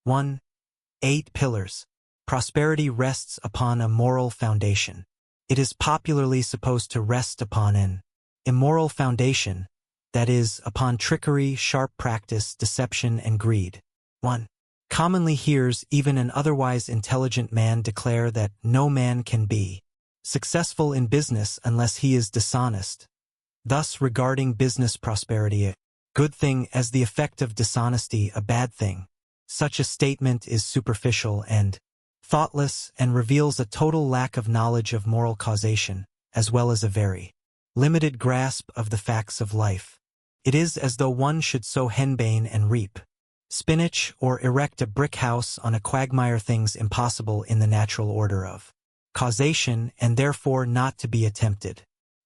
1. 8 Pillars. Prosperity rests upon a moral foundation. It is popularly supposed to rest upon an immoral foundation, that is, upon trickery, sharp practice, deception, and greed. 1. Commonly hears even an otherwise intelligent man declare that no man can be successful in business unless he is dishonest, thus regarding business prosperity a good thing as the effect of dishonesty a bad thing. Such a statement is superficial and thoughtless and reveals a total lack of knowledge of moral causation, as well as a very limited grasp of the facts of life. It is as though one should sow henbane and reap spinach, or erect a brick house on a quagmire, things impossible in the natural order of causation and therefore not to be attempted.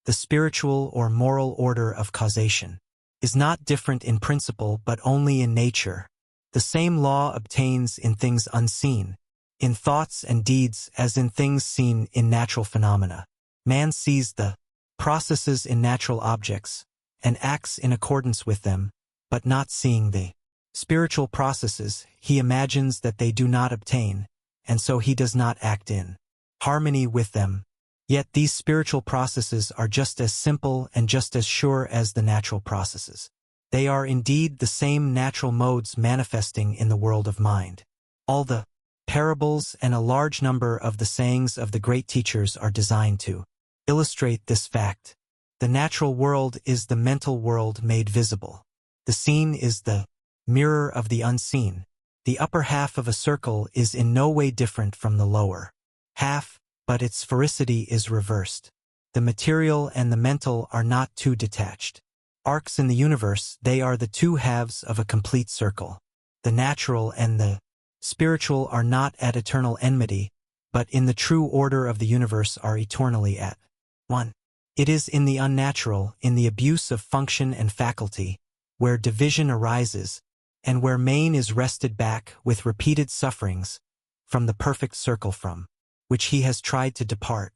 The spiritual or moral order of causation is not different in principle but only in nature. The same law obtains in things unseen, in thoughts and deeds as in things seen in natural phenomena. Man sees the processes in natural objects and acts in accordance with them, but not seeing the spiritual processes, he imagines that they do not obtain, and so he does not act in harmony with them. Yet these spiritual processes are just as simple and just as sure as the natural processes. They are indeed the same natural modes manifesting in the world of mind. All the parables and a large number of the sayings of the great teachers are designed to illustrate this fact. The natural world is the mental world made visible. The seen is the mirror of the unseen. The upper half of a circle is in no way different from the lower half, but its sphericity is reversed. The material and the mental are not two detached arcs in the universe, they are the two halves of a complete circle. The natural and the spiritual are not at eternal enmity, but in the true order of the universe are eternally at one. It is in the unnatural, in the abuse of function and faculty, where division arises, and where man is wrested back with repeated sufferings from the perfect circle from which he has tried to depart.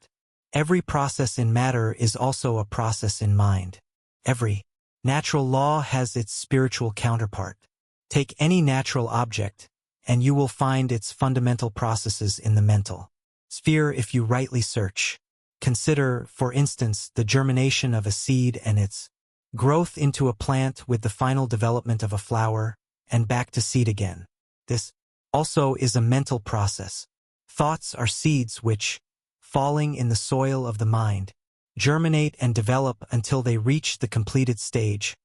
Every process in matter is also a process in mind. Every natural law has its spiritual counterpart. Take any natural object, and you will find its fundamental processes in the mental sphere if you rightly search. Consider, for instance, the germination of a seed and its growth into a plant with the final development of a flower, and back to seed again. This also is a mental process. Thoughts are seeds which, falling in the soil of the mind, germinate and develop until they reach the completed stage,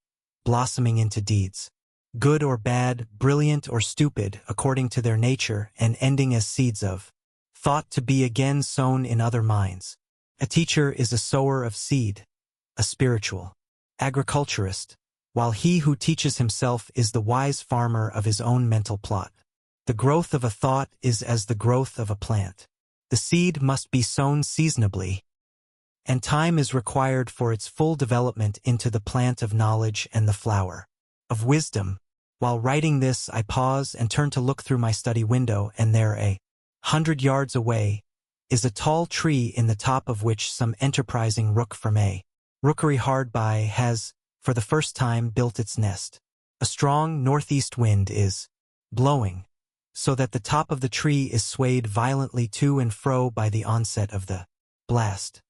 blossoming into deeds. Good or bad, brilliant or stupid, according to their nature, and ending as seeds of thought to be again sown in other minds. A teacher is a sower of seed, a spiritual agriculturist, while he who teaches himself is the wise farmer of his own mental plot. The growth of a thought is as the growth of a plant. The seed must be sown seasonably, and time is required for its full development into the plant of knowledge and the flower of wisdom. While writing this, I pause and turn to look through my study window, and there, 100 yards away, is a tall tree in the top of which some enterprising rook from a rookery hard by has, for the first time, built its nest. A strong northeast wind is blowing, so that the top of the tree is swayed violently to and fro by the onset of the blast.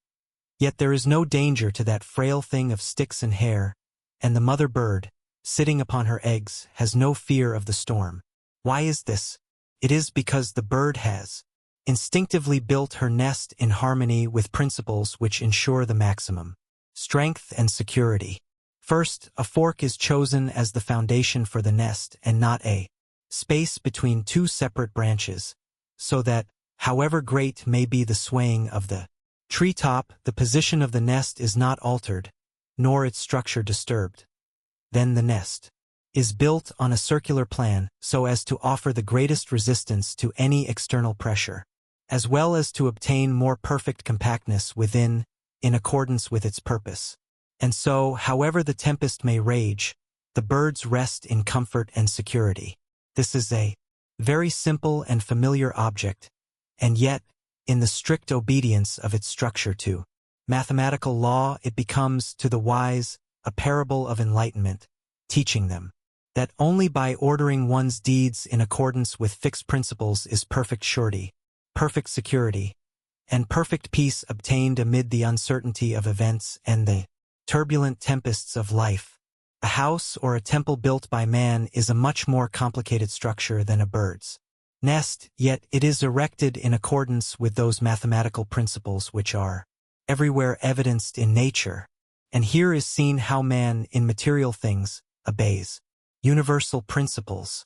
Yet there is no danger to that frail thing of sticks and hair, and the mother bird, sitting upon her eggs, has no fear of the storm. Why is this? It is because the bird has instinctively built her nest in harmony with principles which ensure the maximum strength and security. First, a fork is chosen as the foundation for the nest and not a space between two separate branches, so that, however great may be the swaying of the treetop, the position of the nest is not altered, nor its structure disturbed. Then the nest is built on a circular plan so as to offer the greatest resistance to any external pressure, as well as to obtain more perfect compactness within, in accordance with its purpose. And so, however the tempest may rage, the birds rest in comfort and security. This is a very simple and familiar object, and yet, in the strict obedience of its structure to mathematical law, it becomes, to the wise, a parable of enlightenment, teaching them that only by ordering one's deeds in accordance with fixed principles is perfect surety, perfect security, and perfect peace obtained amid the uncertainty of events and the turbulent tempests of life. A house or a temple built by man is a much more complicated structure than a bird's nest, yet it is erected in accordance with those mathematical principles which are everywhere evidenced in nature. And here is seen how man, in material things, obeys universal principles.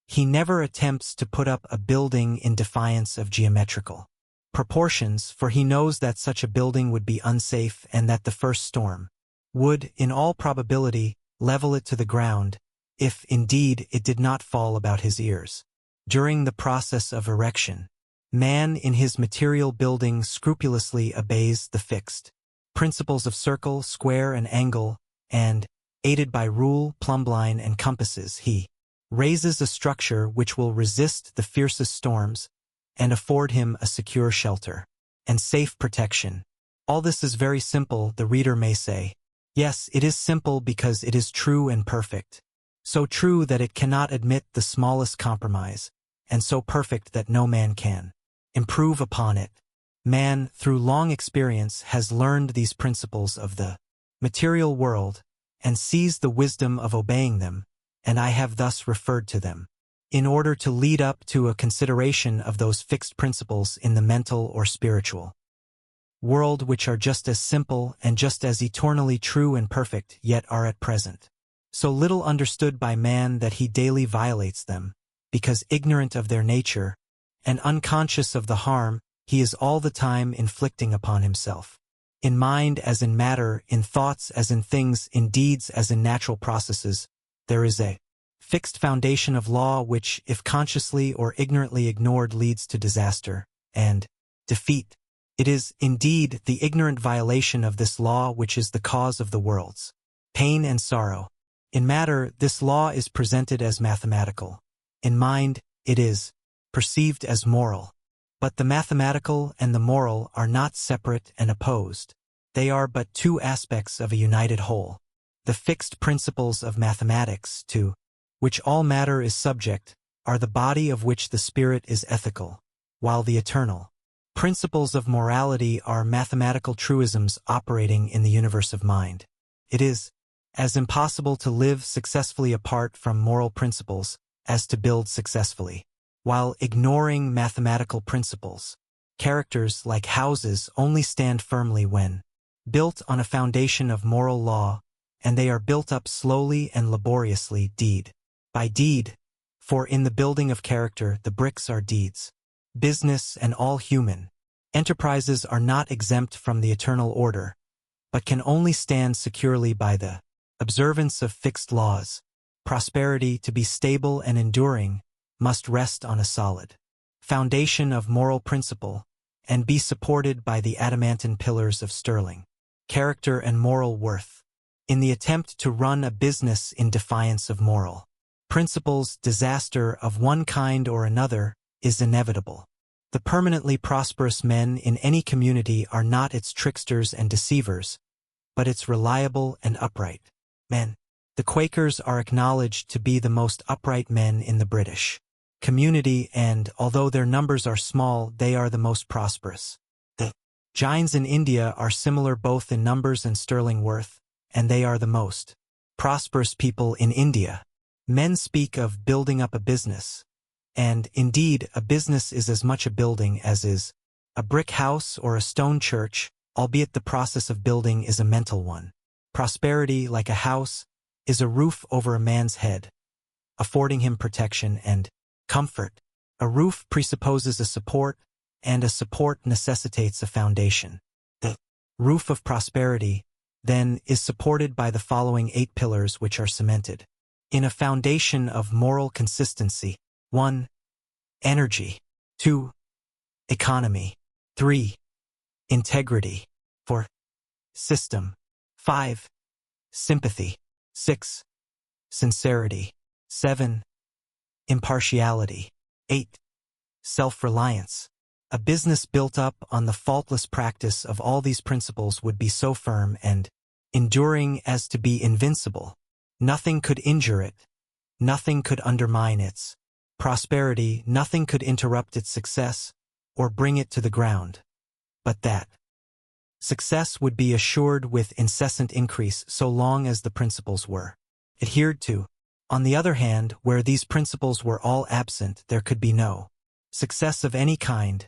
He never attempts to put up a building in defiance of geometrical proportions, for he knows that such a building would be unsafe and that the first storm would, in all probability, level it to the ground, if, indeed, it did not fall about his ears. During the process of erection, man in his material building scrupulously obeys the fixed principles of circle, square, and angle, and, aided by rule, plumbline, and compasses, he raises a structure which will resist the fiercest storms and afford him a secure shelter and safe protection. All this is very simple, the reader may say. Yes, it is simple because it is true and perfect. So true that it cannot admit the smallest compromise, and so perfect that no man can improve upon it. Man, through long experience, has learned these principles of the material world and sees the wisdom of obeying them, and I have thus referred to them, in order to lead up to a consideration of those fixed principles in the mental or spiritual world which are just as simple and just as eternally true and perfect, yet are at present so little understood by man that he daily violates them, because ignorant of their nature and unconscious of the harm he is all the time inflicting upon himself. In mind as in matter, in thoughts as in things, in deeds as in natural processes, there is a fixed foundation of law which, if consciously or ignorantly ignored, leads to disaster and defeat. It is, indeed, the ignorant violation of this law which is the cause of the world's pain and sorrow. In matter, this law is presented as mathematical. In mind, it is perceived as moral. But the mathematical and the moral are not separate and opposed. They are but two aspects of a united whole. The fixed principles of mathematics, to which all matter is subject, are the body of which the spirit is ethical, while the eternal principles of morality are mathematical truisms operating in the universe of mind. It is as impossible to live successfully apart from moral principles as to build successfully while ignoring mathematical principles. Characters, like houses, only stand firmly when built on a foundation of moral law, and they are built up slowly and laboriously, deed by deed, for in the building of character the bricks are deeds. Business and all human enterprises are not exempt from the eternal order, but can only stand securely by the observance of fixed laws. Prosperity, to be stable and enduring, must rest on a solid foundation of moral principle and be supported by the adamantine pillars of sterling character and moral worth. In the attempt to run a business in defiance of moral principles, disaster of one kind or another is inevitable. The permanently prosperous men in any community are not its tricksters and deceivers, but its reliable and upright men. The Quakers are acknowledged to be the most upright men in the British community, and, although their numbers are small, they are the most prosperous. The Jains in India are similar both in numbers and sterling worth, and they are the most prosperous people in India. Men speak of building up a business, and, indeed, a business is as much a building as is a brick house or a stone church, albeit the process of building is a mental one. Prosperity, like a house, is a roof over a man's head, affording him protection and comfort. A roof presupposes a support, and a support necessitates a foundation. The roof of prosperity, then, is supported by the following 8 pillars which are cemented in a foundation of moral consistency. 1. Energy. 2. Economy. 3. Integrity. 4. System. 5. Sympathy. 6. Sincerity. 7. Impartiality. 8. Self-reliance. A business built up on the faultless practice of all these principles would be so firm and enduring as to be invincible. Nothing could injure it, nothing could undermine its prosperity, nothing could interrupt its success or bring it to the ground. But that success would be assured with incessant increase so long as the principles were adhered to. On the other hand, where these principles were all absent, there could be no success of any kind.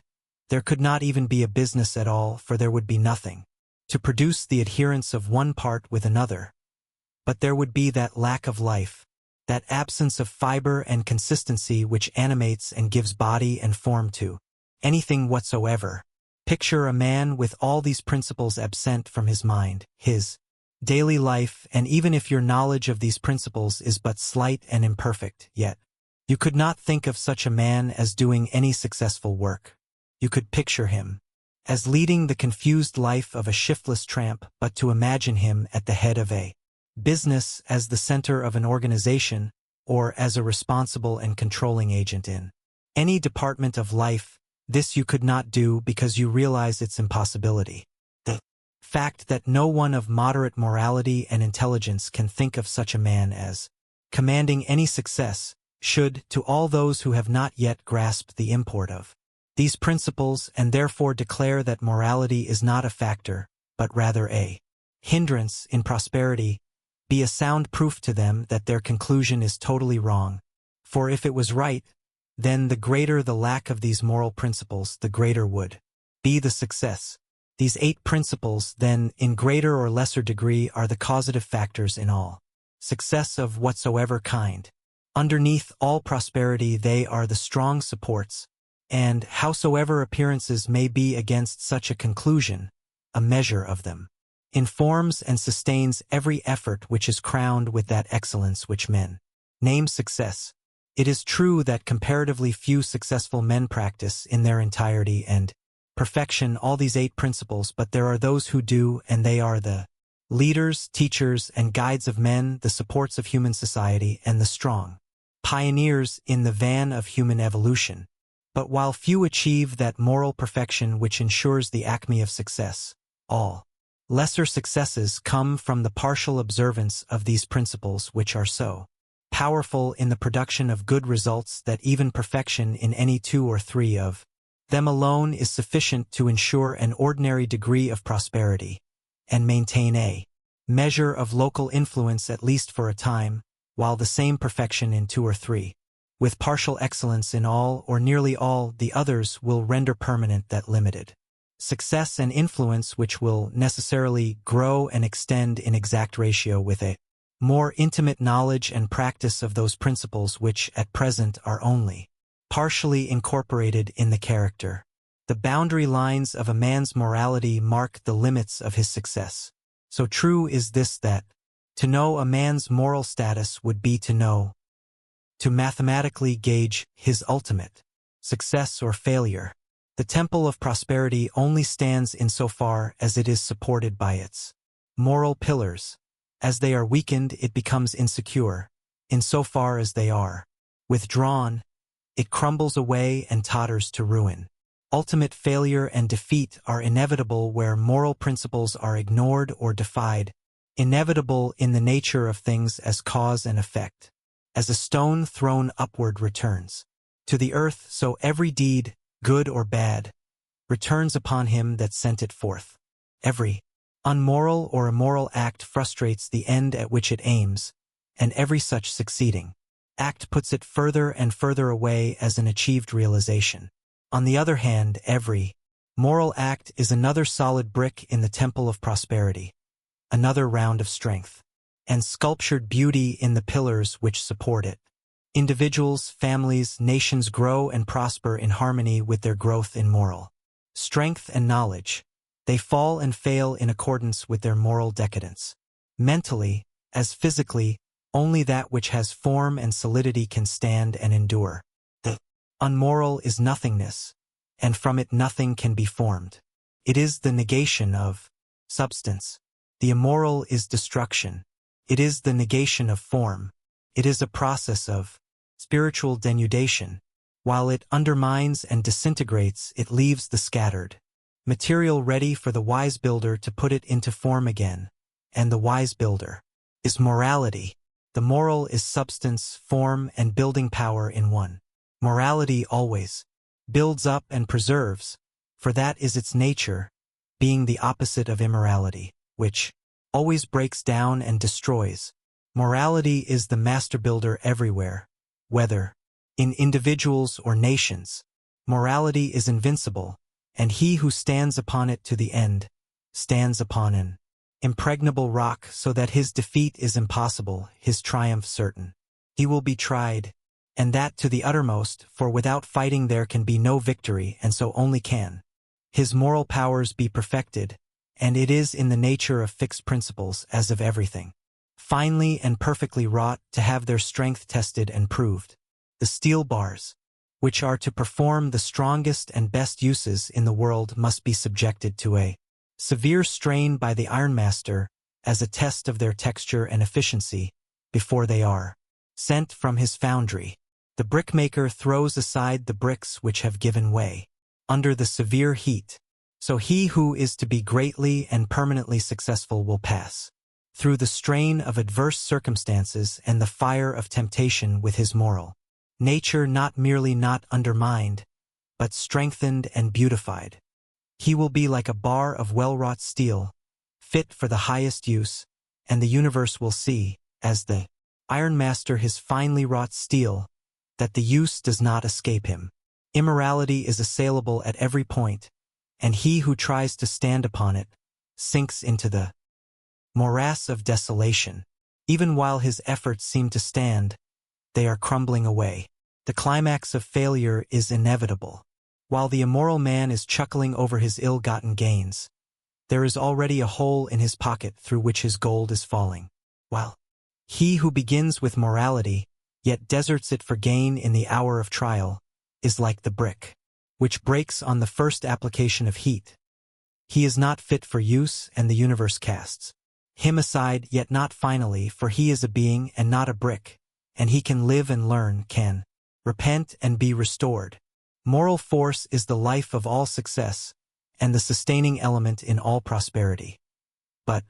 There could not even be a business at all, for there would be nothing to produce the adherence of one part with another. But there would be that lack of life, that absence of fiber and consistency which animates and gives body and form to anything whatsoever. Picture a man with all these principles absent from his mind, his daily life, and even if your knowledge of these principles is but slight and imperfect, yet you could not think of such a man as doing any successful work. You could picture him as leading the confused life of a shiftless tramp, but to imagine him at the head of a business, as the center of an organization, or as a responsible and controlling agent in any department of life, this you could not do because you realize its impossibility. The fact that no one of moderate morality and intelligence can think of such a man as commanding any success should, to all those who have not yet grasped the import of these principles and therefore declare that morality is not a factor, but rather a hindrance in prosperity, be a sound proof to them that their conclusion is totally wrong. For if it was right, then the greater the lack of these moral principles, the greater would be the success. These 8 principles, then, in greater or lesser degree, are the causative factors in all success of whatsoever kind. Underneath all prosperity they are the strong supports, and, howsoever appearances may be against such a conclusion, a measure of them informs and sustains every effort which is crowned with that excellence which men name success. It is true that comparatively few successful men practice in their entirety and perfection all these 8 principles, but there are those who do, and they are the leaders, teachers, and guides of men, the supports of human society, and the strong pioneers in the van of human evolution. But while few achieve that moral perfection which ensures the acme of success, all lesser successes come from the partial observance of these principles, which are so powerful in the production of good results that even perfection in any 2 or 3 of them alone is sufficient to ensure an ordinary degree of prosperity and maintain a measure of local influence at least for a time, while the same perfection in 2 or 3, with partial excellence in all or nearly all the others, will render permanent that limited success and influence which will necessarily grow and extend in exact ratio with a more intimate knowledge and practice of those principles which at present are only partially incorporated in the character. The boundary lines of a man's morality mark the limits of his success. So true is this that to know a man's moral status would be to mathematically gauge his ultimate success or failure. The temple of prosperity only stands insofar as it is supported by its moral pillars. As they are weakened, it becomes insecure. Insofar as they are withdrawn, it crumbles away and totters to ruin. Ultimate failure and defeat are inevitable where moral principles are ignored or defied, inevitable in the nature of things as cause and effect. As a stone thrown upward returns to the earth, so every deed, good or bad, returns upon him that sent it forth. Every unmoral or immoral act frustrates the end at which it aims, and every such succeeding act puts it further and further away as an achieved realization. On the other hand, every moral act is another solid brick in the temple of prosperity, another round of strength and sculptured beauty in the pillars which support it. Individuals, families, nations grow and prosper in harmony with their growth in moral strength and knowledge. They fall and fail in accordance with their moral decadence. Mentally, as physically, only that which has form and solidity can stand and endure. The unmoral is nothingness, and from it nothing can be formed. It is the negation of substance. The immoral is destruction. It is the negation of form. It is a process of spiritual denudation. While it undermines and disintegrates, it leaves the scattered material ready for the wise builder to put it into form again. And the wise builder is morality. The moral is substance, form, and building power in one. Morality always builds up and preserves, for that is its nature, being the opposite of immorality, which always breaks down and destroys. Morality is the master builder everywhere, whether in individuals or nations. Morality is invincible, and he who stands upon it to the end stands upon an impregnable rock, so that his defeat is impossible, his triumph certain. He will be tried, and that to the uttermost, for without fighting there can be no victory, and so only can his moral powers be perfected, and it is in the nature of fixed principles, as of everything finely and perfectly wrought, to have their strength tested and proved. The steel bars, which are to perform the strongest and best uses in the world, must be subjected to a severe strain by the ironmaster as a test of their texture and efficiency before they are sent from his foundry. The brickmaker throws aside the bricks which have given way under the severe heat, so he who is to be greatly and permanently successful will pass through the strain of adverse circumstances and the fire of temptation with his moral nature not merely not undermined, but strengthened and beautified. He will be like a bar of well-wrought steel, fit for the highest use, and the universe will see, as the ironmaster his finely wrought steel, that the use does not escape him. Immorality is assailable at every point, and he who tries to stand upon it sinks into the morass of desolation. Even while his efforts seem to stand, they are crumbling away. The climax of failure is inevitable. While the immoral man is chuckling over his ill-gotten gains, there is already a hole in his pocket through which his gold is falling. While he who begins with morality, yet deserts it for gain in the hour of trial, is like the brick, which breaks on the first application of heat. He is not fit for use, and the universe casts him aside, yet not finally, for he is a being and not a brick, and he can live and learn, can repent and be restored. Moral force is the life of all success, and the sustaining element in all prosperity. But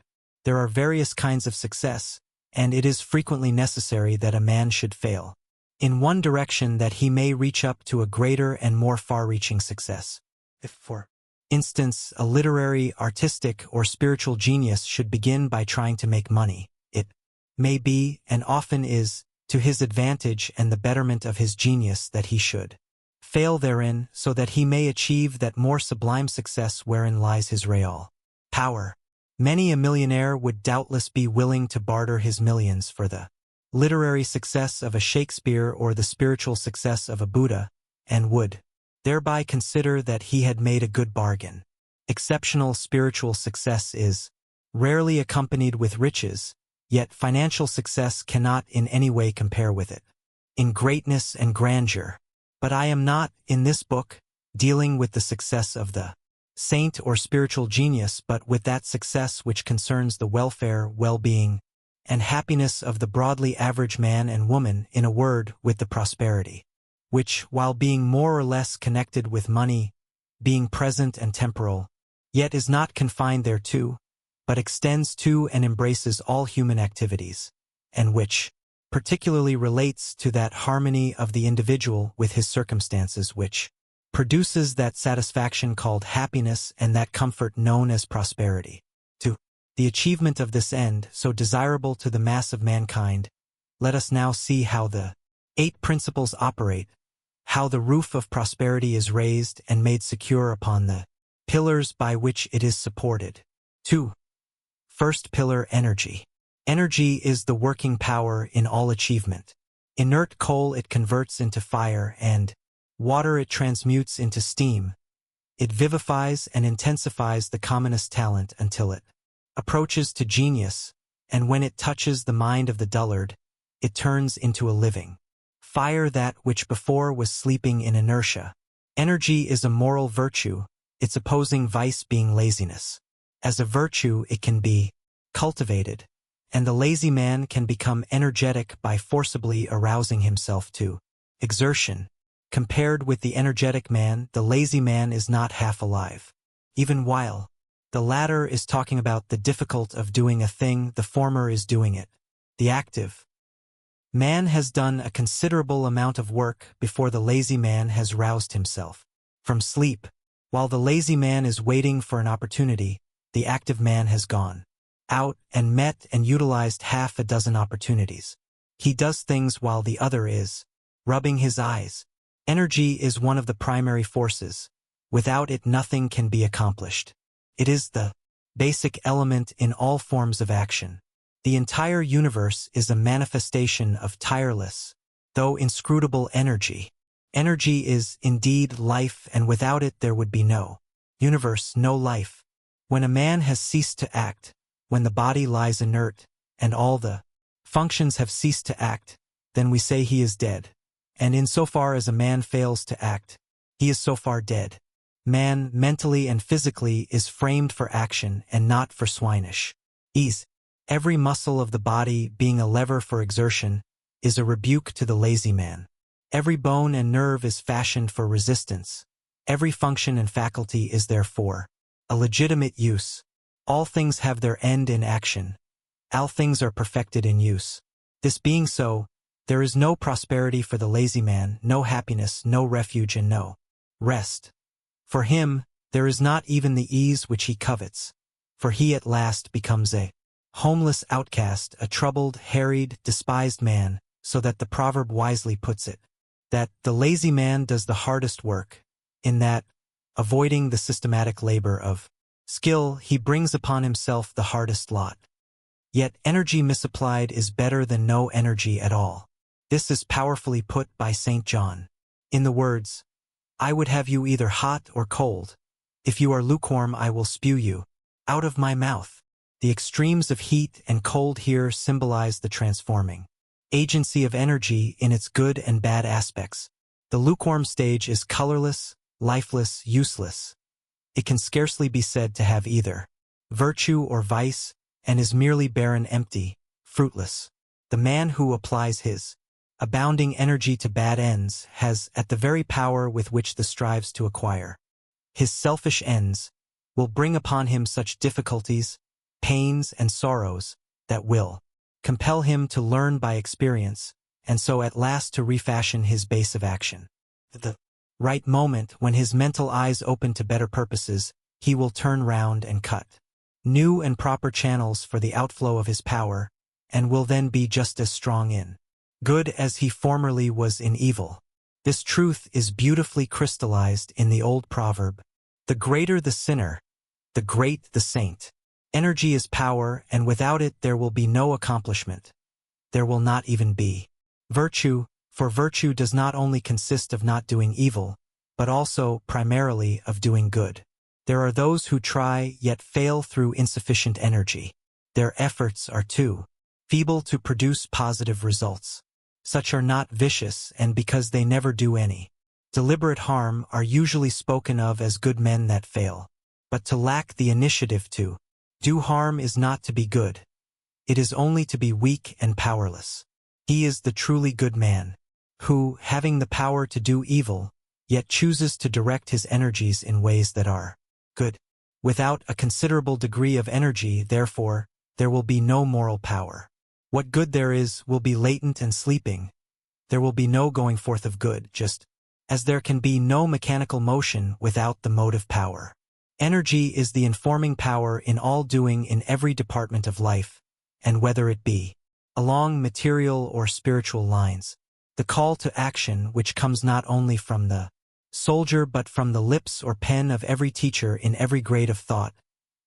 there are various kinds of success, and it is frequently necessary that a man should fail in one direction that he may reach up to a greater and more far-reaching success. If, for instance, a literary, artistic, or spiritual genius should begin by trying to make money, it may be, and often is, to his advantage and the betterment of his genius that he should fail therein, so that he may achieve that more sublime success wherein lies his real power. Many a millionaire would doubtless be willing to barter his millions for the literary success of a Shakespeare or the spiritual success of a Buddha, and would thereby consider that he had made a good bargain. Exceptional spiritual success is rarely accompanied with riches, yet financial success cannot in any way compare with it in greatness and grandeur. But I am not, in this book, dealing with the success of the saint or spiritual genius, but with that success which concerns the welfare, well-being, and happiness of the broadly average man and woman, in a word, with the prosperity which, while being more or less connected with money, being present and temporal, yet is not confined thereto, but extends to and embraces all human activities, and which particularly relates to that harmony of the individual with his circumstances which produces that satisfaction called happiness and that comfort known as prosperity. To the achievement of this end, so desirable to the mass of mankind, let us now see how the 8 principles operate, how the roof of prosperity is raised and made secure upon the pillars by which it is supported. 2. First pillar, energy. Energy is the working power in all achievement. Inert coal it converts into fire, and water it transmutes into steam. It vivifies and intensifies the commonest talent until it approaches to genius, and when it touches the mind of the dullard, it turns into a living fire that which before was sleeping in inertia. Energy is a moral virtue, its opposing vice being laziness. As a virtue it can be cultivated, and the lazy man can become energetic by forcibly arousing himself to exertion. Compared with the energetic man, the lazy man is not half alive. Even while the latter is talking about the difficult of doing a thing, the former is doing it. The active, Man has done a considerable amount of work before the lazy man has roused himself from sleep. While the lazy man is waiting for an opportunity, the active man has gone out and met and utilized half a dozen opportunities. He does things while the other is rubbing his eyes. Energy is one of the primary forces. Without it, nothing can be accomplished. It is the basic element in all forms of action. The entire universe is a manifestation of tireless, though inscrutable energy. Energy is indeed life, and without it there would be no universe, no life. When a man has ceased to act, when the body lies inert, and all the functions have ceased to act, then we say he is dead. And insofar as a man fails to act, he is so far dead. Man, mentally and physically, is framed for action and not for swinish ease. Every muscle of the body, being a lever for exertion, is a rebuke to the lazy man. Every bone and nerve is fashioned for resistance. Every function and faculty is therefore a legitimate use. All things have their end in action. All things are perfected in use. This being so, there is no prosperity for the lazy man, no happiness, no refuge, and no rest. For him, there is not even the ease which he covets, for he at last becomes a homeless outcast, a troubled, harried, despised man, so that the proverb wisely puts it, that the lazy man does the hardest work, in that, avoiding the systematic labor of skill, he brings upon himself the hardest lot. Yet energy misapplied is better than no energy at all. This is powerfully put by St. John, in the words, "I would have you either hot or cold. If you are lukewarm, I will spew you out of my mouth." The extremes of heat and cold here symbolize the transforming agency of energy in its good and bad aspects. The lukewarm stage is colorless, lifeless, useless. It can scarcely be said to have either virtue or vice, and is merely barren, empty, fruitless. The man who applies his abounding energy to bad ends has, at the very power with which the strives to acquire his selfish ends, will bring upon him such difficulties, pains, and sorrows that will compel him to learn by experience, and so at last to refashion his base of action. At the right moment, when his mental eyes open to better purposes, he will turn round and cut new and proper channels for the outflow of his power, and will then be just as strong in good as he formerly was in evil. This truth is beautifully crystallized in the old proverb, "The greater the sinner, the great the saint." Energy is power, and without it there will be no accomplishment. There will not even be virtue, for virtue does not only consist of not doing evil, but also, primarily, of doing good. There are those who try, yet fail through insufficient energy. Their efforts are too feeble to produce positive results. Such are not vicious, and because they never do any deliberate harm, are usually spoken of as good men that fail. But to lack the initiative to do harm is not to be good. It is only to be weak and powerless. He is the truly good man, who, having the power to do evil, yet chooses to direct his energies in ways that are good. Without a considerable degree of energy, therefore, there will be no moral power. What good there is will be latent and sleeping. There will be no going forth of good, just as there can be no mechanical motion without the motive power. Energy is the informing power in all doing in every department of life, and whether it be along material or spiritual lines. The call to action, which comes not only from the soldier but from the lips or pen of every teacher in every grade of thought,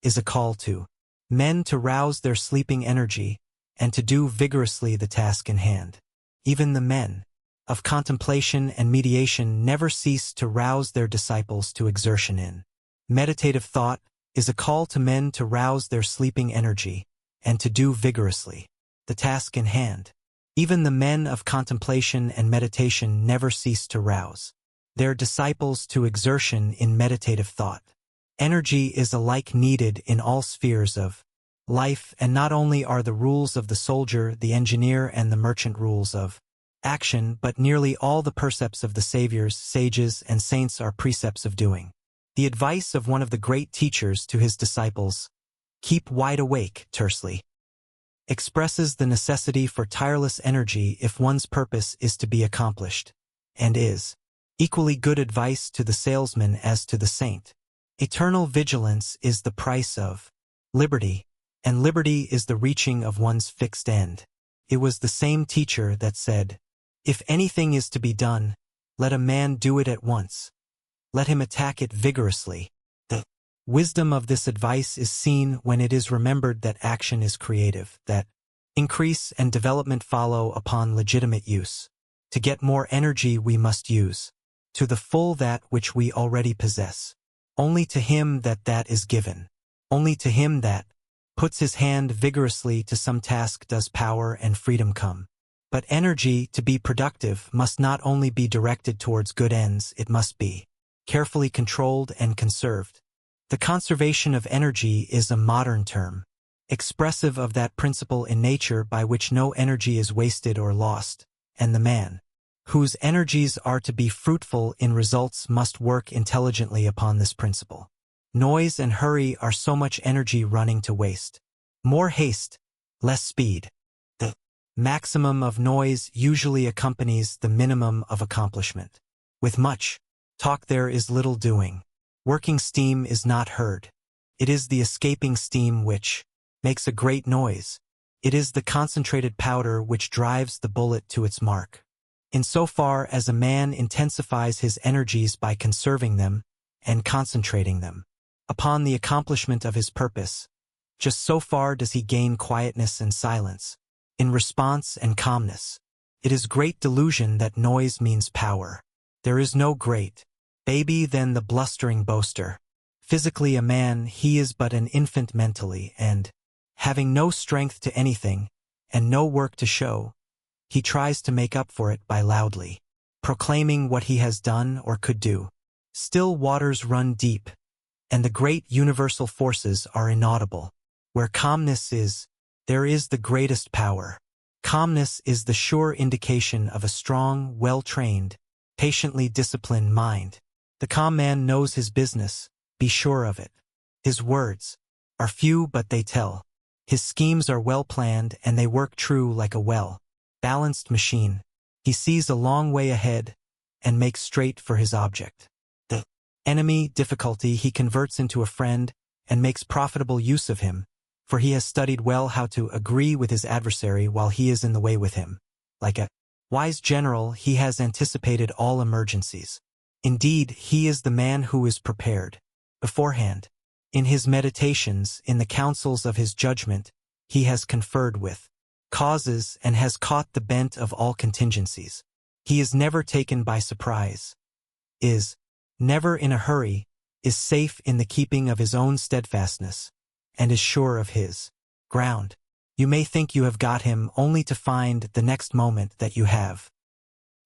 is a call to men to rouse their sleeping energy and to do vigorously the task in hand. Even the men of contemplation and mediation never cease to rouse their disciples to exertion in meditative thought, is a call to men to rouse their sleeping energy and to do vigorously the task in hand. Even the men of contemplation and meditation never cease to rouse their disciples to exertion in meditative thought. Energy is alike needed in all spheres of life, and not only are the rules of the soldier, the engineer, and the merchant rules of action, but nearly all the precepts of the saviors, sages, and saints are precepts of doing. The advice of one of the great teachers to his disciples, "Keep wide awake," tersely expresses the necessity for tireless energy if one's purpose is to be accomplished, and is equally good advice to the salesman as to the saint. Eternal vigilance is the price of liberty, and liberty is the reaching of one's fixed end. It was the same teacher that said, "If anything is to be done, let a man do it at once. Let him attack it vigorously." The wisdom of this advice is seen when it is remembered that action is creative, that increase and development follow upon legitimate use. To get more energy we must use to the full that which we already possess. Only to him that is given. Only to him that puts his hand vigorously to some task does power and freedom come. But energy, to be productive, must not only be directed towards good ends, it must be carefully controlled and conserved. The conservation of energy is a modern term, expressive of that principle in nature by which no energy is wasted or lost, and the man whose energies are to be fruitful in results must work intelligently upon this principle. Noise and hurry are so much energy running to waste. More haste, less speed. The maximum of noise usually accompanies the minimum of accomplishment. With much talk there is little doing. Working steam is not heard. It is the escaping steam which makes a great noise. It is the concentrated powder which drives the bullet to its mark. In so far as a man intensifies his energies by conserving them and concentrating them upon the accomplishment of his purpose, just so far does he gain quietness and silence, in response and calmness. It is great delusion that noise means power. There is no great baby than the blustering boaster. Physically a man, he is but an infant mentally, and, having no strength to anything, and no work to show, he tries to make up for it by loudly proclaiming what he has done or could do. Still waters run deep, and the great universal forces are inaudible. Where calmness is, there is the greatest power. Calmness is the sure indication of a strong, well-trained, patiently disciplined mind. The calm man knows his business, be sure of it. His words are few but they tell. His schemes are well planned and they work true like a well-balanced machine. He sees a long way ahead and makes straight for his object. The enemy, difficulty, he converts into a friend and makes profitable use of him, for he has studied well how to agree with his adversary while he is in the way with him. Like a wise general, he has anticipated all emergencies. Indeed, he is the man who is prepared beforehand. In his meditations, in the counsels of his judgment, he has conferred with causes and has caught the bent of all contingencies. He is never taken by surprise, is never in a hurry, is safe in the keeping of his own steadfastness, and is sure of his ground. You may think you have got him only to find the next moment that you have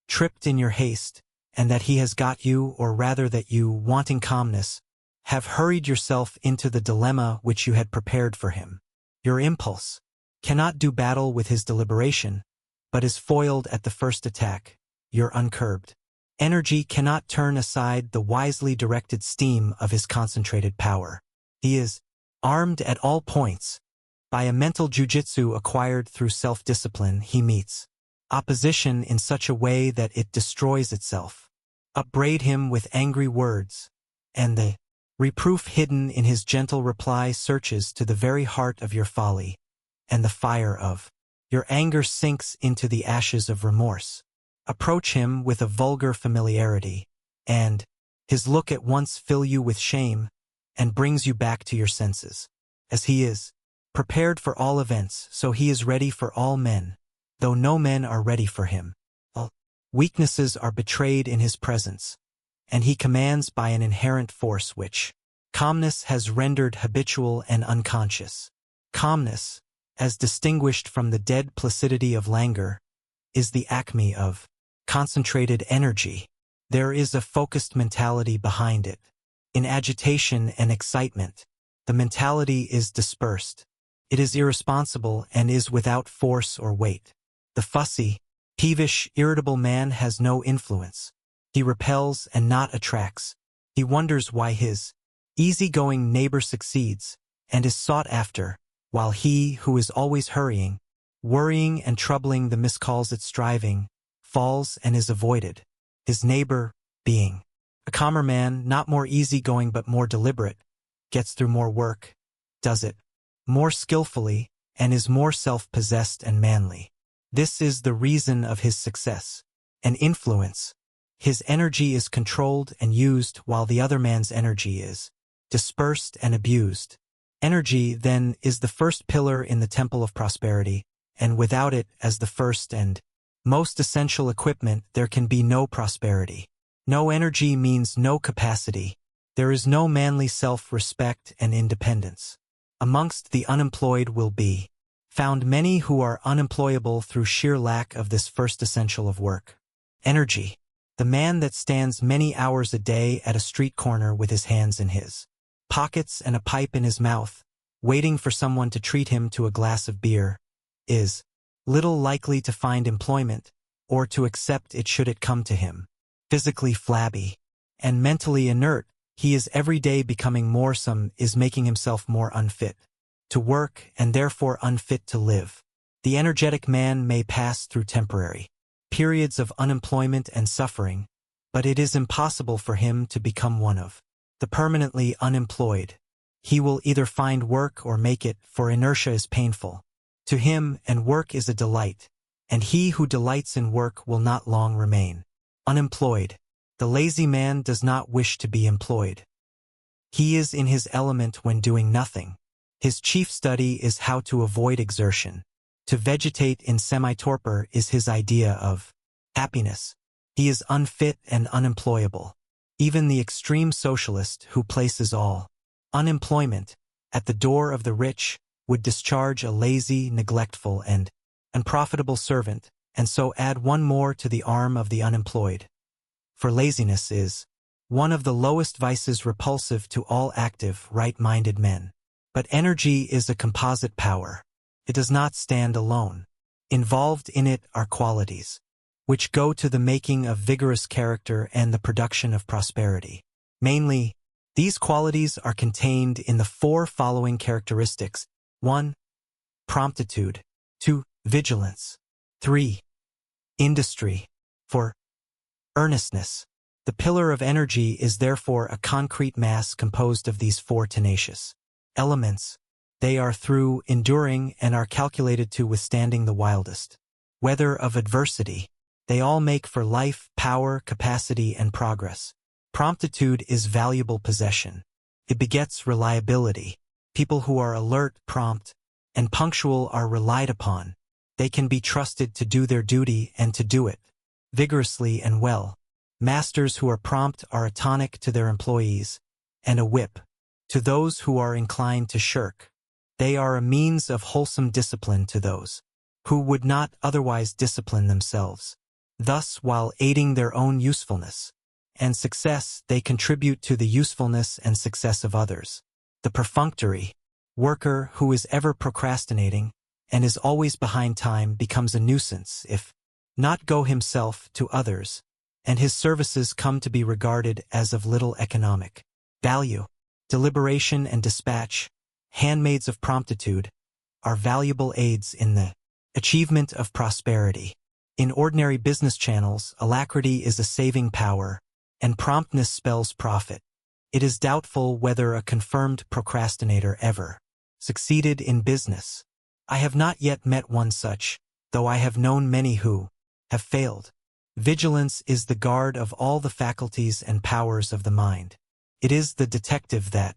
tripped in your haste, and that he has got you, or rather that you, wanting calmness, have hurried yourself into the dilemma which you had prepared for him. Your impulse cannot do battle with his deliberation, but is foiled at the first attack. Your uncurbed energy cannot turn aside the wisely directed steam of his concentrated power. He is armed at all points. By a mental jujitsu acquired through self-discipline, he meets opposition in such a way that it destroys itself. Upbraid him with angry words, and the reproof hidden in his gentle reply searches to the very heart of your folly, and the fire of your anger sinks into the ashes of remorse. Approach him with a vulgar familiarity, and his look at once fill you with shame and brings you back to your senses. As he is prepared for all events, so he is ready for all men, though no men are ready for him. All weaknesses are betrayed in his presence, and he commands by an inherent force which calmness has rendered habitual and unconscious. Calmness, as distinguished from the dead placidity of languor, is the acme of concentrated energy. There is a focused mentality behind it. In agitation and excitement, the mentality is dispersed. It is irresponsible and is without force or weight. The fussy, peevish, irritable man has no influence. He repels and not attracts. He wonders why his easygoing neighbor succeeds and is sought after, while he who is always hurrying, worrying and troubling the miscalls it striving, falls and is avoided. His neighbor, being a calmer man, not more easygoing but more deliberate, gets through more work, does it more skillfully, and is more self-possessed and manly. This is the reason of his success and influence. His energy is controlled and used while the other man's energy is dispersed and abused. Energy, then, is the first pillar in the temple of prosperity, and without it as the first and most essential equipment there can be no prosperity. No energy means no capacity. There is no manly self-respect and independence. Amongst the unemployed will be found many who are unemployable through sheer lack of this first essential of work. Energy. The man that stands many hours a day at a street corner with his hands in his pockets and a pipe in his mouth, waiting for someone to treat him to a glass of beer, is little likely to find employment, or to accept it should it come to him. Physically flabby and mentally inert, he is every day becoming more is making himself more unfit to work and therefore unfit to live. The energetic man may pass through temporary periods of unemployment and suffering, but it is impossible for him to become one of the permanently unemployed. He will either find work or make it, for inertia is painful to him and work is a delight, and he who delights in work will not long remain unemployed. The lazy man does not wish to be employed. He is in his element when doing nothing. His chief study is how to avoid exertion. To vegetate in semi-torpor is his idea of happiness. He is unfit and unemployable. Even the extreme socialist who places all unemployment at the door of the rich would discharge a lazy, neglectful, and unprofitable servant, and so add one more to the arm of the unemployed. For laziness is one of the lowest vices repulsive to all active, right-minded men. But energy is a composite power. It does not stand alone. Involved in it are qualities which go to the making of vigorous character and the production of prosperity. Mainly, these qualities are contained in the four following characteristics: 1. Promptitude. 2. Vigilance. 3. Industry. 4. Earnestness. The pillar of energy is therefore a concrete mass composed of these four tenacious elements. They are through enduring and are calculated to withstanding the wildest weather of adversity. They all make for life, power, capacity, and progress. Promptitude is valuable possession. It begets reliability. People who are alert, prompt, and punctual are relied upon. They can be trusted to do their duty and to do it vigorously and well. Masters who are prompt are a tonic to their employees, and a whip to those who are inclined to shirk. They are a means of wholesome discipline to those who would not otherwise discipline themselves. Thus, while aiding their own usefulness and success, they contribute to the usefulness and success of others. The perfunctory worker who is ever procrastinating and is always behind time becomes a nuisance, if not go himself, to others, and his services come to be regarded as of little economic value. Deliberation and dispatch, handmaids of promptitude, are valuable aids in the achievement of prosperity. In ordinary business channels, alacrity is a saving power, and promptness spells profit. It is doubtful whether a confirmed procrastinator ever succeeded in business. I have not yet met one such, though I have known many who have failed. Vigilance is the guard of all the faculties and powers of the mind. It is the detective that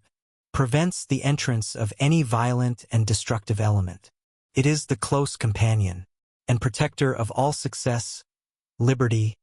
prevents the entrance of any violent and destructive element. It is the close companion and protector of all success, liberty,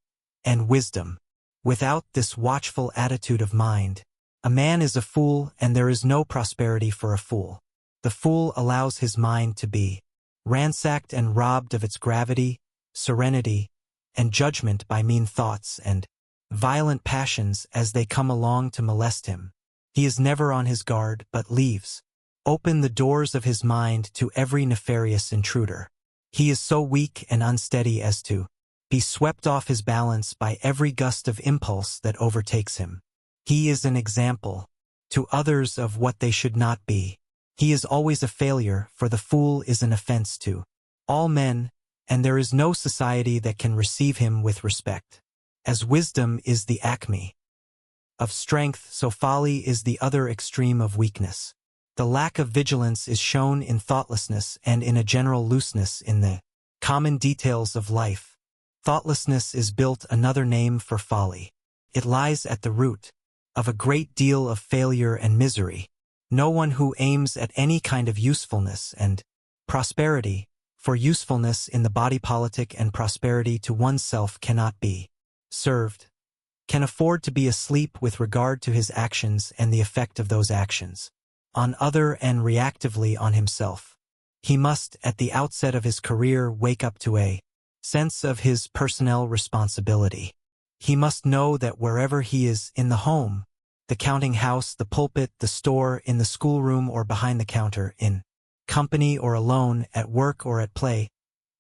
and wisdom. Without this watchful attitude of mind, a man is a fool, and there is no prosperity for a fool. The fool allows his mind to be ransacked and robbed of its gravity, serenity, and judgment by mean thoughts and violent passions as they come along to molest him. He is never on his guard, but leaves open the doors of his mind to every nefarious intruder. He is so weak and unsteady as to be swept off his balance by every gust of impulse that overtakes him. He is an example to others of what they should not be. He is always a failure, for the fool is an offense to all men, and there is no society that can receive him with respect. As wisdom is the acme of strength, so folly is the other extreme of weakness. The lack of vigilance is shown in thoughtlessness and in a general looseness in the common details of life. Thoughtlessness is built another name for folly. It lies at the root of a great deal of failure and misery. No one who aims at any kind of usefulness and prosperity, for usefulness in the body politic and prosperity to oneself cannot be served, can afford to be asleep with regard to his actions and the effect of those actions on other and reactively on himself. He must, at the outset of his career, wake up to a sense of his personnel responsibility. He must know that wherever he is, in the home, the counting house, the pulpit, the store, in the schoolroom or behind the counter, in company or alone, at work or at play,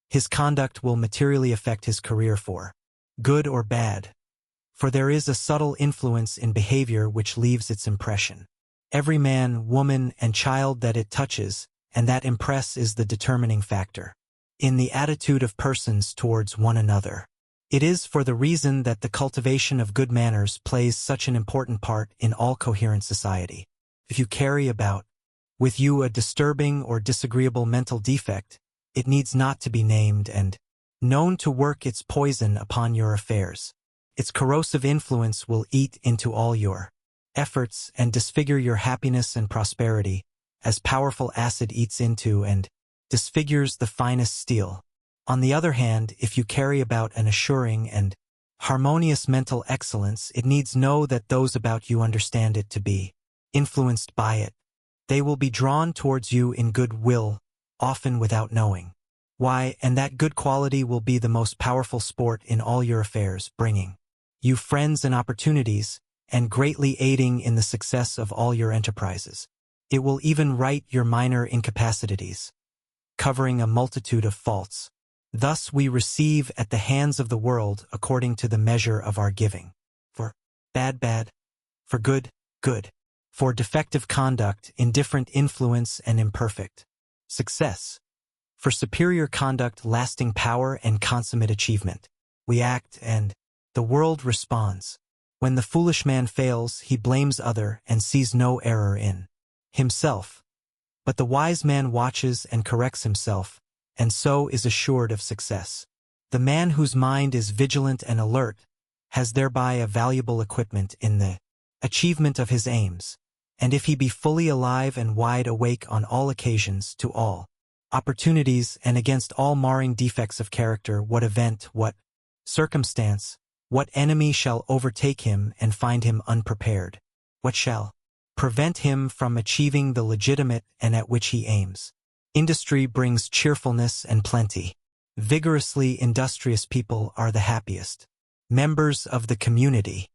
his conduct will materially affect his career for good or bad. For there is a subtle influence in behavior which leaves its impression. Every man, woman, and child that it touches, and that impress is the determining factor in the attitude of persons towards one another. It is for the reason that the cultivation of good manners plays such an important part in all coherent society. If you carry about with you a disturbing or disagreeable mental defect, it needs not to be named and known to work its poison upon your affairs. Its corrosive influence will eat into all your efforts and disfigure your happiness and prosperity, as powerful acid eats into and disfigures the finest steel. On the other hand, if you carry about an assuring and harmonious mental excellence, it needs know that those about you understand it to be influenced by it. They will be drawn towards you in good will, often without knowing why, and that good quality will be the most powerful sport in all your affairs, bringing you friends and opportunities, and greatly aiding in the success of all your enterprises. It will even right your minor incapacitaties, covering a multitude of faults. Thus we receive at the hands of the world according to the measure of our giving. For bad, bad. For good, good. For defective conduct, indifferent influence and imperfect success. For superior conduct, lasting power and consummate achievement. We act and the world responds. When the foolish man fails, he blames other and sees no error in himself. But the wise man watches and corrects himself, and so is assured of success. The man whose mind is vigilant and alert has thereby a valuable equipment in the achievement of his aims, and if he be fully alive and wide awake on all occasions, to all opportunities, and against all marring defects of character, what event, what circumstance, what enemy shall overtake him and find him unprepared? What shall prevent him from achieving the legitimate and at which he aims? Industry brings cheerfulness and plenty. Vigorously industrious people are the happiest members of the community.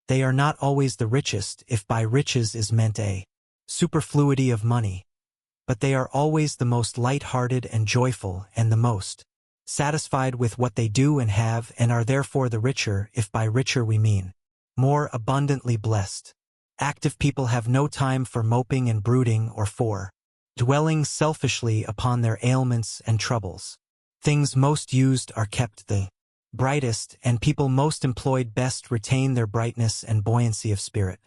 They are not always the richest, if by riches is meant a superfluity of money, but they are always the most light-hearted and joyful, and the most satisfied with what they do and have, and are therefore the richer, if by richer we mean more abundantly blessed. Active people have no time for moping and brooding or for dwelling selfishly upon their ailments and troubles. Things most used are kept the brightest, and people most employed best retain their brightness and buoyancy of spirit.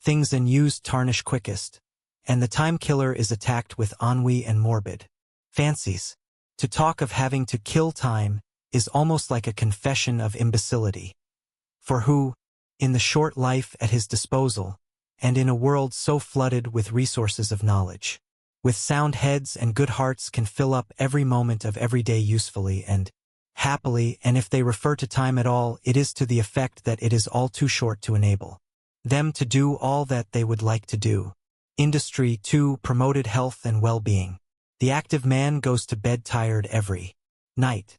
Things unused tarnish quickest, and the time-killer is attacked with ennui and morbid fancies. To talk of having to kill time is almost like a confession of imbecility. For who, in the short life at his disposal, and in a world so flooded with resources of knowledge, with sound heads and good hearts, can fill up every moment of every day usefully and happily, and if they refer to time at all, it is to the effect that it is all too short to enable them to do all that they would like to do. Industry, too, promoted health and well-being. The active man goes to bed tired every night.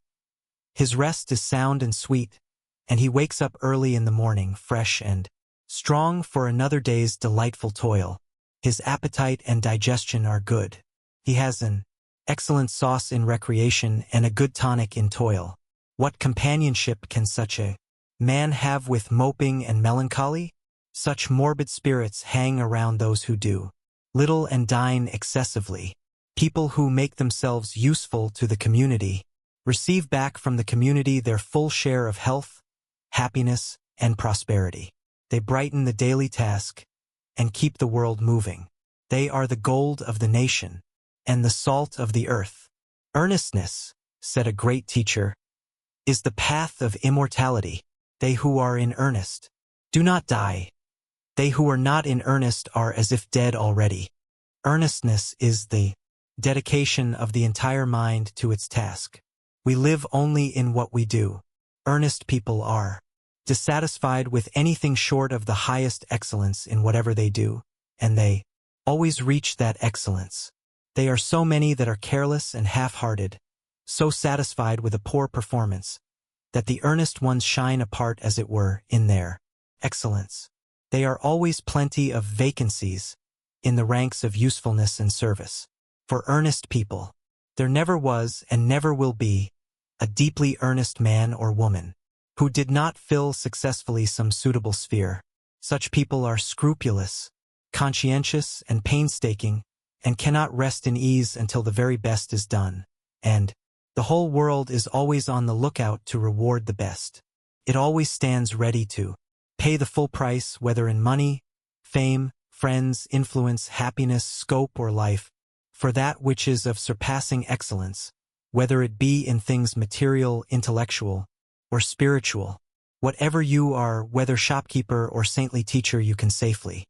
His rest is sound and sweet, and he wakes up early in the morning, fresh and strong for another day's delightful toil. His appetite and digestion are good. He has an excellent sauce in recreation and a good tonic in toil. What companionship can such a man have with moping and melancholy? Such morbid spirits hang around those who do little and dine excessively. People who make themselves useful to the community receive back from the community their full share of health, happiness, and prosperity. They brighten the daily task and keep the world moving. They are the gold of the nation and the salt of the earth. Earnestness, said a great teacher, is the path of immortality. They who are in earnest do not die. They who are not in earnest are as if dead already. Earnestness is the dedication of the entire mind to its task. We live only in what we do. Earnest people are dissatisfied with anything short of the highest excellence in whatever they do, and they always reach that excellence. They are so many that are careless and half-hearted, so satisfied with a poor performance, that the earnest ones shine apart, as it were, in their excellence. They are always plenty of vacancies in the ranks of usefulness and service. For earnest people, there never was and never will be a deeply earnest man or woman who did not fill successfully some suitable sphere. Such people are scrupulous, conscientious, and painstaking, and cannot rest in ease until the very best is done. And the whole world is always on the lookout to reward the best. It always stands ready to pay the full price, whether in money, fame, friends, influence, happiness, scope, or life, for that which is of surpassing excellence, whether it be in things material, intellectual, or spiritual. Whatever you are, whether shopkeeper or saintly teacher, you can safely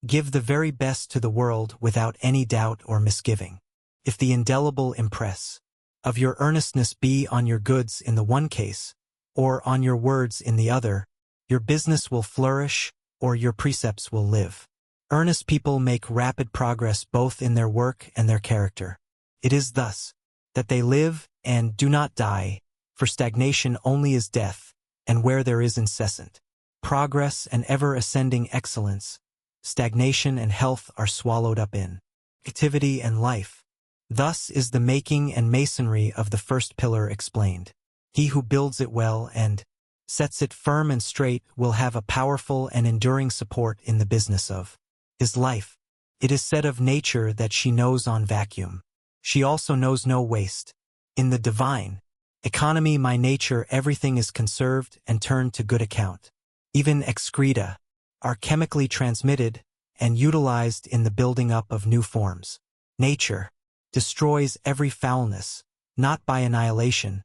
give the very best to the world without any doubt or misgiving. If the indelible impress of your earnestness be on your goods in the one case, or on your words in the other, your business will flourish, or your precepts will live. Earnest people make rapid progress both in their work and their character. It is thus that they live and do not die, for stagnation only is death, and where there is incessant progress and ever-ascending excellence, stagnation and health are swallowed up in activity and life. Thus is the making and masonry of the first pillar explained. He who builds it well and sets it firm and straight will have a powerful and enduring support in the business of his life. It is said of nature that she knows on vacuum. She also knows no waste. In the divine economy, my nature, everything is conserved and turned to good account. Even excreta are chemically transmitted and utilized in the building up of new forms. Nature destroys every foulness, not by annihilation,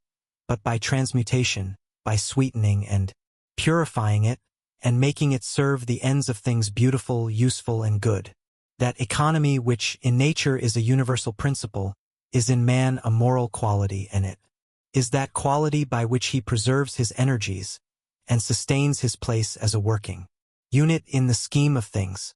but by transmutation, by sweetening and purifying it, and making it serve the ends of things beautiful, useful, and good. That economy which in nature is a universal principle is in man a moral quality, and it is that quality by which he preserves his energies and sustains his place as a working unit in the scheme of things.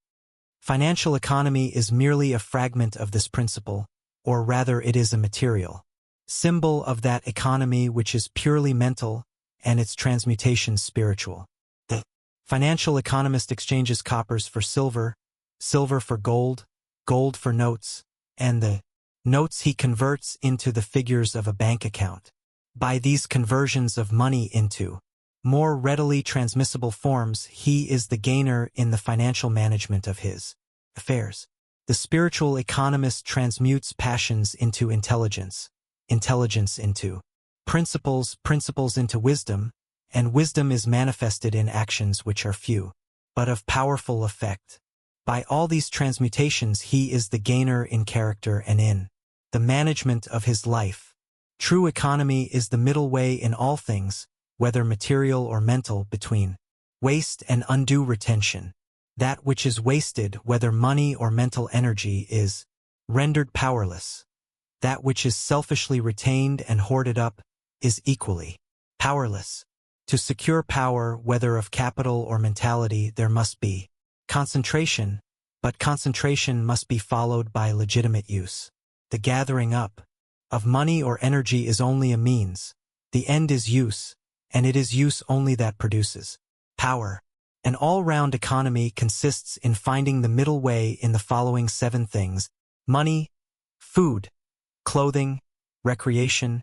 Financial economy is merely a fragment of this principle, or rather it is a material symbol of that economy which is purely mental and its transmutation spiritual. The financial economist exchanges coppers for silver, silver for gold, gold for notes, and the notes he converts into the figures of a bank account. By these conversions of money into more readily transmissible forms, he is the gainer in the financial management of his affairs. The spiritual economist transmutes passions into intelligence, intelligence into principles, principles into wisdom, and wisdom is manifested in actions which are few, but of powerful effect. By all these transmutations he is the gainer in character and in the management of his life. True economy is the middle way in all things, whether material or mental, between waste and undue retention. That which is wasted, whether money or mental energy, is rendered powerless. That which is selfishly retained and hoarded up is equally powerless. To secure power, whether of capital or mentality, there must be concentration, but concentration must be followed by legitimate use. The gathering up of money or energy is only a means. The end is use, and it is use only that produces power. An all-round economy consists in finding the middle way in the following 7 things: money, food, clothing, recreation,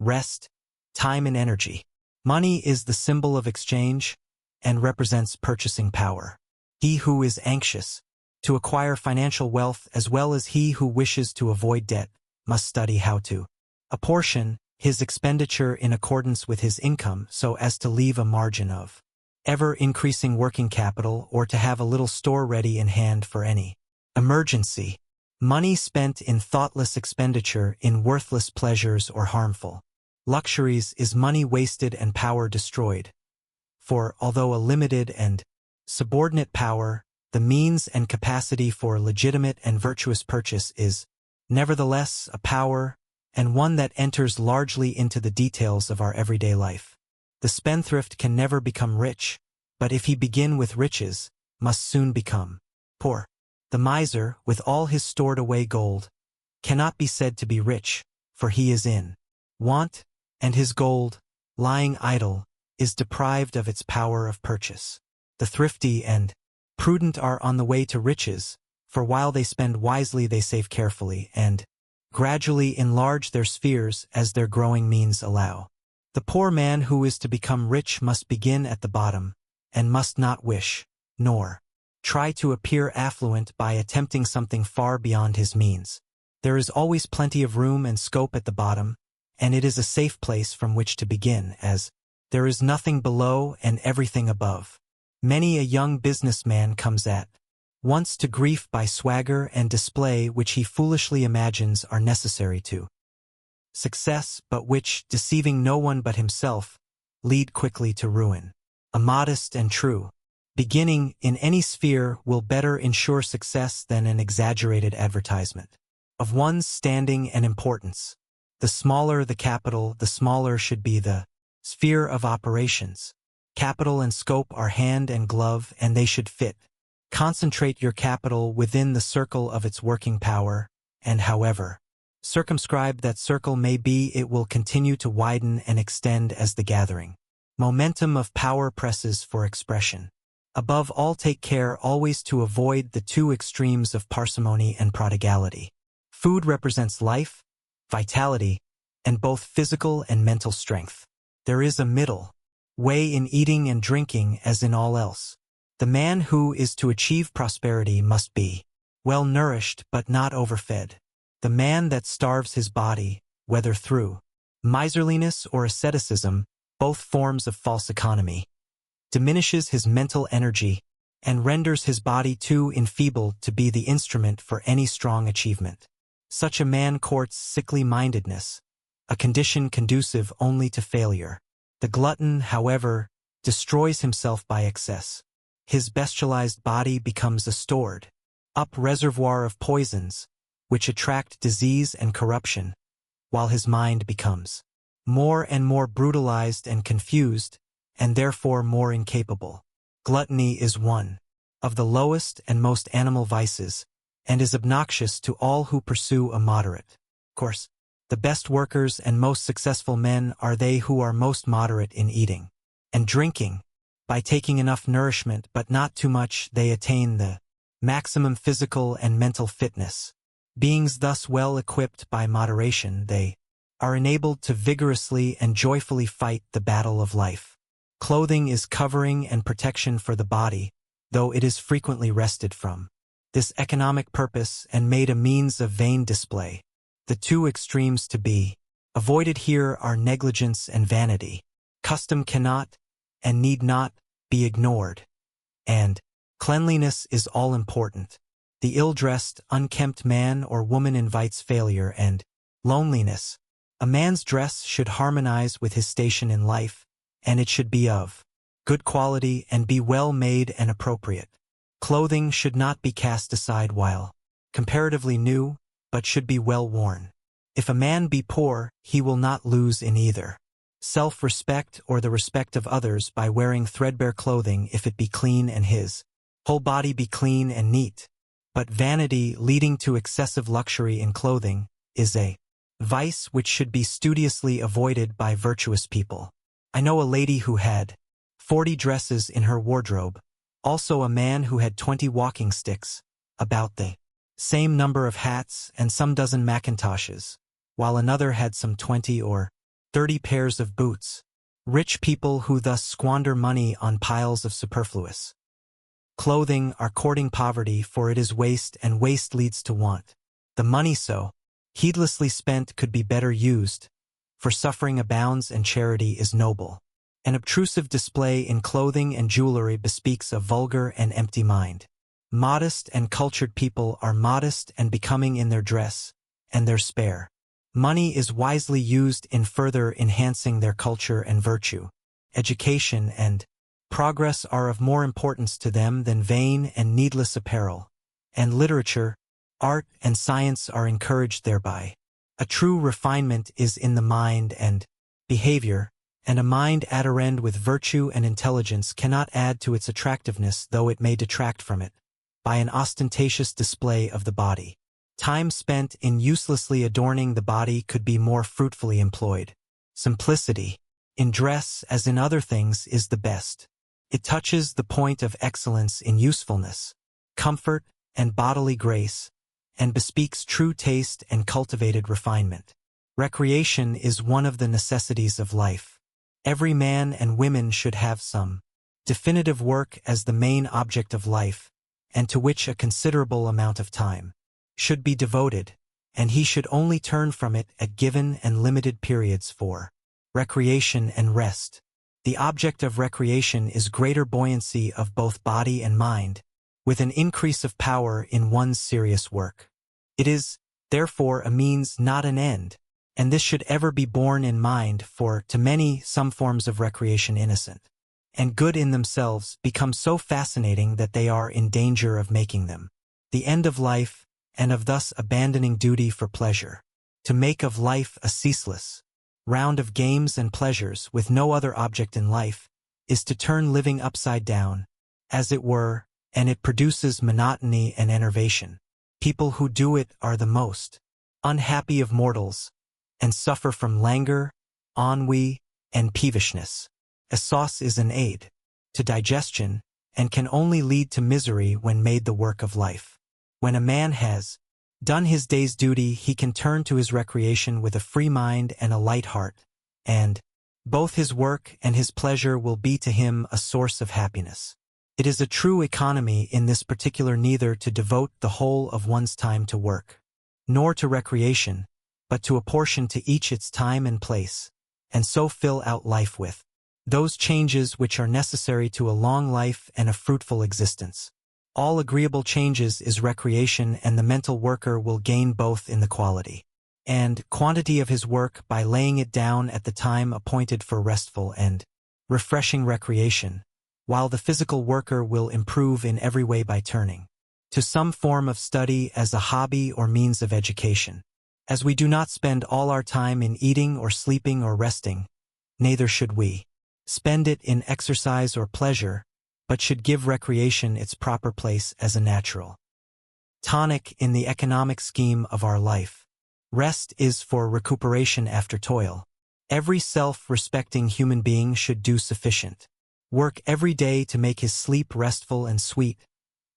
rest, time, and energy. Money is the symbol of exchange and represents purchasing power. He who is anxious To acquire financial wealth as well as he who wishes to avoid debt must study how to apportion his expenditure in accordance with his income so as to leave a margin of ever-increasing working capital or to have a little store ready in hand for any emergency. Money spent in thoughtless expenditure in worthless pleasures or harmful luxuries is money wasted and power destroyed. For, although a limited and subordinate power, the means and capacity for legitimate and virtuous purchase is, nevertheless, a power, and one that enters largely into the details of our everyday life. The spendthrift can never become rich, but if he begin with riches, must soon become poor. The miser, with all his stored-away gold, cannot be said to be rich, for he is in want, and his gold, lying idle, is deprived of its power of purchase. The thrifty and prudent are on the way to riches, for while they spend wisely they save carefully, and gradually enlarge their spheres as their growing means allow. The poor man who is to become rich must begin at the bottom, and must not wish, nor try to appear affluent by attempting something far beyond his means. There is always plenty of room and scope at the bottom, and it is a safe place from which to begin, as there is nothing below and everything above. Many a young businessman comes at once to grief by swagger and display which he foolishly imagines are necessary to success, but which, deceiving no one but himself, lead quickly to ruin. A modest and true beginning in any sphere will better ensure success than an exaggerated advertisement of one's standing and importance. The smaller the capital, the smaller should be the sphere of operations. Capital and scope are hand and glove, and they should fit. Concentrate your capital within the circle of its working power, and however circumscribed that circle may be, it will continue to widen and extend as the gathering momentum of power presses for expression. Above all, take care always to avoid the two extremes of parsimony and prodigality. Food represents life, vitality, and both physical and mental strength. There is a middle way in eating and drinking as in all else. The man who is to achieve prosperity must be well nourished but not overfed. The man that starves his body, whether through miserliness or asceticism, both forms of false economy, diminishes his mental energy and renders his body too enfeebled to be the instrument for any strong achievement. Such a man courts sickly-mindedness, a condition conducive only to failure. The glutton, however, destroys himself by excess. His bestialized body becomes a stored-up reservoir of poisons, which attract disease and corruption, while his mind becomes more and more brutalized and confused, and therefore more incapable. Gluttony is one of the lowest and most animal vices, and is obnoxious to all who pursue a moderate course. The best workers and most successful men are they who are most moderate in eating and drinking. By taking enough nourishment but not too much, they attain the maximum physical and mental fitness. Beings thus well equipped by moderation, they are enabled to vigorously and joyfully fight the battle of life. Clothing is covering and protection for the body, though it is frequently wrested from this economic purpose and made a means of vain display. The two extremes to be avoided here are negligence and vanity. Custom cannot and need not be ignored, and cleanliness is all important. The ill-dressed, unkempt man or woman invites failure and loneliness. A man's dress should harmonize with his station in life, and it should be of good quality and be well made and appropriate. Clothing should not be cast aside while comparatively new, but should be well worn. If a man be poor, he will not lose in either self-respect or the respect of others by wearing threadbare clothing if it be clean and his whole body be clean and neat. But vanity, leading to excessive luxury in clothing, is a vice which should be studiously avoided by virtuous people. I know a lady who had 40 dresses in her wardrobe, also a man who had 20 walking sticks, about the same number of hats and some dozen mackintoshes, while another had some 20 or 30 pairs of boots. Rich people who thus squander money on piles of superfluous Clothing are courting poverty, for it is waste, and waste leads to want. The money so heedlessly spent could be better used, for suffering abounds and charity is noble. An obtrusive display in clothing and jewelry bespeaks a vulgar and empty mind. Modest and cultured people are modest and becoming in their dress and their spare. Money is wisely used in further enhancing their culture and virtue. Education and progress are of more importance to them than vain and needless apparel, and literature, art, and science are encouraged thereby. A true refinement is in the mind and behavior, and a mind at a end with virtue and intelligence cannot add to its attractiveness, though it may detract from it, by an ostentatious display of the body. Time spent in uselessly adorning the body could be more fruitfully employed. Simplicity, in dress as in other things, is the best. It touches the point of excellence in usefulness, comfort, and bodily grace, and bespeaks true taste and cultivated refinement. Recreation is one of the necessities of life. Every man and woman should have some definitive work as the main object of life, and to which a considerable amount of time should be devoted, and he should only turn from it at given and limited periods for recreation and rest. The object of recreation is greater buoyancy of both body and mind, with an increase of power in one's serious work. It is, therefore, a means, not an end, and this should ever be borne in mind, for to many some forms of recreation innocent and good in themselves become so fascinating that they are in danger of making them the end of life, and of thus abandoning duty for pleasure. To make of life a ceaseless round of games and pleasures with no other object in life is to turn living upside down, as it were, and it produces monotony and enervation. People who do it are the most unhappy of mortals, and suffer from languor, ennui, and peevishness. A sauce is an aid to digestion, and can only lead to misery when made the work of life. When a man has done his day's duty, he can turn to his recreation with a free mind and a light heart, and both his work and his pleasure will be to him a source of happiness. It is a true economy in this particular neither to devote the whole of one's time to work, nor to recreation, but to apportion to each its time and place, and so fill out life with those changes which are necessary to a long life and a fruitful existence. All agreeable changes is recreation, and the mental worker will gain both in the quality and quantity of his work by laying it down at the time appointed for restful and refreshing recreation, while the physical worker will improve in every way by turning to some form of study as a hobby or means of education. As we do not spend all our time in eating or sleeping or resting, neither should we spend it in exercise or pleasure, but should give recreation its proper place as a natural tonic in the economic scheme of our life. Rest is for recuperation after toil. Every self-respecting human being should do sufficient work every day to make his sleep restful and sweet,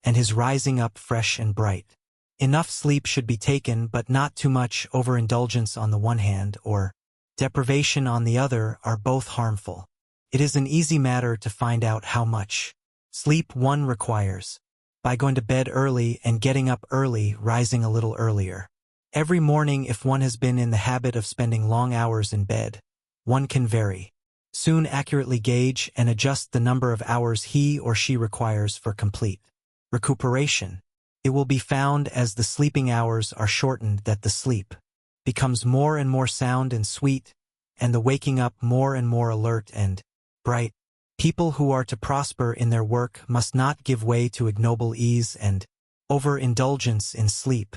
and his rising up fresh and bright. Enough sleep should be taken, but not too much. Overindulgence on the one hand, or deprivation on the other, are both harmful. It is an easy matter to find out how much sleep one requires by going to bed early and getting up early, rising a little earlier every morning. If one has been in the habit of spending long hours in bed, one can very soon accurately gauge and adjust the number of hours he or she requires for complete recuperation. It will be found as the sleeping hours are shortened that the sleep becomes more and more sound and sweet, and the waking up more and more alert and bright. People who are to prosper in their work must not give way to ignoble ease and overindulgence in sleep.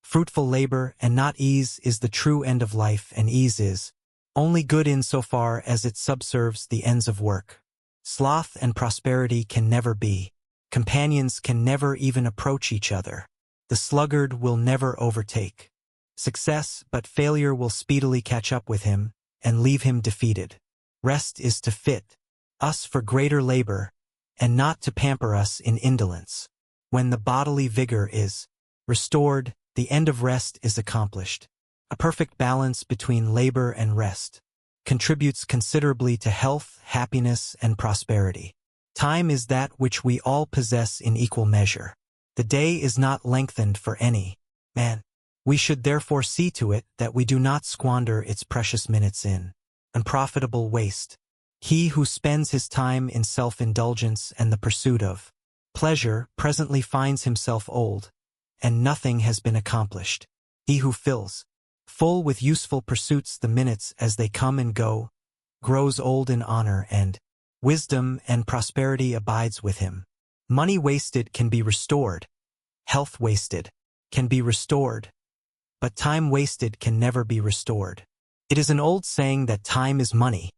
Fruitful labor and not ease is the true end of life, and ease is only good in so far as it subserves the ends of work. Sloth and prosperity can never be companions, can never even approach each other. The sluggard will never overtake success, but failure will speedily catch up with him and leave him defeated. Rest is to fit us for greater labor, and not to pamper us in indolence. When the bodily vigor is restored, the end of rest is accomplished. A perfect balance between labor and rest contributes considerably to health, happiness, and prosperity. Time is that which we all possess in equal measure. The day is not lengthened for any man. We should therefore see to it that we do not squander its precious minutes in unprofitable waste. He who spends his time in self-indulgence and the pursuit of pleasure presently finds himself old, and nothing has been accomplished. He who fills full with useful pursuits the minutes as they come and go, grows old in honor, and wisdom and prosperity abides with him. Money wasted can be restored. Health wasted can be restored. But time wasted can never be restored. It is an old saying that time is money.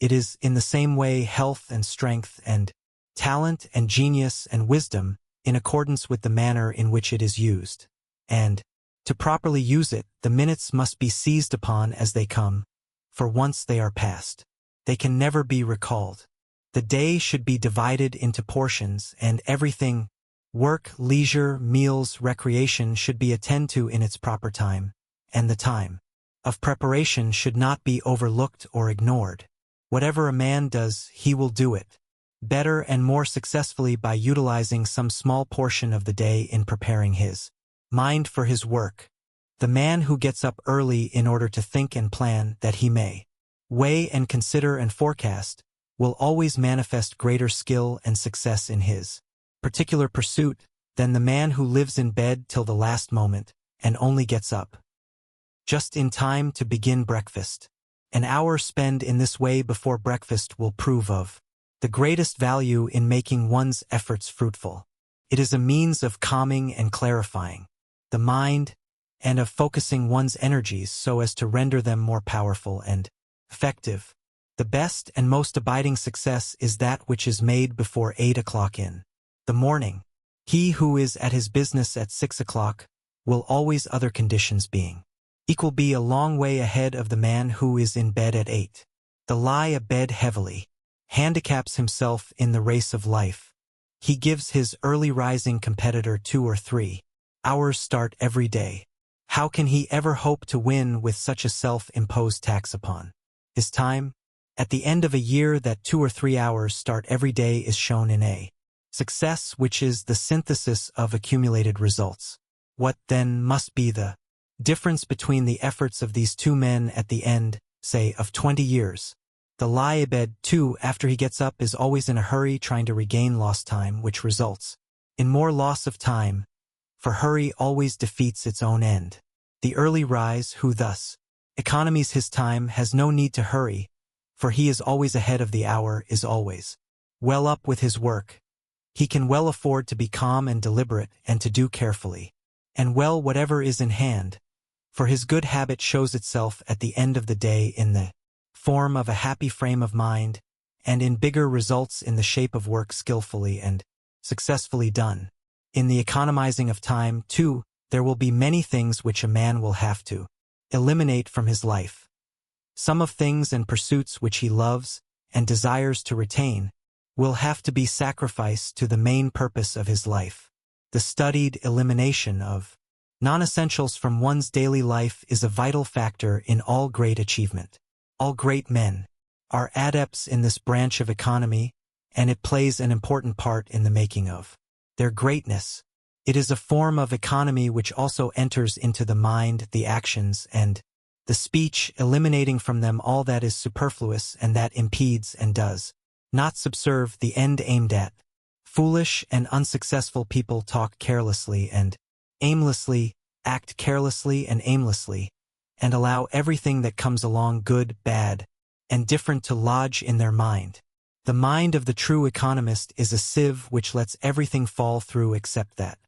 It is in the same way health and strength and talent and genius and wisdom in accordance with the manner in which it is used. And, to properly use it, the minutes must be seized upon as they come, for once they are past, they can never be recalled. The day should be divided into portions, and everything, work, leisure, meals, recreation, should be attended to in its proper time, and the time of preparation should not be overlooked or ignored. Whatever a man does, he will do it better and more successfully by utilizing some small portion of the day in preparing his mind for his work. The man who gets up early in order to think and plan that he may weigh and consider and forecast will always manifest greater skill and success in his particular pursuit than the man who lives in bed till the last moment and only gets up just in time to begin breakfast. An hour spent in this way before breakfast will prove of the greatest value in making one's efforts fruitful. It is a means of calming and clarifying the mind and of focusing one's energies so as to render them more powerful and effective. The best and most abiding success is that which is made before 8 o'clock in the morning. He who is at his business at 6 o'clock will always, other conditions being equal, be a long way ahead of the man who is in bed at 8. The lie abed heavily handicaps himself in the race of life. He gives his early rising competitor 2 or 3 hours start every day. How can he ever hope to win with such a self-imposed tax upon his time? At the end of a year, that 2 or 3 hours start every day is shown in a success which is the synthesis of accumulated results. What, then, must be the difference between the efforts of these two men at the end, say, of 20 years? The lie abed, too, after he gets up, is always in a hurry trying to regain lost time, which results in more loss of time, for hurry always defeats its own end. The early rise, who thus economies his time, has no need to hurry, for he is always ahead of the hour, is always well up with his work. He can well afford to be calm and deliberate and to do carefully and well whatever is in hand, for his good habit shows itself at the end of the day in the form of a happy frame of mind, and in bigger results in the shape of work skillfully and successfully done. In the economizing of time, too, there will be many things which a man will have to eliminate from his life. Some of things and pursuits which he loves and desires to retain will have to be sacrificed to the main purpose of his life. The studied elimination of non-essentials from one's daily life is a vital factor in all great achievement. All great men are adepts in this branch of economy, and it plays an important part in the making of their greatness. It is a form of economy which also enters into the mind, the actions, and the speech, eliminating from them all that is superfluous and that impedes and does not subserve the end aimed at. Foolish and unsuccessful people talk carelessly and aimlessly, act carelessly and aimlessly, and allow everything that comes along, good, bad, and different, to lodge in their mind. The mind of the true economist is a sieve which lets everything fall through except that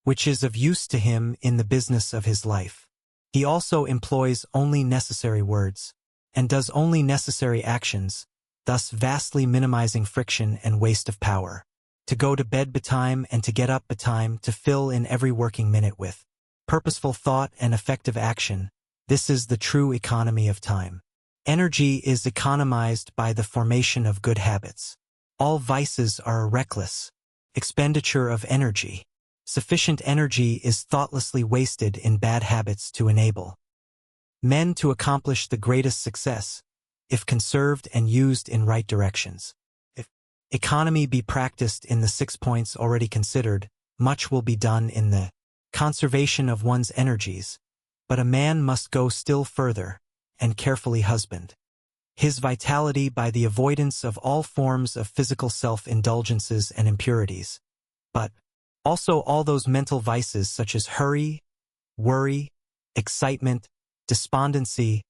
which is of use to him in the business of his life. He also employs only necessary words, and does only necessary actions, thus vastly minimizing friction and waste of power. To go to bed betime and to get up betime, to fill in every working minute with purposeful thought and effective action, this is the true economy of time. Energy is economized by the formation of good habits. All vices are a reckless expenditure of energy. Sufficient energy is thoughtlessly wasted in bad habits to enable men to accomplish the greatest success, if conserved and used in right directions. economy be practiced in the 6 points already considered, much will be done in the conservation of one's energies, but a man must go still further and carefully husband his vitality by the avoidance of all forms of physical self-indulgences and impurities, but also all those mental vices such as hurry, worry, excitement, despondency,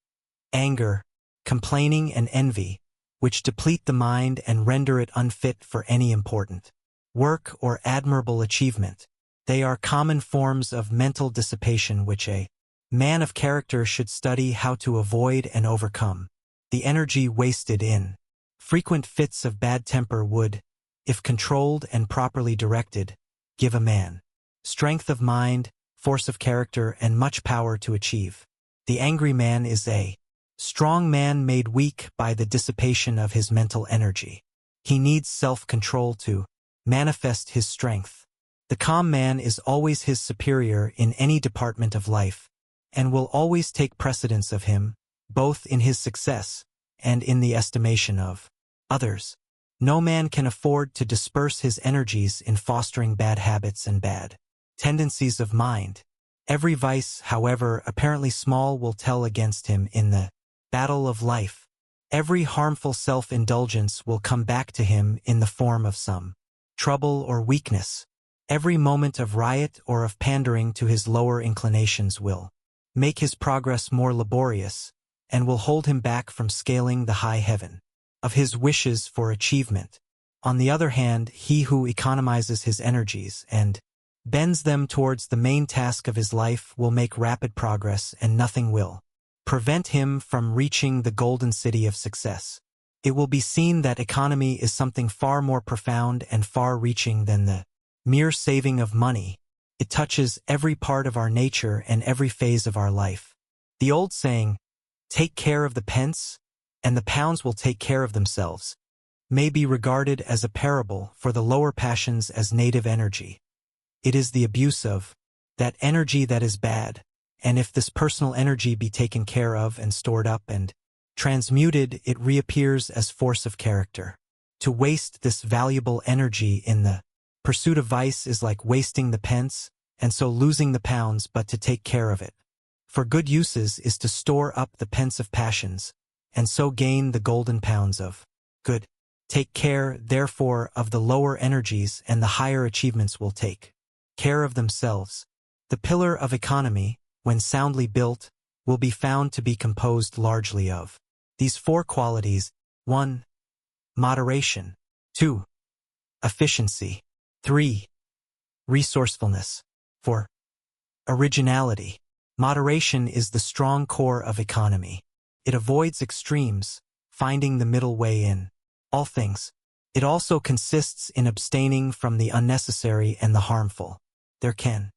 anger, complaining, and envy, which deplete the mind and render it unfit for any important work or admirable achievement. They are common forms of mental dissipation which a man of character should study how to avoid and overcome. The energy wasted in frequent fits of bad temper would, if controlled and properly directed, give a man strength of mind, force of character, and much power to achieve. The angry man is a strong man made weak by the dissipation of his mental energy. He needs self-control to manifest his strength. The calm man is always his superior in any department of life, and will always take precedence of him, both in his success and in the estimation of others. No man can afford to disperse his energies in fostering bad habits and bad tendencies of mind. Every vice, however apparently small, will tell against him in the battle of life. Every harmful self-indulgence will come back to him in the form of some trouble or weakness. Every moment of riot or of pandering to his lower inclinations will make his progress more laborious, and will hold him back from scaling the high heaven of his wishes for achievement. On the other hand, he who economizes his energies and bends them towards the main task of his life will make rapid progress, and nothing will prevent him from reaching the golden city of success. It will be seen that economy is something far more profound and far-reaching than the mere saving of money. It touches every part of our nature and every phase of our life. The old saying, "Take care of the pence, and the pounds will take care of themselves," may be regarded as a parable for the lower passions as native energy. It is the abuse of that energy that is bad, and if this personal energy be taken care of and stored up and transmuted, it reappears as force of character. To waste this valuable energy in the pursuit of vice is like wasting the pence, and so losing the pounds, but to take care of it for good uses is to store up the pence of passions, and so gain the golden pounds of good. Take care, therefore, of the lower energies, and the higher achievements will take care of themselves. The pillar of economy, when soundly built, will be found to be composed largely of these 4 qualities: 1. Moderation. 2. Efficiency. 3. Resourcefulness. 4. Originality. Moderation is the strong core of economy. It avoids extremes, finding the middle way in all things. It also consists in abstaining from the unnecessary and the harmful. There can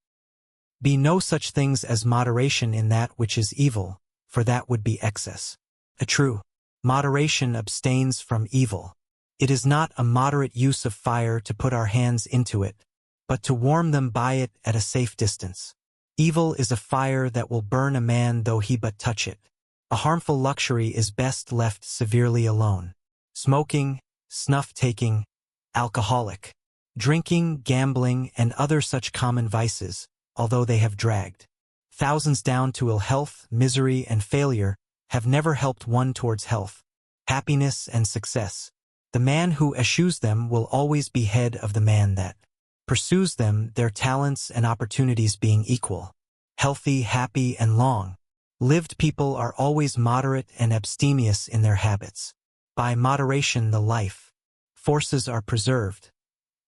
be no such things as moderation in that which is evil, for that would be excess. A true moderation abstains from evil. It is not a moderate use of fire to put our hands into it, but to warm them by it at a safe distance. Evil is a fire that will burn a man though he but touch it. A harmful luxury is best left severely alone. Smoking, snuff-taking, alcoholic, drinking, gambling, and other such common vices, although they have dragged thousands down to ill health, misery, and failure, have never helped one towards health, happiness, and success. The man who eschews them will always be head of the man that pursues them, their talents and opportunities being equal. Healthy, happy, and long-lived people are always moderate and abstemious in their habits. By moderation the life forces are preserved.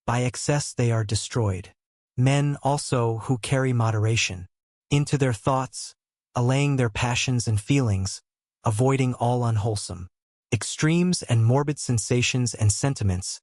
By excess they are destroyed. Men also who carry moderation into their thoughts, allaying their passions and feelings, avoiding all unwholesome extremes and morbid sensations and sentiments,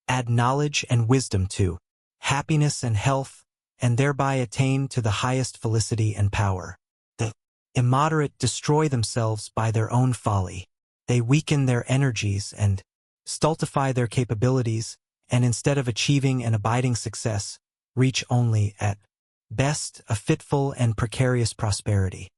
add knowledge and wisdom to happiness and health, and thereby attain to the highest felicity and power. The immoderate destroy themselves by their own folly. They weaken their energies and stultify their capabilities, and instead of achieving an abiding success, reach only, at best, a fitful and precarious prosperity.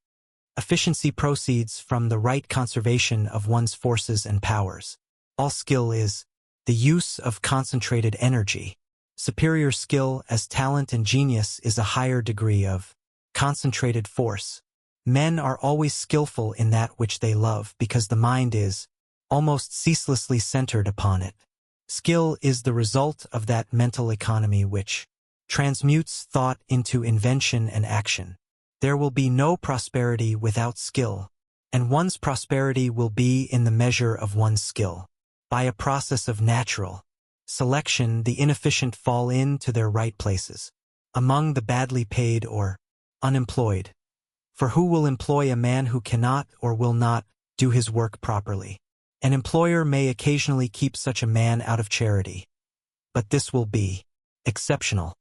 Efficiency proceeds from the right conservation of one's forces and powers. All skill is the use of concentrated energy. Superior skill as talent and genius is a higher degree of concentrated force. Men are always skillful in that which they love because the mind is almost ceaselessly centered upon it. Skill is the result of that mental economy which transmutes thought into invention and action. There will be no prosperity without skill, and one's prosperity will be in the measure of one's skill. By a process of natural selection, the inefficient fall into their right places, among the badly paid or unemployed. For who will employ a man who cannot or will not do his work properly? An employer may occasionally keep such a man out of charity, but this will be exceptional.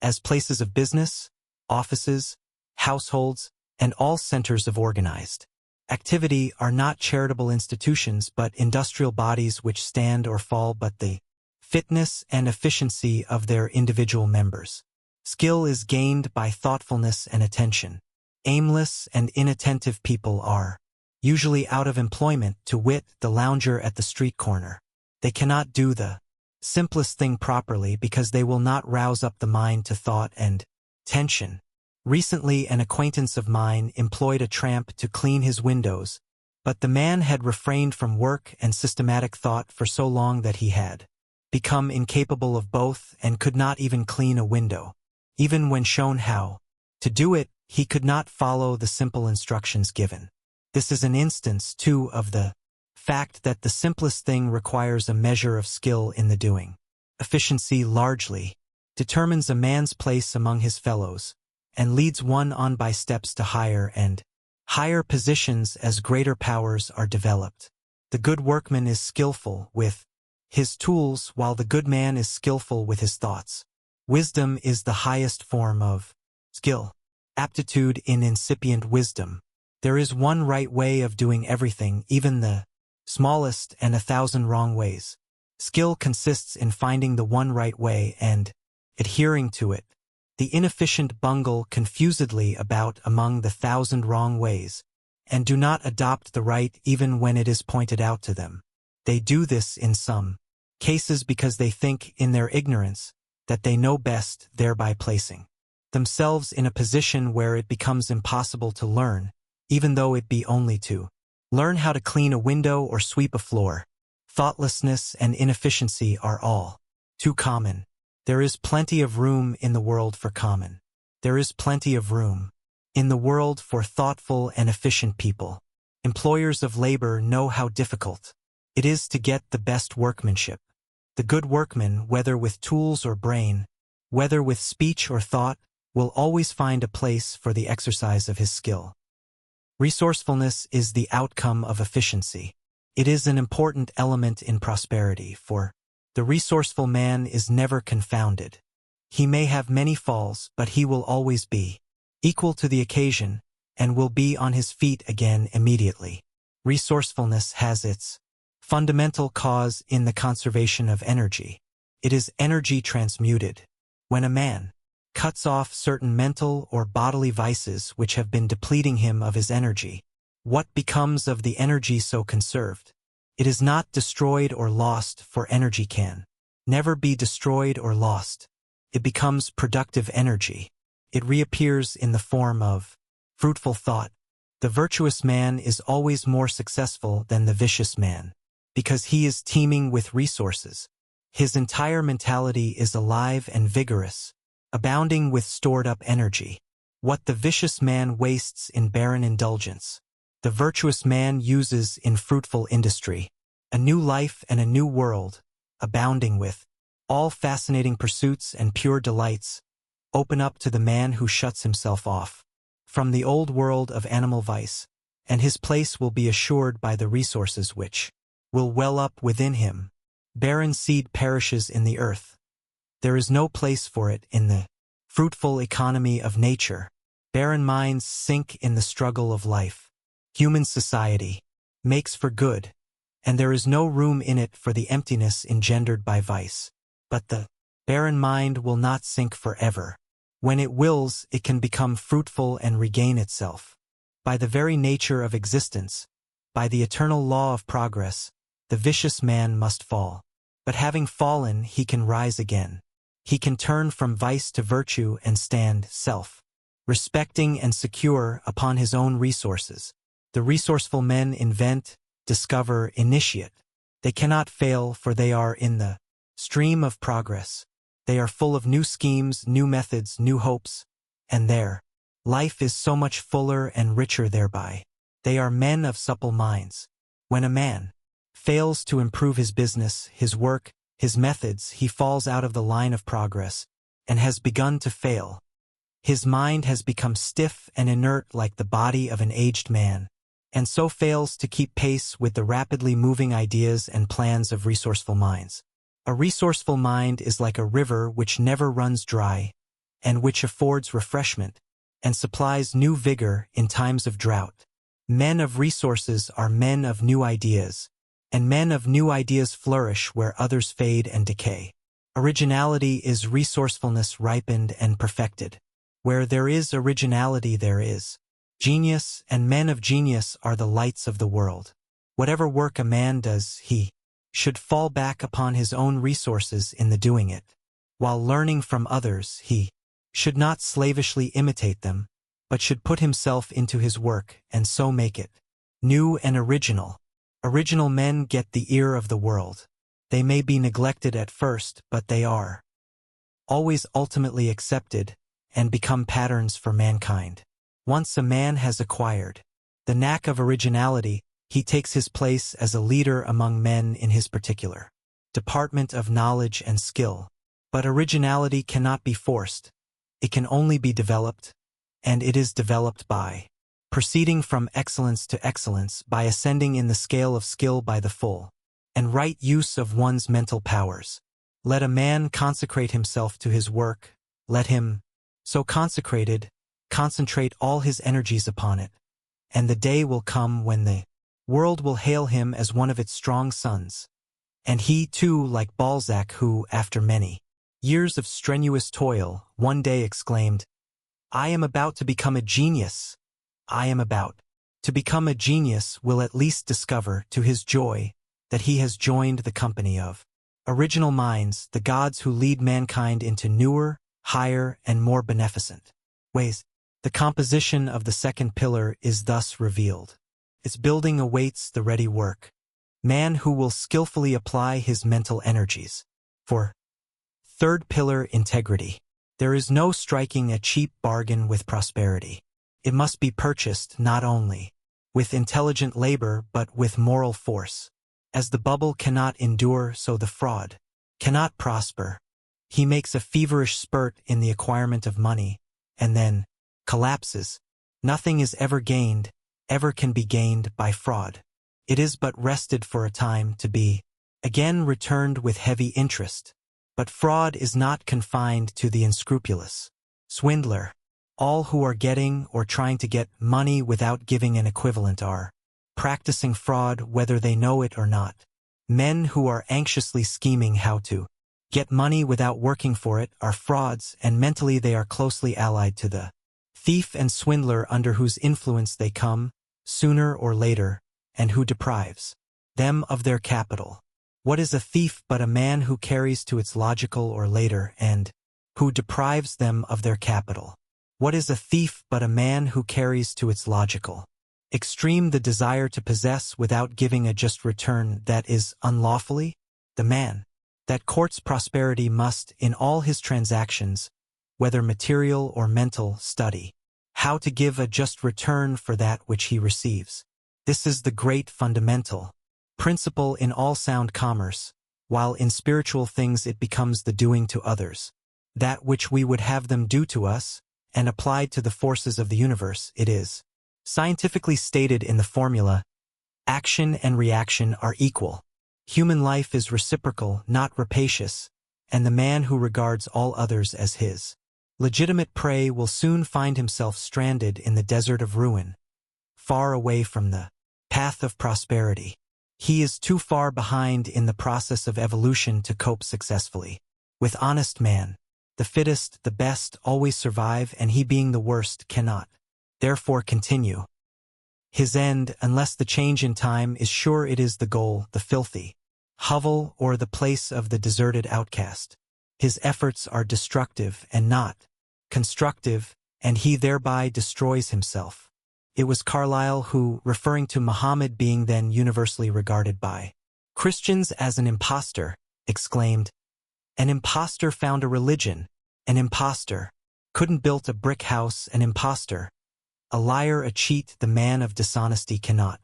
As places of business, offices, households, and all centers of organized activity are not charitable institutions but industrial bodies which stand or fall by the fitness and efficiency of their individual members. Skill is gained by thoughtfulness and attention. Aimless and inattentive people are usually out of employment, to wit, the lounger at the street corner. They cannot do the simplest thing properly because they will not rouse up the mind to thought and tension. Recently, an acquaintance of mine employed a tramp to clean his windows, but the man had refrained from work and systematic thought for so long that he had become incapable of both and could not even clean a window. Even when shown how to do it, he could not follow the simple instructions given. This is an instance, too, of the fact that the simplest thing requires a measure of skill in the doing. Efficiency largely determines a man's place among his fellows, and leads one on by steps to higher and higher positions as greater powers are developed. The good workman is skillful with his tools, while the good man is skillful with his thoughts. Wisdom is the highest form of skill. Aptitude in incipient wisdom. There is one right way of doing everything, even the smallest, and 1,000 wrong ways. Skill consists in finding the one right way and adhering to it. The inefficient bungle confusedly about among the 1,000 wrong ways, and do not adopt the right even when it is pointed out to them. They do this in some cases because they think in their ignorance that they know best, thereby placing themselves in a position where it becomes impossible to learn, even though it be only to learn how to clean a window or sweep a floor. Thoughtlessness and inefficiency are all too common. There is plenty of room in the world for common. There is plenty of room in the world for thoughtful and efficient people. Employers of labor know how difficult it is to get the best workmanship. The good workman, whether with tools or brain, whether with speech or thought, will always find a place for the exercise of his skill. Resourcefulness is the outcome of efficiency. It is an important element in prosperity, for the resourceful man is never confounded. He may have many falls, but he will always be equal to the occasion, and will be on his feet again immediately. Resourcefulness has its fundamental cause in the conservation of energy. It is energy transmuted. When a man cuts off certain mental or bodily vices which have been depleting him of his energy, what becomes of the energy so conserved? It is not destroyed or lost, for energy can never be destroyed or lost. It becomes productive energy. It reappears in the form of fruitful thought. The virtuous man is always more successful than the vicious man, because he is teeming with resources. His entire mentality is alive and vigorous, abounding with stored-up energy. What the vicious man wastes in barren indulgence, the virtuous man uses in fruitful industry. A new life and a new world, abounding with all fascinating pursuits and pure delights, open up to the man who shuts himself off from the old world of animal vice, and his place will be assured by the resources which will well up within him. Barren seed perishes in the earth. There is no place for it in the fruitful economy of nature. Barren minds sink in the struggle of life. Human society makes for good, and there is no room in it for the emptiness engendered by vice. But the barren mind will not sink forever. When it wills, it can become fruitful and regain itself. By the very nature of existence, by the eternal law of progress, the vicious man must fall. But having fallen, he can rise again. He can turn from vice to virtue and stand self-respecting and secure upon his own resources. The resourceful men invent, discover, initiate. They cannot fail, for they are in the stream of progress. They are full of new schemes, new methods, new hopes, and their life is so much fuller and richer thereby. They are men of supple minds. When a man fails to improve his business, his work, his methods, he falls out of the line of progress and has begun to fail. His mind has become stiff and inert like the body of an aged man, and so fails to keep pace with the rapidly moving ideas and plans of resourceful minds. A resourceful mind is like a river which never runs dry, and which affords refreshment, and supplies new vigor in times of drought. Men of resources are men of new ideas, and men of new ideas flourish where others fade and decay. Originality is resourcefulness ripened and perfected. Where there is originality there is genius, and men of genius are the lights of the world. Whatever work a man does, he should fall back upon his own resources in the doing it. While learning from others, he should not slavishly imitate them, but should put himself into his work and so make it new and original. Original men get the ear of the world. They may be neglected at first, but they are always ultimately accepted and become patterns for mankind. Once a man has acquired the knack of originality, he takes his place as a leader among men in his particular department of knowledge and skill. But originality cannot be forced. It can only be developed, and it is developed by proceeding from excellence to excellence, by ascending in the scale of skill by the full and right use of one's mental powers. Let a man consecrate himself to his work. Let him, so consecrated, concentrate all his energies upon it, and the day will come when the world will hail him as one of its strong sons. And he, too, like Balzac, who, after many years of strenuous toil, one day exclaimed, "I am about to become a genius. I am about to become a genius," will at least discover, to his joy, that he has joined the company of original minds, the gods who lead mankind into newer, higher, and more beneficent ways. The composition of the second pillar is thus revealed. Its building awaits the ready work, man who will skillfully apply his mental energies. For third pillar, integrity. There is no striking a cheap bargain with prosperity. It must be purchased not only with intelligent labor but with moral force. As the bubble cannot endure, so the fraud cannot prosper. He makes a feverish spurt in the acquirement of money, and then collapses. Nothing is ever gained, ever can be gained by fraud. It is but wrested for a time to be again returned with heavy interest. But fraud is not confined to the unscrupulous swindler. All who are getting or trying to get money without giving an equivalent are practicing fraud, whether they know it or not. Men who are anxiously scheming how to get money without working for it are frauds, and mentally they are closely allied to the thief and swindler under whose influence they come, sooner or later, and who deprives them of their capital. What is a thief but a man who carries to its logical or later and who deprives them of their capital? What is a thief but a man who carries to its logical extreme the desire to possess without giving a just return that is unlawfully? The man that courts prosperity must, in all his transactions, whether material or mental, study how to give a just return for that which he receives. This is the great fundamental principle in all sound commerce, while in spiritual things it becomes the doing to others that which we would have them do to us, and applied to the forces of the universe, it is scientifically stated in the formula, action and reaction are equal. Human life is reciprocal, not rapacious, and the man who regards all others as his legitimate prey will soon find himself stranded in the desert of ruin, far away from the path of prosperity. He is too far behind in the process of evolution to cope successfully. With honest man, the fittest, the best, always survive, and he being the worst cannot therefore continue his end unless the change in time is sure. It is the goal, the filthy hovel or the place of the deserted outcast. His efforts are destructive and not constructive, and he thereby destroys himself. It was Carlyle who, referring to Muhammad being then universally regarded by Christians as an impostor, exclaimed, "An impostor found a religion, an impostor couldn't build a brick house, an impostor. A liar, a cheat, the man of dishonesty cannot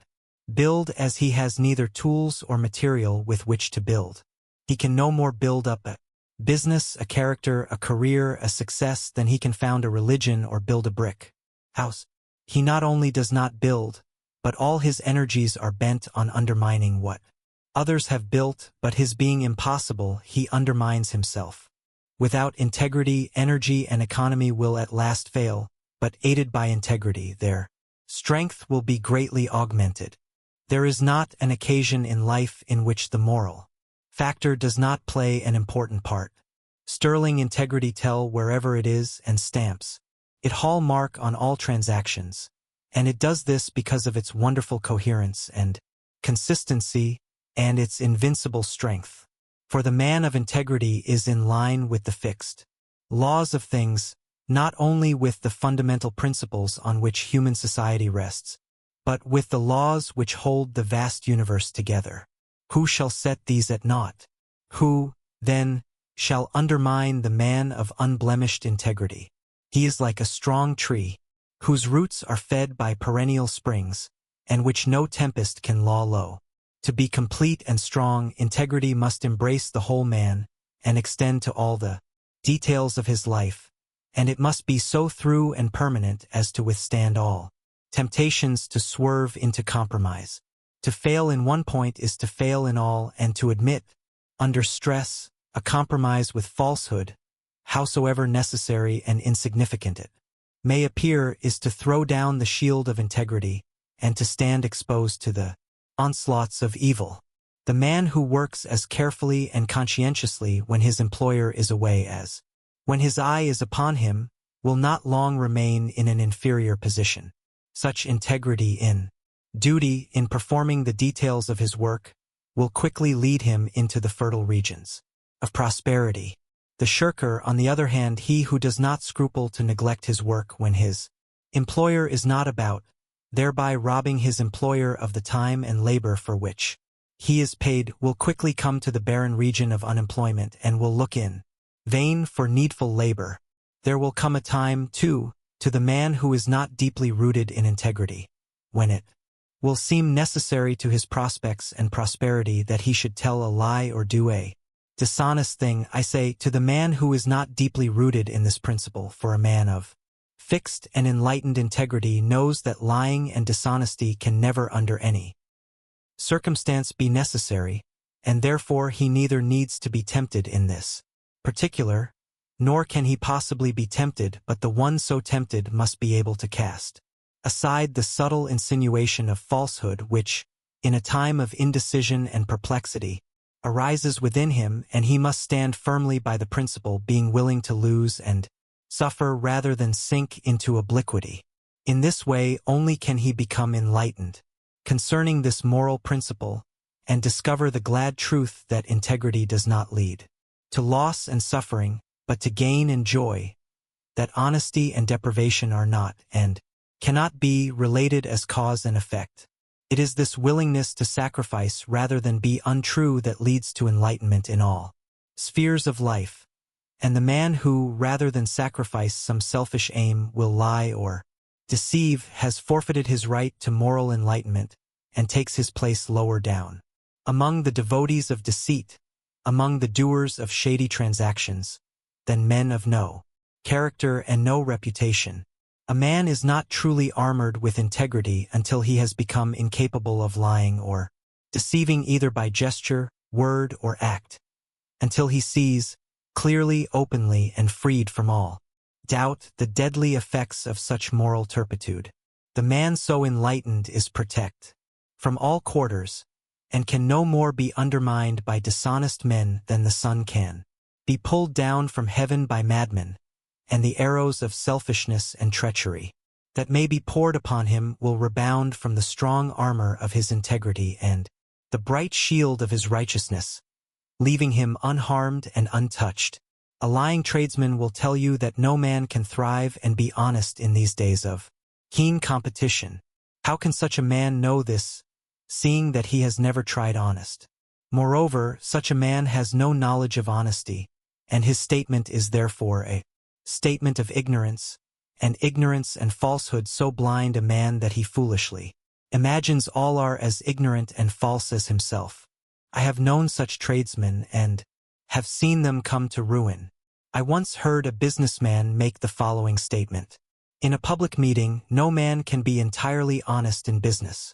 build, as he has neither tools or material with which to build. He can no more build up a business, a character, a career, a success than he can found a religion or build a brick house. He not only does not build, but all his energies are bent on undermining what others have built, but his being impossible, he undermines himself. Without integrity, energy and economy will at last fail, but aided by integrity, their strength will be greatly augmented. There is not an occasion in life in which the moral factor does not play an important part. Sterling integrity tell wherever it is and stamps it hallmark on all transactions, and it does this because of its wonderful coherence and consistency and its invincible strength. For the man of integrity is in line with the fixed laws of things, not only with the fundamental principles on which human society rests, but with the laws which hold the vast universe together. Who shall set these at naught? Who, then, shall undermine the man of unblemished integrity? He is like a strong tree, whose roots are fed by perennial springs, and which no tempest can law low. To be complete and strong, integrity must embrace the whole man, and extend to all the details of his life, and it must be so through and permanent as to withstand all temptations to swerve into compromise. To fail in one point is to fail in all, and to admit, under stress, a compromise with falsehood, howsoever necessary and insignificant it may appear, is to throw down the shield of integrity, and to stand exposed to the onslaughts of evil. The man who works as carefully and conscientiously when his employer is away as when his eye is upon him will not long remain in an inferior position. Such integrity in duty, in performing the details of his work, will quickly lead him into the fertile regions of prosperity. The shirker, on the other hand, he who does not scruple to neglect his work when his employer is not about, thereby robbing his employer of the time and labor for which he is paid, will quickly come to the barren region of unemployment and will look in vain for needful labor. There will come a time, too, to the man who is not deeply rooted in integrity, when it will seem necessary to his prospects and prosperity that he should tell a lie or do a dishonest thing. I say, to the man who is not deeply rooted in this principle, for a man of fixed and enlightened integrity knows that lying and dishonesty can never under any circumstance be necessary, and therefore he neither needs to be tempted in this particular, nor can he possibly be tempted, but the one so tempted must be able to cast aside the subtle insinuation of falsehood which, in a time of indecision and perplexity, arises within him, and he must stand firmly by the principle, being willing to lose and suffer rather than sink into obliquity. In this way only can he become enlightened concerning this moral principle, and discover the glad truth that integrity does not lead to loss and suffering, but to gain and joy, that honesty and deprivation are not, and cannot be, related as cause and effect. It is this willingness to sacrifice rather than be untrue that leads to enlightenment in all spheres of life, and the man who, rather than sacrifice some selfish aim, will lie or deceive, has forfeited his right to moral enlightenment, and takes his place lower down among the devotees of deceit, among the doers of shady transactions, than men of no character and no reputation. A man is not truly armored with integrity until he has become incapable of lying or deceiving either by gesture, word, or act, until he sees, clearly, openly, and freed from all doubt, the deadly effects of such moral turpitude. The man so enlightened is protected from all quarters, and can no more be undermined by dishonest men than the sun can be pulled down from heaven by madmen, and the arrows of selfishness and treachery that may be poured upon him will rebound from the strong armor of his integrity and the bright shield of his righteousness, leaving him unharmed and untouched. A lying tradesman will tell you that no man can thrive and be honest in these days of keen competition. How can such a man know this, seeing that he has never tried honest? Moreover, such a man has no knowledge of honesty, and his statement is therefore a statement of ignorance, and ignorance and falsehood so blind a man that he foolishly imagines all are as ignorant and false as himself. I have known such tradesmen and have seen them come to ruin. I once heard a businessman make the following statement. In a public meeting, no man can be entirely honest in business.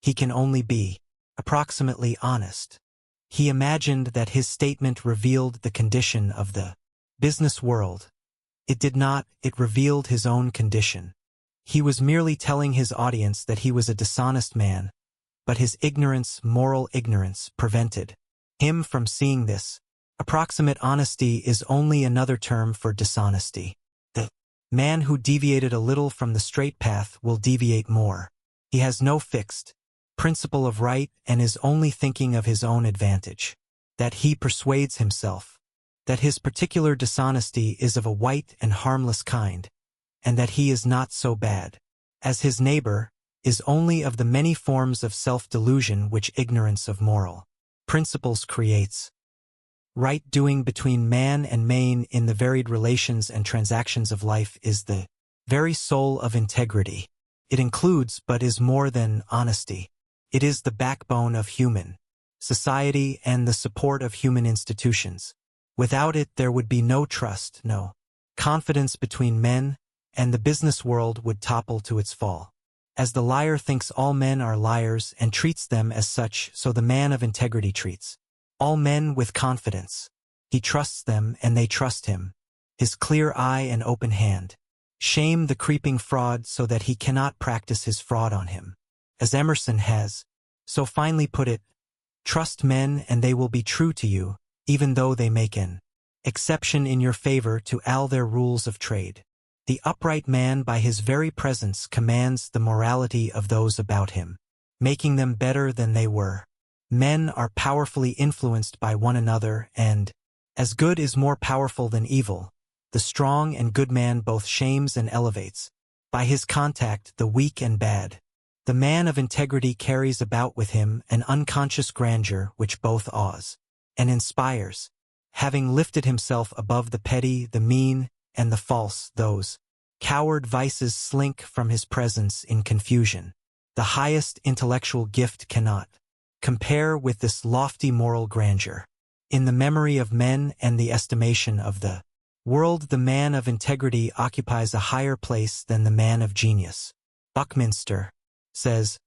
He can only be approximately honest. He imagined that his statement revealed the condition of the business world. It did not, it revealed his own condition. He was merely telling his audience that he was a dishonest man, but his ignorance, moral ignorance, prevented him from seeing this. Approximate honesty is only another term for dishonesty. The man who deviated a little from the straight path will deviate more. He has no fixed principle of right and is only thinking of his own advantage. That he persuades himself that his particular dishonesty is of a white and harmless kind, and that he is not so bad as his neighbor, is only of the many forms of self-delusion which ignorance of moral principles creates. Right doing between man and man in the varied relations and transactions of life is the very soul of integrity. It includes but is more than honesty. It is the backbone of human society and the support of human institutions. Without it there would be no trust, no confidence between men, and the business world would topple to its fall. As the liar thinks all men are liars and treats them as such, so the man of integrity treats all men with confidence. He trusts them and they trust him. His clear eye and open hand shame the creeping fraud so that he cannot practice his fraud on him. As Emerson has so finely put it, trust men and they will be true to you, even though they make an exception in your favor to all their rules of trade. The upright man by his very presence commands the morality of those about him, making them better than they were. Men are powerfully influenced by one another and, as good is more powerful than evil, the strong and good man both shames and elevates, by his contact, the weak and bad. The man of integrity carries about with him an unconscious grandeur which both awes and inspires, having lifted himself above the petty, the mean, and the false. Those coward vices slink from his presence in confusion. The highest intellectual gift cannot compare with this lofty moral grandeur. In the memory of men and the estimation of the world, the man of integrity occupies a higher place than the man of genius. Buckminster says,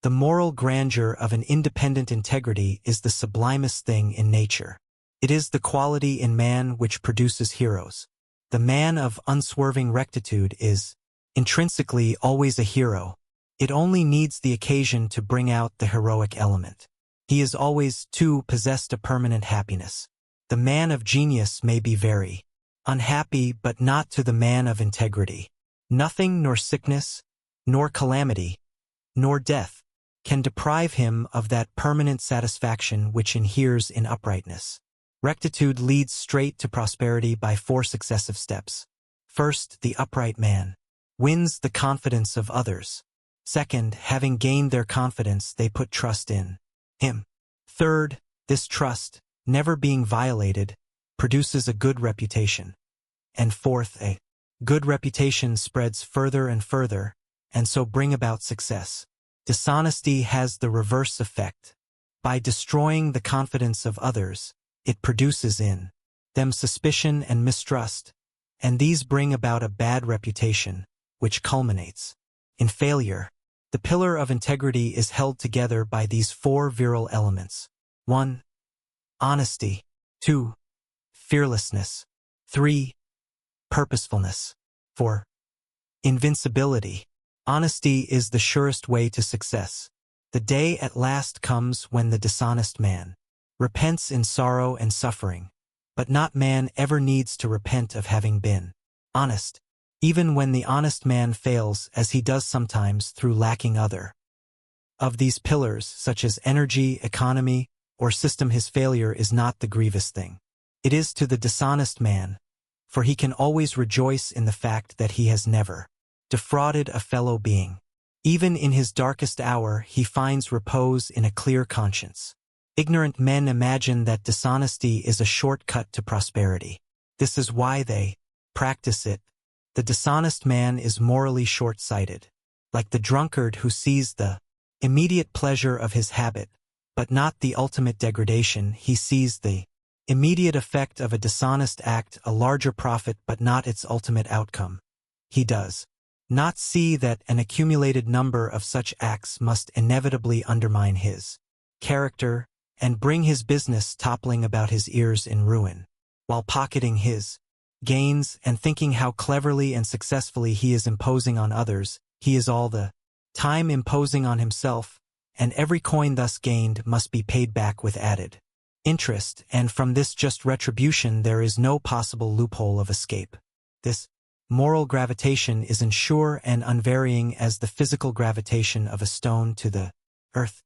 "The moral grandeur of an independent integrity is the sublimest thing in nature. It is the quality in man which produces heroes. The man of unswerving rectitude is intrinsically always a hero. It only needs the occasion to bring out the heroic element. He is always, too, possessed of permanent happiness. The man of genius may be very unhappy, but not to the man of integrity. Nothing nor sickness, nor calamity, nor death can deprive him of that permanent satisfaction which inheres in uprightness. Rectitude leads straight to prosperity by 4 successive steps. First, the upright man wins the confidence of others. Second, having gained their confidence, they put trust in him. Third, this trust, never being violated, produces a good reputation. And fourth, a good reputation spreads further and further, and so bring about success. Dishonesty has the reverse effect. By destroying the confidence of others, it produces in them suspicion and mistrust, and these bring about a bad reputation, which culminates in failure. The pillar of integrity is held together by these 4 virile elements. 1. Honesty. 2. Fearlessness. 3. Purposefulness. 4. Invincibility. Honesty is the surest way to success. The day at last comes when the dishonest man repents in sorrow and suffering, but not man ever needs to repent of having been honest, even when the honest man fails, as he does sometimes through lacking other of these pillars, such as energy, economy, or system, his failure is not the grievous thing. It is to the dishonest man, for he can always rejoice in the fact that he has never defrauded a fellow being. Even in his darkest hour, he finds repose in a clear conscience. Ignorant men imagine that dishonesty is a shortcut to prosperity. This is why they practice it. The dishonest man is morally short-sighted. Like the drunkard who sees the immediate pleasure of his habit, but not the ultimate degradation, he sees the immediate effect of a dishonest act, a larger profit but not its ultimate outcome. He does not see that an accumulated number of such acts must inevitably undermine his character and bring his business toppling about his ears in ruin. While pocketing his gains and thinking how cleverly and successfully he is imposing on others, he is all the time imposing on himself, and every coin thus gained must be paid back with added interest, and from this just retribution there is no possible loophole of escape. This moral gravitation is as sure and unvarying as the physical gravitation of a stone to the earth.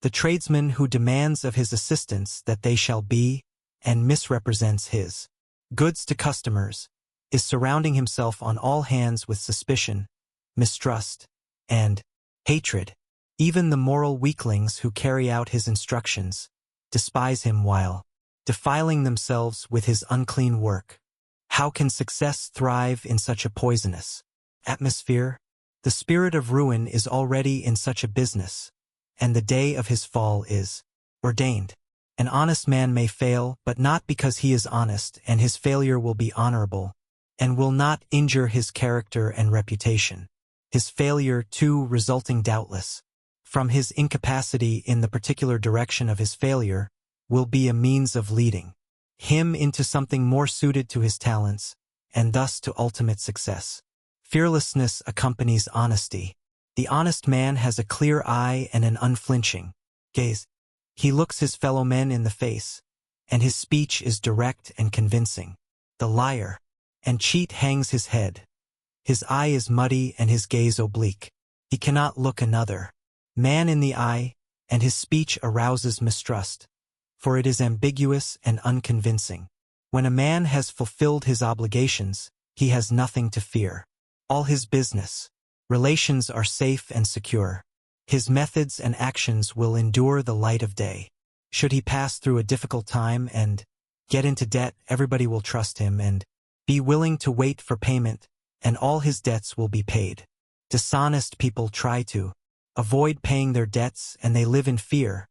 The tradesman who demands of his assistants that they shall be, and misrepresents his goods to customers, is surrounding himself on all hands with suspicion, mistrust, and hatred. Even the moral weaklings who carry out his instructions despise him while defiling themselves with his unclean work. How can success thrive in such a poisonous atmosphere? The spirit of ruin is already in such a business, and the day of his fall is ordained. An honest man may fail, but not because he is honest, and his failure will be honorable, and will not injure his character and reputation. His failure, too, resulting doubtless from his incapacity in the particular direction of his failure, will be a means of leading him into something more suited to his talents, and thus to ultimate success. Fearlessness accompanies honesty. The honest man has a clear eye and an unflinching gaze. He looks his fellow men in the face, and his speech is direct and convincing. The liar and cheat hangs his head. His eye is muddy and his gaze oblique. He cannot look another man in the eye, and his speech arouses mistrust, for it is ambiguous and unconvincing. When a man has fulfilled his obligations, he has nothing to fear. All his business relations are safe and secure. His methods and actions will endure the light of day. Should he pass through a difficult time and get into debt, everybody will trust him and be willing to wait for payment, and all his debts will be paid. Dishonest people try to avoid paying their debts, and they live in fear,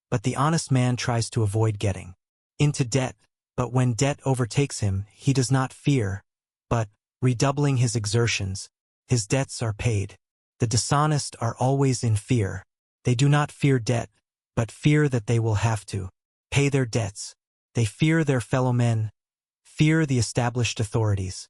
but the honest man tries to avoid getting into debt, but when debt overtakes him, he does not fear, but, redoubling his exertions, his debts are paid. The dishonest are always in fear. They do not fear debt, but fear that they will have to pay their debts. They fear their fellow men, fear the established authorities,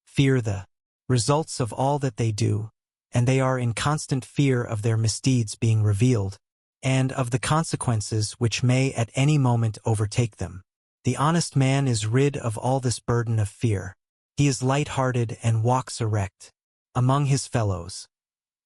fear the results of all that they do, and they are in constant fear of their misdeeds being revealed, and of the consequences which may at any moment overtake them. The honest man is rid of all this burden of fear. He is light-hearted and walks erect among his fellows,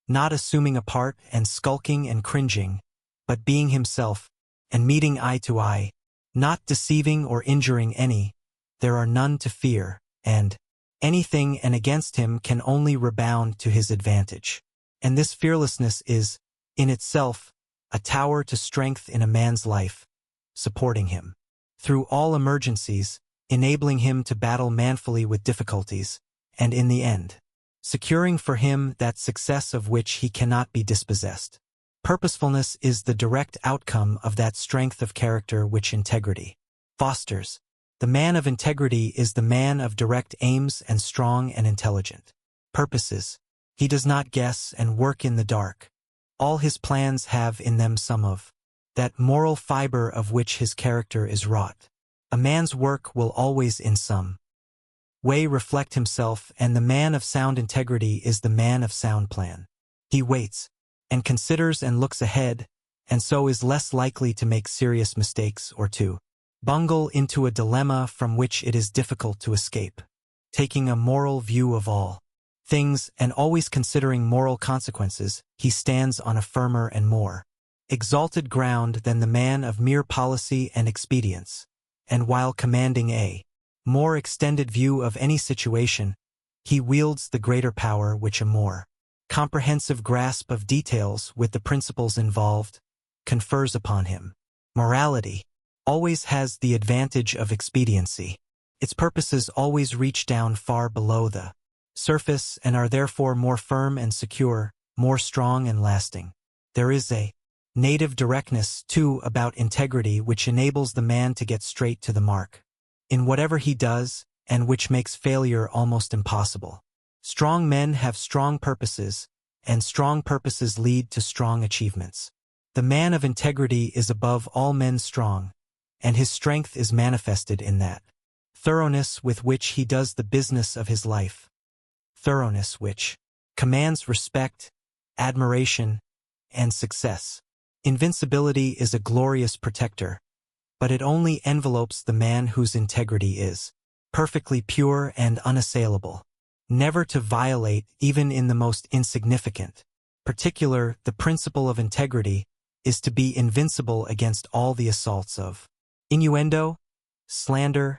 not assuming a part and skulking and cringing, but being himself, and meeting eye to eye, not deceiving or injuring any. There are none to fear, and anything and against him can only rebound to his advantage. And this fearlessness is, in itself, a tower to strength in a man's life, supporting him through all emergencies, enabling him to battle manfully with difficulties, and in the end, securing for him that success of which he cannot be dispossessed. Purposefulness is the direct outcome of that strength of character which integrity fosters. The man of integrity is the man of direct aims and strong and intelligent purposes. He does not guess and work in the dark. All his plans have in them some of that moral fiber of which his character is wrought. A man's work will always in some way reflect himself, and the man of sound integrity is the man of sound plan. He waits, and considers and looks ahead, and so is less likely to make serious mistakes or to bungle into a dilemma from which it is difficult to escape. Taking a moral view of all things and always considering moral consequences, he stands on a firmer and more exalted ground than the man of mere policy and expedience, and while commanding a more extended view of any situation, he wields the greater power which a more comprehensive grasp of details with the principles involved confers upon him. Morality always has the advantage of expediency. Its purposes always reach down far below the surface and are therefore more firm and secure, more strong and lasting. There is a native directness, too, about integrity which enables the man to get straight to the mark in whatever he does, and which makes failure almost impossible. Strong men have strong purposes, and strong purposes lead to strong achievements. The man of integrity is above all men strong, and his strength is manifested in that thoroughness with which he does the business of his life. Thoroughness which commands respect, admiration, and success. Invincibility is a glorious protector, but it only envelopes the man whose integrity is perfectly pure and unassailable. Never to violate, even in the most insignificant particular, the principle of integrity is to be invincible against all the assaults of innuendo, slander,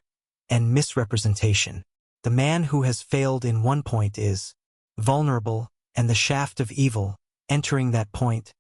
and misrepresentation. The man who has failed in one point is vulnerable, and the shaft of evil, entering that point,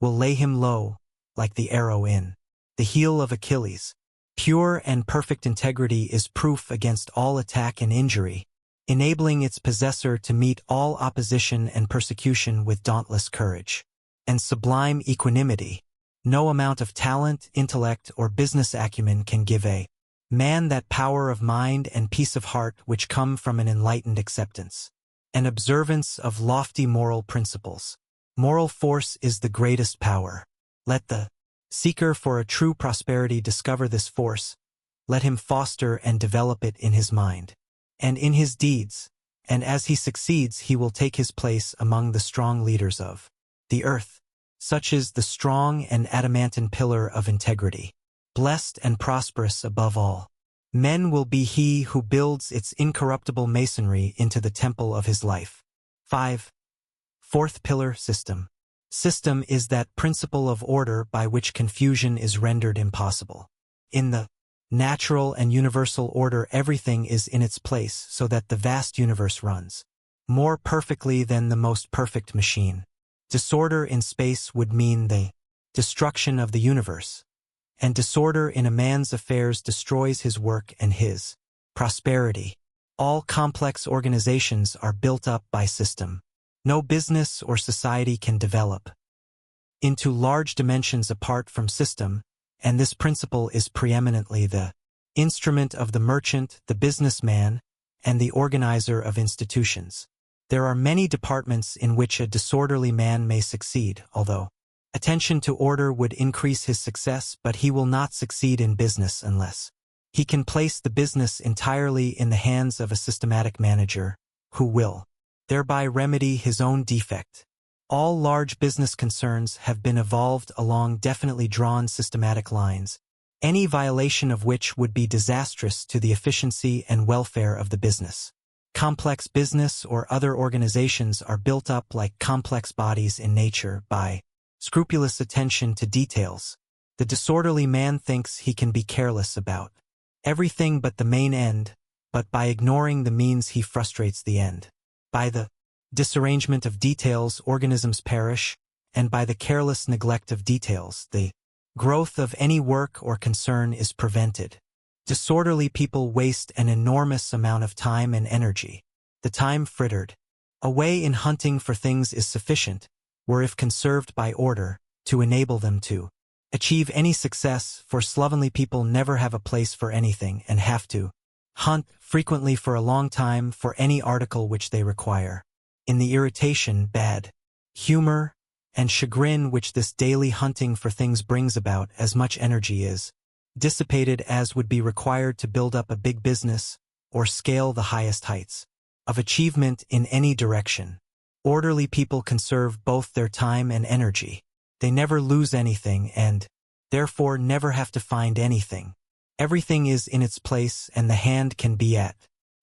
will lay him low, like the arrow in the heel of Achilles. Pure and perfect integrity is proof against all attack and injury, enabling its possessor to meet all opposition and persecution with dauntless courage and sublime equanimity. No amount of talent, intellect, or business acumen can give a man that power of mind and peace of heart which come from an enlightened acceptance and observance of lofty moral principles. Moral force is the greatest power. Let the seeker for a true prosperity discover this force. Let him foster and develop it in his mind and in his deeds, and as he succeeds he will take his place among the strong leaders of the earth. Such is the strong and adamantine pillar of integrity. Blessed and prosperous above all men will be he who builds its incorruptible masonry into the temple of his life. 5. Fourth pillar, system. System is that principle of order by which confusion is rendered impossible. In the natural and universal order, everything is in its place so that the vast universe runs more perfectly than the most perfect machine. Disorder in space would mean the destruction of the universe, and disorder in a man's affairs destroys his work and his prosperity. All complex organizations are built up by system. No business or society can develop into large dimensions apart from system, and this principle is preeminently the instrument of the merchant, the businessman, and the organizer of institutions. There are many departments in which a disorderly man may succeed, although attention to order would increase his success, but he will not succeed in business unless he can place the business entirely in the hands of a systematic manager, who will thereby remedy his own defect. All large business concerns have been evolved along definitely drawn systematic lines, any violation of which would be disastrous to the efficiency and welfare of the business. Complex business or other organizations are built up like complex bodies in nature by scrupulous attention to details. The disorderly man thinks he can be careless about everything but the main end, but by ignoring the means he frustrates the end. By the disarrangement of details, organisms perish, and by the careless neglect of details, the growth of any work or concern is prevented. Disorderly people waste an enormous amount of time and energy. The time frittered away in hunting for things is sufficient, were if conserved by order, to enable them to achieve any success, for slovenly people never have a place for anything and have to hunt frequently for a long time for any article which they require. In the irritation, bad humor, and chagrin which this daily hunting for things brings about, as much energy is dissipated as would be required to build up a big business or scale the highest heights of achievement in any direction. Orderly people conserve both their time and energy. They never lose anything and, therefore, never have to find anything. Everything is in its place and the hand can be at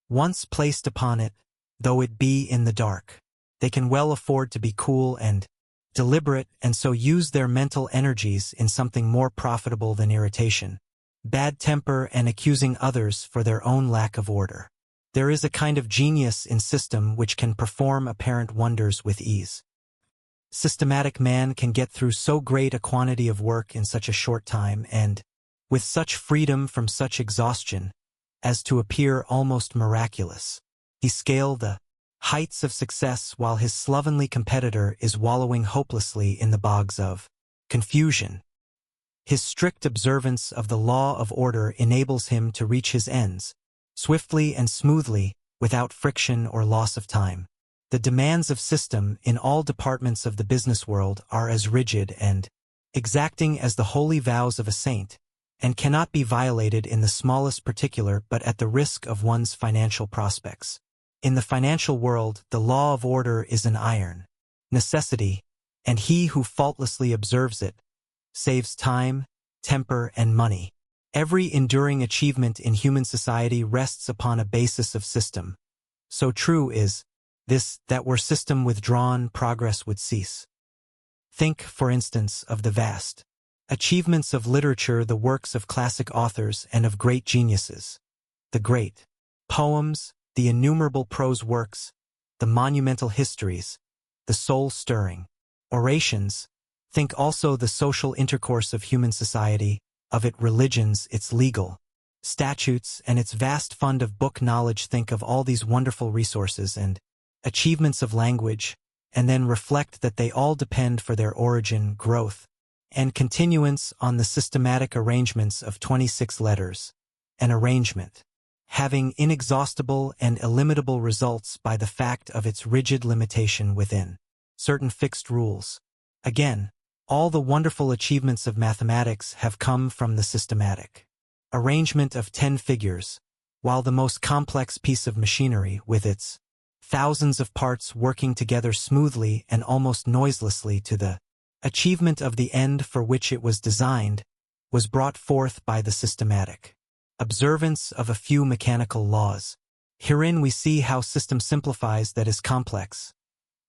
once placed upon it, though it be in the dark. They can well afford to be cool and deliberate, and so use their mental energies in something more profitable than irritation, bad temper, and accusing others for their own lack of order. There is a kind of genius in system which can perform apparent wonders with ease. Systematic man can get through so great a quantity of work in such a short time and with such freedom from such exhaustion as to appear almost miraculous. He scaled the heights of success while his slovenly competitor is wallowing hopelessly in the bogs of confusion. His strict observance of the law of order enables him to reach his ends swiftly and smoothly without friction or loss of time. The demands of system in all departments of the business world are as rigid and exacting as the holy vows of a saint, and cannot be violated in the smallest particular but at the risk of one's financial prospects. In the financial world, the law of order is an iron necessity, and he who faultlessly observes it saves time, temper, and money. Every enduring achievement in human society rests upon a basis of system. So true is this that were system withdrawn, progress would cease. Think, for instance, of the vast achievements of literature, the works of classic authors and of great geniuses, the great poems, the innumerable prose works, the monumental histories, the soul-stirring orations. Think also the social intercourse of human society, of its religions, its legal statutes, and its vast fund of book knowledge. Think of all these wonderful resources and achievements of language, and then reflect that they all depend for their origin, growth, and continuance on the systematic arrangements of 26 letters, an arrangement having inexhaustible and illimitable results by the fact of its rigid limitation within certain fixed rules. Again, all the wonderful achievements of mathematics have come from the systematic arrangement of 10 figures, while the most complex piece of machinery, with its thousands of parts working together smoothly and almost noiselessly to the achievement of the end for which it was designed, was brought forth by the systematic observance of a few mechanical laws. Herein we see how system simplifies that is complex,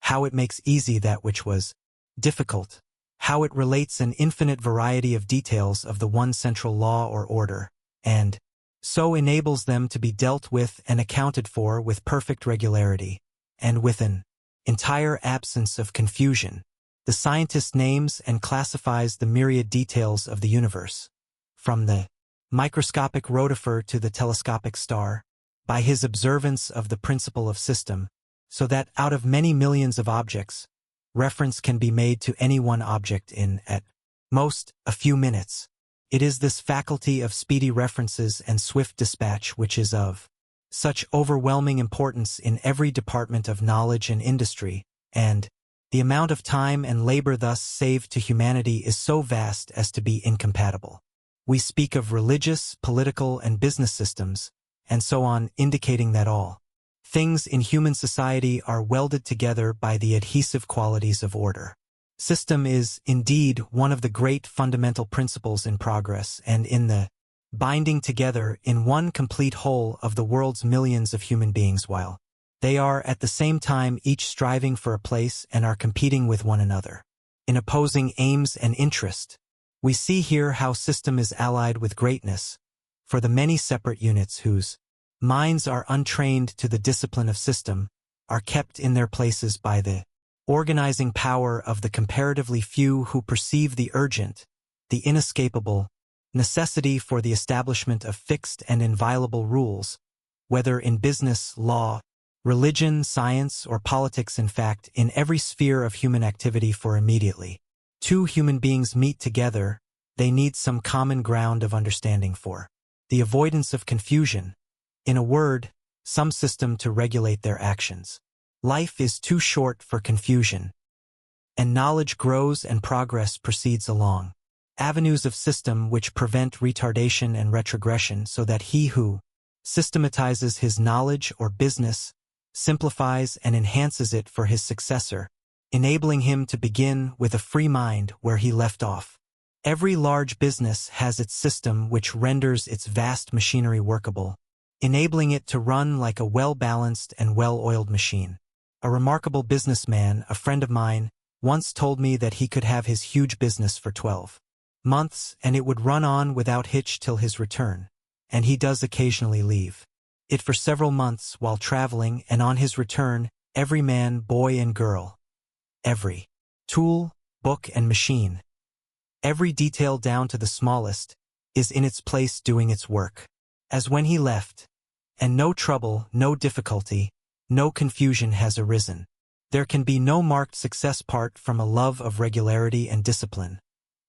how it makes easy that which was difficult, how it relates an infinite variety of details of the one central law or order, and so enables them to be dealt with and accounted for with perfect regularity, and with an entire absence of confusion. The scientist names and classifies the myriad details of the universe, from the microscopic rotifer to the telescopic star, by his observance of the principle of system, so that out of many millions of objects, reference can be made to any one object in, at most, a few minutes. It is this faculty of speedy references and swift dispatch which is of such overwhelming importance in every department of knowledge and industry, and the amount of time and labor thus saved to humanity is so vast as to be incompatible. We speak of religious, political, and business systems, and so on, indicating that all things in human society are welded together by the adhesive qualities of order. System is, indeed, one of the great fundamental principles in progress and in the binding together in one complete whole of the world's millions of human beings, while they are at the same time each striving for a place and are competing with one another in opposing aims and interest. We see here how system is allied with greatness, for the many separate units whose minds are untrained to the discipline of system are kept in their places by the organizing power of the comparatively few who perceive the urgent, the inescapable necessity for the establishment of fixed and inviolable rules, whether in business, law, religion, science, or politics. In fact, in every sphere of human activity, for immediately two human beings meet together, they need some common ground of understanding for the avoidance of confusion, in a word, some system to regulate their actions. Life is too short for confusion, and knowledge grows and progress proceeds along avenues of system which prevent retardation and retrogression, so that he who systematizes his knowledge or business simplifies and enhances it for his successor, enabling him to begin with a free mind where he left off. Every large business has its system which renders its vast machinery workable, enabling it to run like a well-balanced and well-oiled machine. A remarkable businessman, a friend of mine, once told me that he could have his huge business for 12 months and it would run on without hitch till his return, and he does occasionally leave it for several months while traveling, and on his return, every man, boy and girl, every tool, book and machine, every detail down to the smallest, is in its place doing its work, as when he left, and no trouble, no difficulty, no confusion has arisen. There can be no marked success apart from a love of regularity and discipline,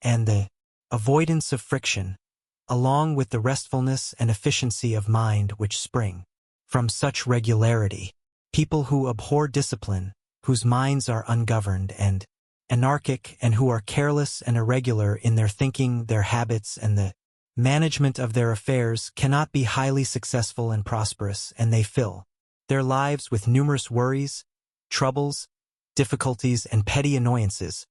and the avoidance of friction, along with the restfulness and efficiency of mind which spring from such regularity. People who abhor discipline, whose minds are ungoverned and anarchic, and who are careless and irregular in their thinking, their habits, and the management of their affairs, cannot be highly successful and prosperous, and they fill their lives with numerous worries, troubles, difficulties, and petty annoyances,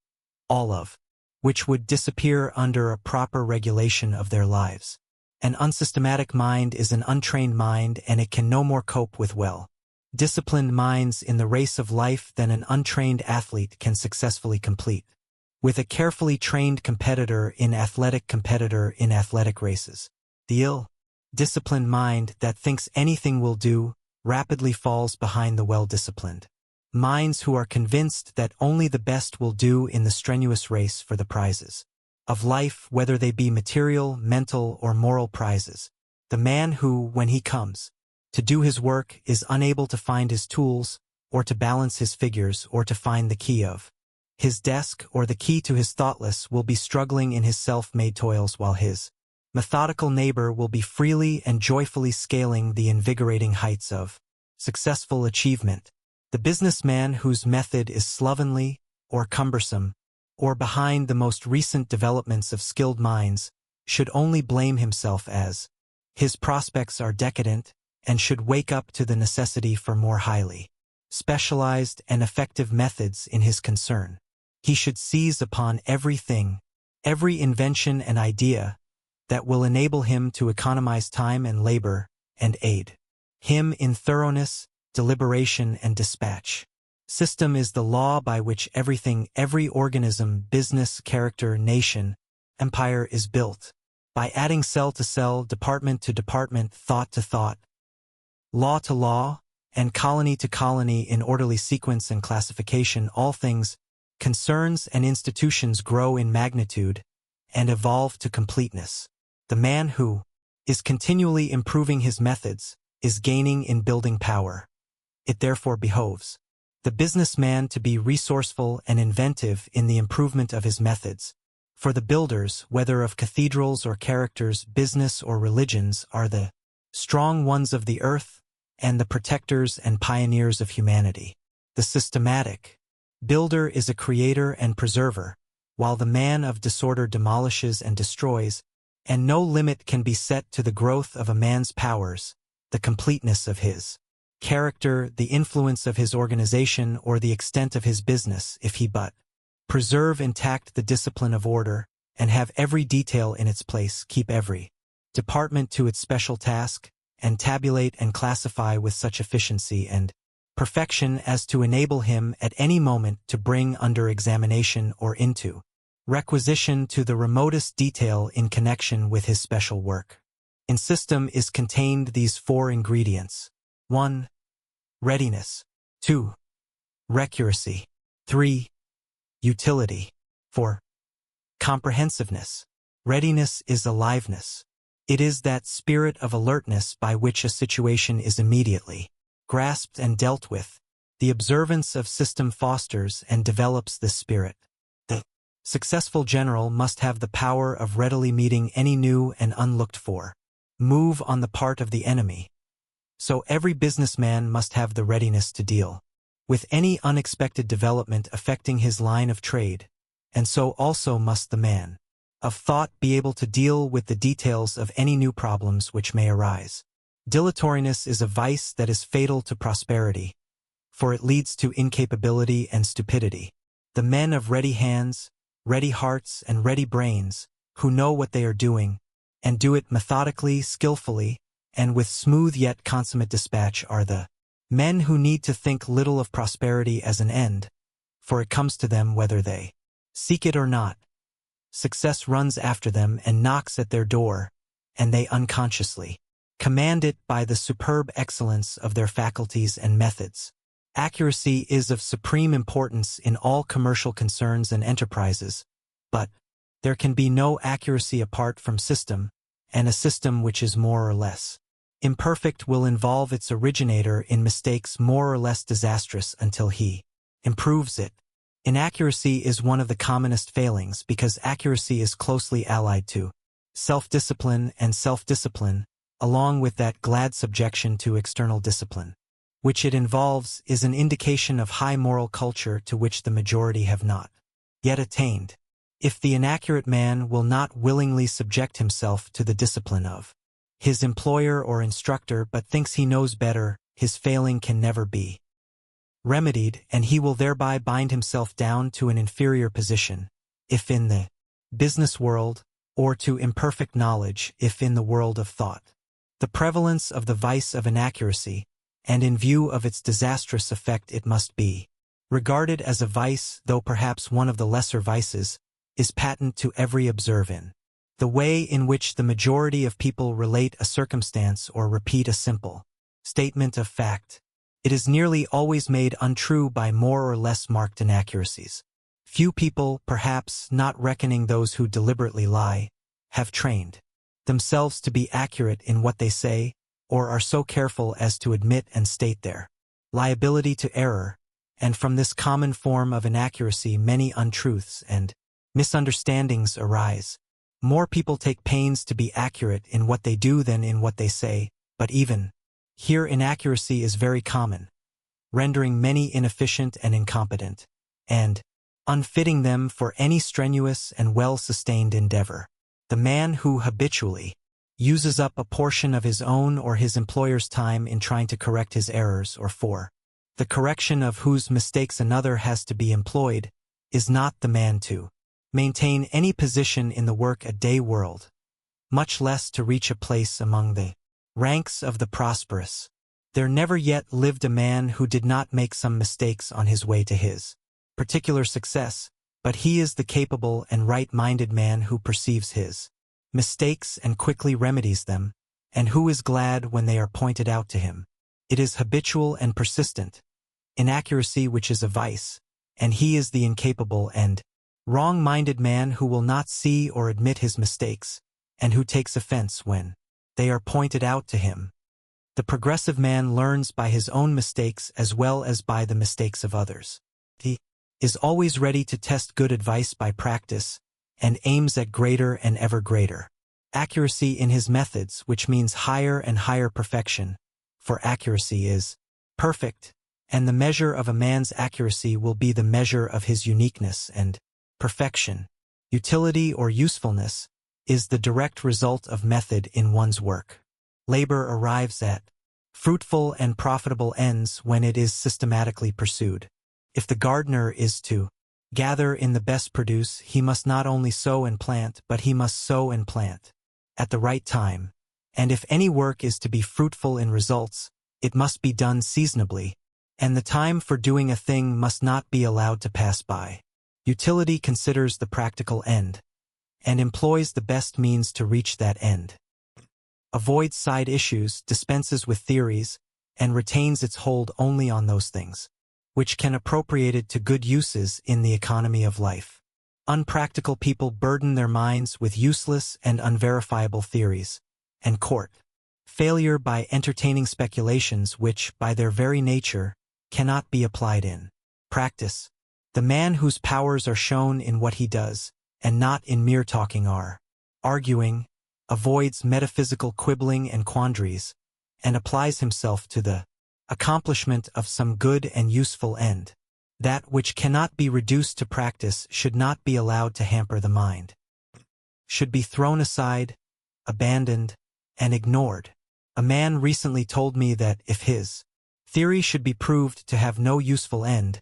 all of which would disappear under a proper regulation of their lives. An unsystematic mind is an untrained mind, and it can no more cope with well-disciplined minds in the race of life than an untrained athlete can successfully complete with a carefully trained competitor in athletic races. The ill-disciplined mind that thinks anything will do rapidly falls behind the well-disciplined minds who are convinced that only the best will do in the strenuous race for the prizes of life, whether they be material, mental, or moral prizes. The man who, when he comes to do his work, is unable to find his tools, or to balance his figures, or to find the key of his desk, or the key to his thoughtless, will be struggling in his self-made toils, while his methodical neighbor will be freely and joyfully scaling the invigorating heights of successful achievement. The businessman whose method is slovenly, or cumbersome, or behind the most recent developments of skilled minds, should only blame himself, as his prospects are decadent, and should wake up to the necessity for more highly specialized and effective methods in his concern. He should seize upon everything, every invention and idea that will enable him to economize time and labor, and aid him in thoroughness, deliberation, and dispatch. System is the law by which everything, every organism, business, character, nation, empire is built. By adding cell to cell, department to department, thought to thought, law to law, and colony to colony in orderly sequence and classification, all things, concerns, and institutions grow in magnitude and evolve to completeness. The man who is continually improving his methods is gaining in building power. It therefore behoves the businessman to be resourceful and inventive in the improvement of his methods. For the builders, whether of cathedrals or characters, business or religions, are the strong ones of the earth and the protectors and pioneers of humanity. The systematic builder is a creator and preserver, while the man of disorder demolishes and destroys, and no limit can be set to the growth of a man's powers, the completeness of his character, the influence of his organization, or the extent of his business, if he but preserve intact the discipline of order, and have every detail in its place, keep every department to its special task, and tabulate and classify with such efficiency and perfection as to enable him at any moment to bring under examination or into requisition to the remotest detail in connection with his special work. In system is contained these four ingredients: 1. Readiness. 2. Recuracy. 3. Utility. 4. Comprehensiveness. Readiness is aliveness. It is that spirit of alertness by which a situation is immediately grasped and dealt with. The observance of system fosters and develops this spirit. The successful general must have the power of readily meeting any new and unlooked for move on the part of the enemy. So every businessman must have the readiness to deal with any unexpected development affecting his line of trade, and so also must the man of thought be able to deal with the details of any new problems which may arise. Dilatoriness is a vice that is fatal to prosperity, for it leads to incapability and stupidity. The men of ready hands, ready hearts, and ready brains, who know what they are doing, and do it methodically, skillfully, and with smooth yet consummate dispatch are the men who need to think little of prosperity as an end, for it comes to them whether they seek it or not. Success runs after them and knocks at their door, and they unconsciously command it by the superb excellence of their faculties and methods. Accuracy is of supreme importance in all commercial concerns and enterprises, but there can be no accuracy apart from system, and a system which is more or less imperfect will involve its originator in mistakes more or less disastrous until he improves it. Inaccuracy is one of the commonest failings because accuracy is closely allied to self-discipline, and self-discipline, along with that glad subjection to external discipline, which it involves, is an indication of high moral culture to which the majority have not yet attained. If the inaccurate man will not willingly subject himself to the discipline of his employer or instructor but thinks he knows better, his failing can never be remedied, and he will thereby bind himself down to an inferior position, if in the business world, or to imperfect knowledge, if in the world of thought. The prevalence of the vice of inaccuracy, and in view of its disastrous effect it must be regarded as a vice, though perhaps one of the lesser vices, is patent to every observer in the way in which the majority of people relate a circumstance or repeat a simple statement of fact. It is nearly always made untrue by more or less marked inaccuracies. Few people, perhaps not reckoning those who deliberately lie, have trained themselves to be accurate in what they say, or are so careful as to admit and state their liability to error, and from this common form of inaccuracy many untruths and misunderstandings arise. More people take pains to be accurate in what they do than in what they say, but even here inaccuracy is very common, rendering many inefficient and incompetent, and unfitting them for any strenuous and well-sustained endeavor. The man who habitually uses up a portion of his own or his employer's time in trying to correct his errors, or for the correction of whose mistakes another has to be employed, is not the man to maintain any position in the work-a-day world, much less to reach a place among the ranks of the prosperous. There never yet lived a man who did not make some mistakes on his way to his particular success, but he is the capable and right-minded man who perceives his mistakes and quickly remedies them, and who is glad when they are pointed out to him. It is habitual and persistent inaccuracy which is a vice, and he is the incapable and wrong-minded man who will not see or admit his mistakes, and who takes offense when they are pointed out to him. The progressive man learns by his own mistakes as well as by the mistakes of others. He is always ready to test good advice by practice, and aims at greater and ever greater accuracy in his methods, which means higher and higher perfection, for accuracy is perfect, and the measure of a man's accuracy will be the measure of his uniqueness and perfection. Utility or usefulness is the direct result of method in one's work. Labor arrives at fruitful and profitable ends when it is systematically pursued. If the gardener is to gather in the best produce, he must not only sow and plant, but he must sow and plant at the right time. And if any work is to be fruitful in results, it must be done seasonably, and the time for doing a thing must not be allowed to pass by. Utility considers the practical end, and employs the best means to reach that end. Avoids side issues, dispenses with theories, and retains its hold only on those things which can appropriate it to good uses in the economy of life. Unpractical people burden their minds with useless and unverifiable theories, and court failure by entertaining speculations which, by their very nature, cannot be applied in practice. The man whose powers are shown in what he does, and not in mere talking or arguing, avoids metaphysical quibbling and quandaries, and applies himself to the accomplishment of some good and useful end. That which cannot be reduced to practice should not be allowed to hamper the mind, should be thrown aside, abandoned, and ignored. A man recently told me that if his theory should be proved to have no useful end,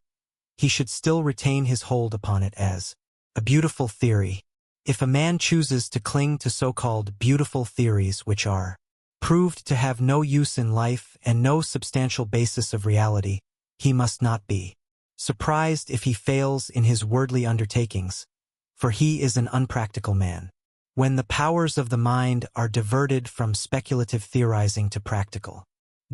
he should still retain his hold upon it as a beautiful theory. If a man chooses to cling to so-called beautiful theories which are Proved to have no use in life and no substantial basis of reality, he must not be surprised if he fails in his worldly undertakings, for he is an unpractical man. When the powers of the mind are diverted from speculative theorizing to practical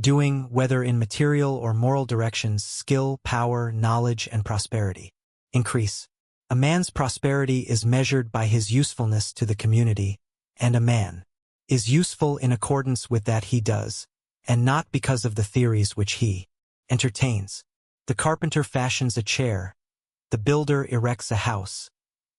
doing, whether in material or moral directions, skill, power, knowledge, and prosperity increase. A man's prosperity is measured by his usefulness to the community, and a man is useful in accordance with that he does, and not because of the theories which he entertains. The carpenter fashions a chair, the builder erects a house,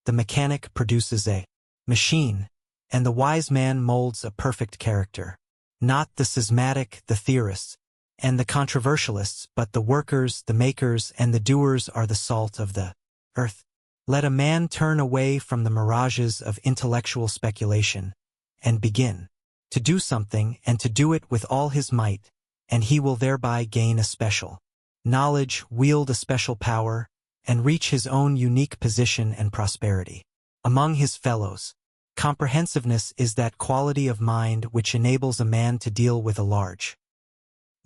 the mechanic produces a machine, and the wise man molds a perfect character. Not the schismatic, the theorists, and the controversialists, but the workers, the makers, and the doers are the salt of the earth. Let a man turn away from the mirages of intellectual speculation, and begin to do something and to do it with all his might, and he will thereby gain a special knowledge, wield a special power, and reach his own unique position and prosperity among his fellows. Comprehensiveness is that quality of mind which enables a man to deal with a large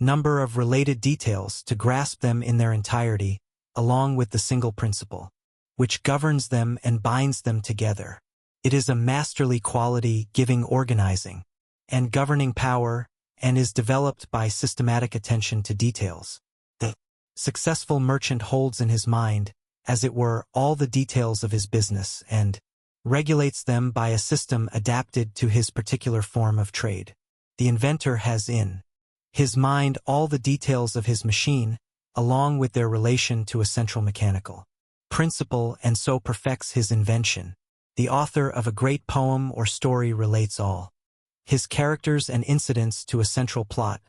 number of related details, to grasp them in their entirety, along with the single principle which governs them and binds them together. It is a masterly quality, giving organizing and governing power, and is developed by systematic attention to details. The successful merchant holds in his mind, as it were, all the details of his business, and regulates them by a system adapted to his particular form of trade. The inventor has in his mind all the details of his machine, along with their relation to a central mechanical principle, and so perfects his invention. The author of a great poem or story relates all his characters and incidents to a central plot,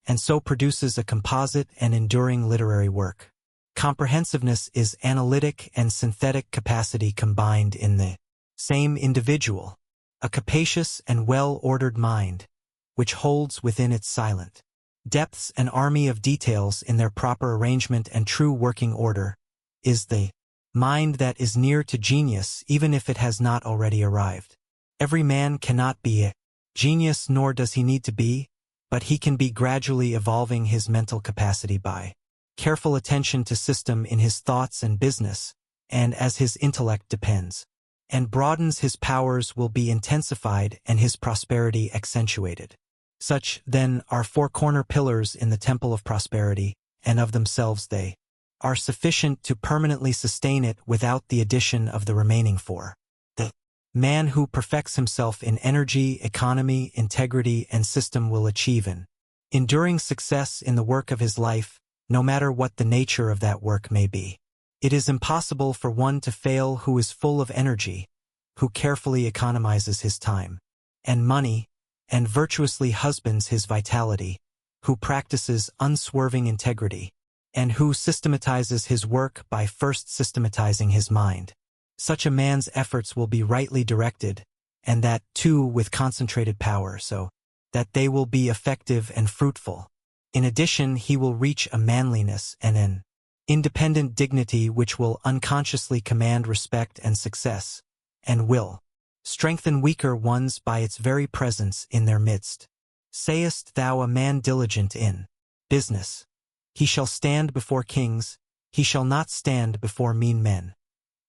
and so produces a composite and enduring literary work. Comprehensiveness is analytic and synthetic capacity combined in the same individual, a capacious and well-ordered mind, which holds within its silent depths an army of details in their proper arrangement and true working order, is the mind that is near to genius, even if it has not already arrived. Every man cannot be a genius, nor does he need to be, but he can be gradually evolving his mental capacity by careful attention to system in his thoughts and business, and as his intellect depends and broadens, his powers will be intensified and his prosperity accentuated. Such, then, are four corner pillars in the temple of prosperity, and of themselves they are sufficient to permanently sustain it without the addition of the remaining four. The man who perfects himself in energy, economy, integrity, and system will achieve an enduring success in the work of his life, no matter what the nature of that work may be. It is impossible for one to fail who is full of energy, who carefully economizes his time and money, and virtuously husbands his vitality, who practices unswerving integrity, and who systematizes his work by first systematizing his mind. Such a man's efforts will be rightly directed, and that, too, with concentrated power, so that they will be effective and fruitful. In addition, he will reach a manliness and an independent dignity which will unconsciously command respect and success, and will strengthen weaker ones by its very presence in their midst. Sayest thou, a man diligent in business, he shall stand before kings, he shall not stand before mean men.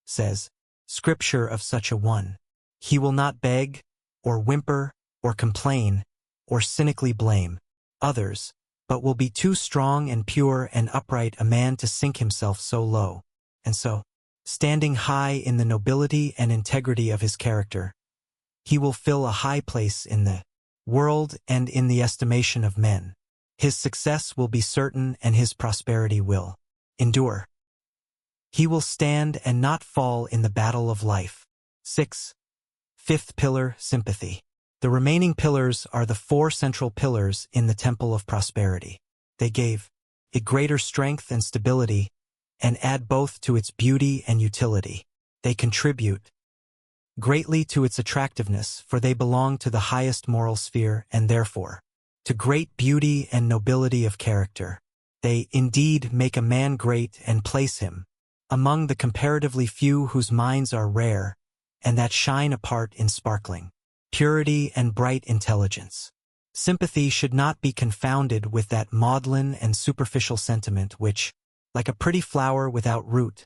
Says Scripture of such a one, he will not beg, or whimper, or complain, or cynically blame others, but will be too strong and pure and upright a man to sink himself so low, and so, standing high in the nobility and integrity of his character, he will fill a high place in the world and in the estimation of men. His success will be certain and his prosperity will endure. He will stand and not fall in the battle of life. 6. Fifth pillar, sympathy. The remaining pillars are the four central pillars in the temple of prosperity. They gave it greater strength and stability, and add both to its beauty and utility. They contribute greatly to its attractiveness, for they belong to the highest moral sphere, and therefore to great beauty and nobility of character. They indeed make a man great and place him among the comparatively few whose minds are rare and that shine apart in sparkling purity and bright intelligence. Sympathy should not be confounded with that maudlin and superficial sentiment which, like a pretty flower without root,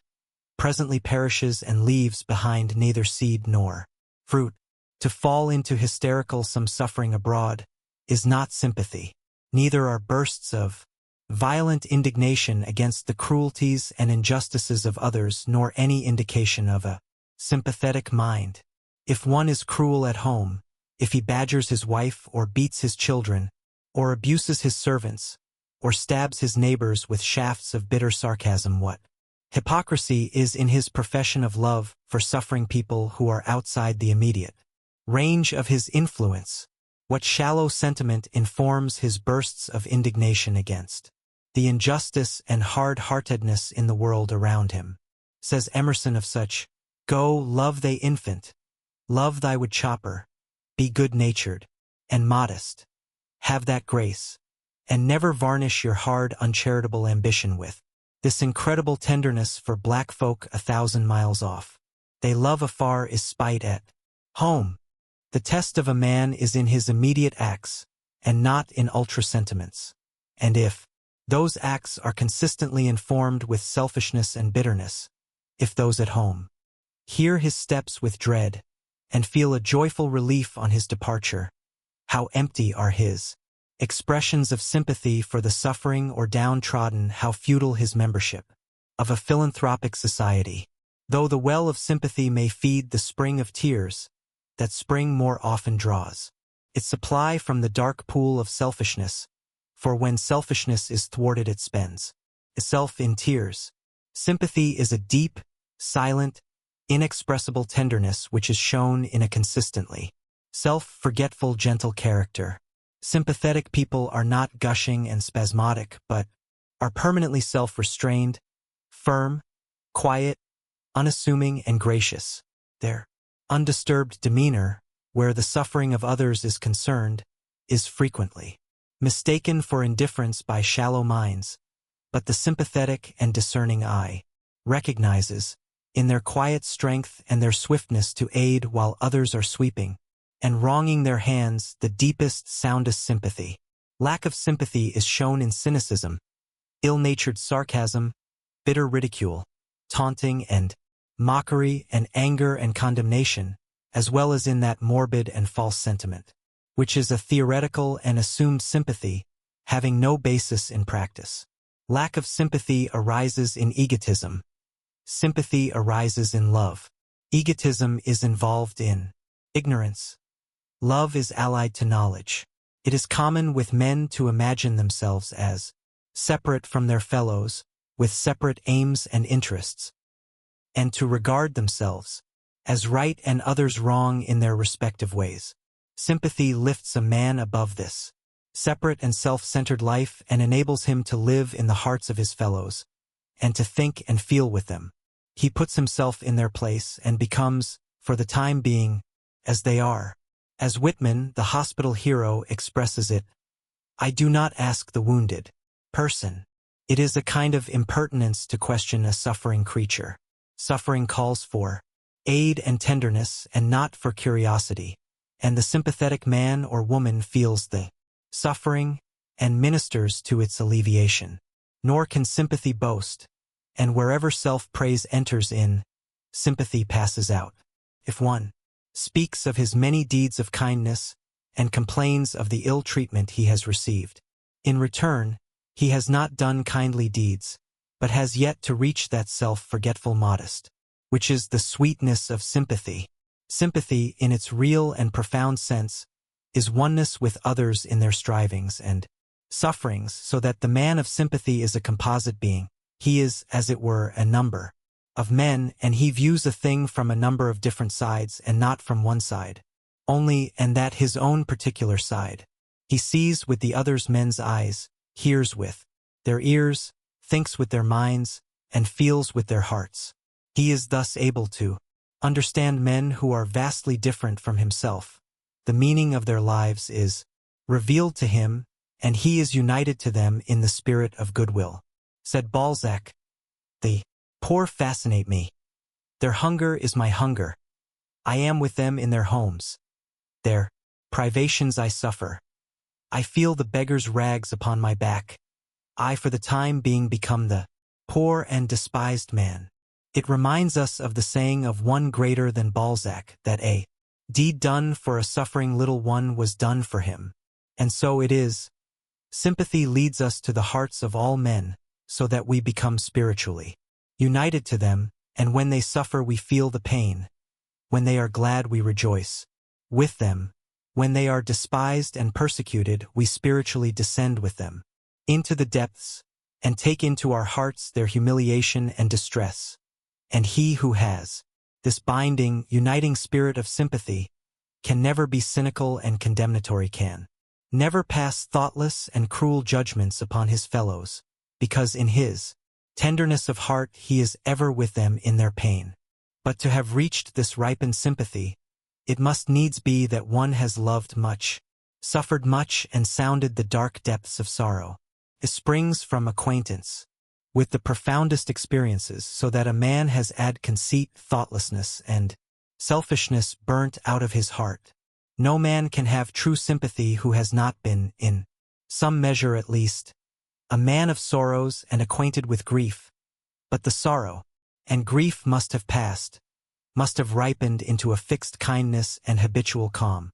presently perishes and leaves behind neither seed nor fruit. To fall into hysterical some suffering abroad is not sympathy. Neither are bursts of violent indignation against the cruelties and injustices of others nor any indication of a sympathetic mind. If one is cruel at home, if he badgers his wife or beats his children, or abuses his servants, or stabs his neighbors with shafts of bitter sarcasm, what hypocrisy is in his profession of love for suffering people who are outside the immediate range of his influence? What shallow sentiment informs his bursts of indignation against the injustice and hard-heartedness in the world around him? Says Emerson of such, "Go, love thy infant, love thy wood-chopper, be good-natured and modest, have that grace, and never varnish your hard, uncharitable ambition with this incredible tenderness for black folk 1,000 miles off. They love afar is spite at home. The test of a man is in his immediate acts, and not in ultra-sentiments. And if those acts are consistently informed with selfishness and bitterness, if those at home hear his steps with dread, and feel a joyful relief on his departure, how empty are his expressions of sympathy for the suffering or downtrodden, how futile his membership of a philanthropic society. Though the well of sympathy may feed the spring of tears, that spring more often draws its supply from the dark pool of selfishness, for when selfishness is thwarted it spends itself in tears. Sympathy is a deep, silent, inexpressible tenderness which is shown in a consistently self-forgetful, gentle character. Sympathetic people are not gushing and spasmodic, but are permanently self-restrained, firm, quiet, unassuming, and gracious. Their undisturbed demeanor, where the suffering of others is concerned, is frequently mistaken for indifference by shallow minds, but the sympathetic and discerning eye recognizes, in their quiet strength and their swiftness to aid while others are sweeping and wronging their hands, the deepest, soundest sympathy. Lack of sympathy is shown in cynicism, ill-natured sarcasm, bitter ridicule, taunting and mockery, and anger and condemnation, as well as in that morbid and false sentiment, which is a theoretical and assumed sympathy, having no basis in practice. Lack of sympathy arises in egotism. Sympathy arises in love. Egotism is involved in ignorance. Love is allied to knowledge. It is common with men to imagine themselves as separate from their fellows, with separate aims and interests, and to regard themselves as right and others wrong in their respective ways. Sympathy lifts a man above this separate and self-centered life and enables him to live in the hearts of his fellows, and to think and feel with them. He puts himself in their place and becomes, for the time being, as they are. As Whitman, the hospital hero, expresses it, "I do not ask the wounded person. It is a kind of impertinence to question a suffering creature. Suffering calls for aid and tenderness and not for curiosity, and the sympathetic man or woman feels the suffering and ministers to its alleviation. Nor can sympathy boast, and wherever self-praise enters in, sympathy passes out. If one speaks of his many deeds of kindness and complains of the ill treatment he has received, in return, he has not done kindly deeds, but has yet to reach that self-forgetful modest, which is the sweetness of sympathy. Sympathy, in its real and profound sense, is oneness with others in their strivings and sufferings, so that the man of sympathy is a composite being. He is, as it were, a number of men, and he views a thing from a number of different sides and not from one side only, and that his own particular side. He sees with the others men's eyes, hears with their ears, thinks with their minds, and feels with their hearts. He is thus able to understand men who are vastly different from himself. The meaning of their lives is revealed to him, and he is united to them in the spirit of goodwill. Said Balzac, "The poor fascinate me. Their hunger is my hunger. I am with them in their homes. Their privations I suffer. I feel the beggar's rags upon my back. I for the time being become the poor and despised man. It reminds us of the saying of one greater than Balzac, that a deed done for a suffering little one was done for him. And so it is. Sympathy leads us to the hearts of all men, so that we become spiritually united to them, and when they suffer we feel the pain. When they are glad we rejoice with them. When they are despised and persecuted we spiritually descend with them into the depths, and take into our hearts their humiliation and distress. And he who has this binding, uniting spirit of sympathy can never be cynical and condemnatory, can never pass thoughtless and cruel judgments upon his fellows, because in his tenderness of heart he is ever with them in their pain. But to have reached this ripened sympathy, it must needs be that one has loved much, suffered much, and sounded the dark depths of sorrow. It springs from acquaintance with the profoundest experiences, so that a man has had conceit, thoughtlessness, and selfishness burnt out of his heart. No man can have true sympathy who has not been, in some measure at least, a man of sorrows and acquainted with grief. But the sorrow and grief must have passed, must have ripened into a fixed kindness and habitual calm.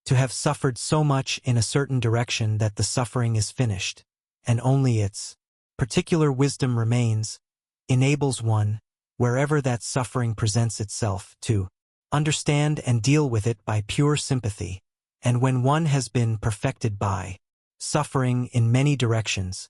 To have suffered so much in a certain direction that the suffering is finished, and only its particular wisdom remains, enables one, wherever that suffering presents itself, to understand and deal with it by pure sympathy. And when one has been perfected by suffering in many directions,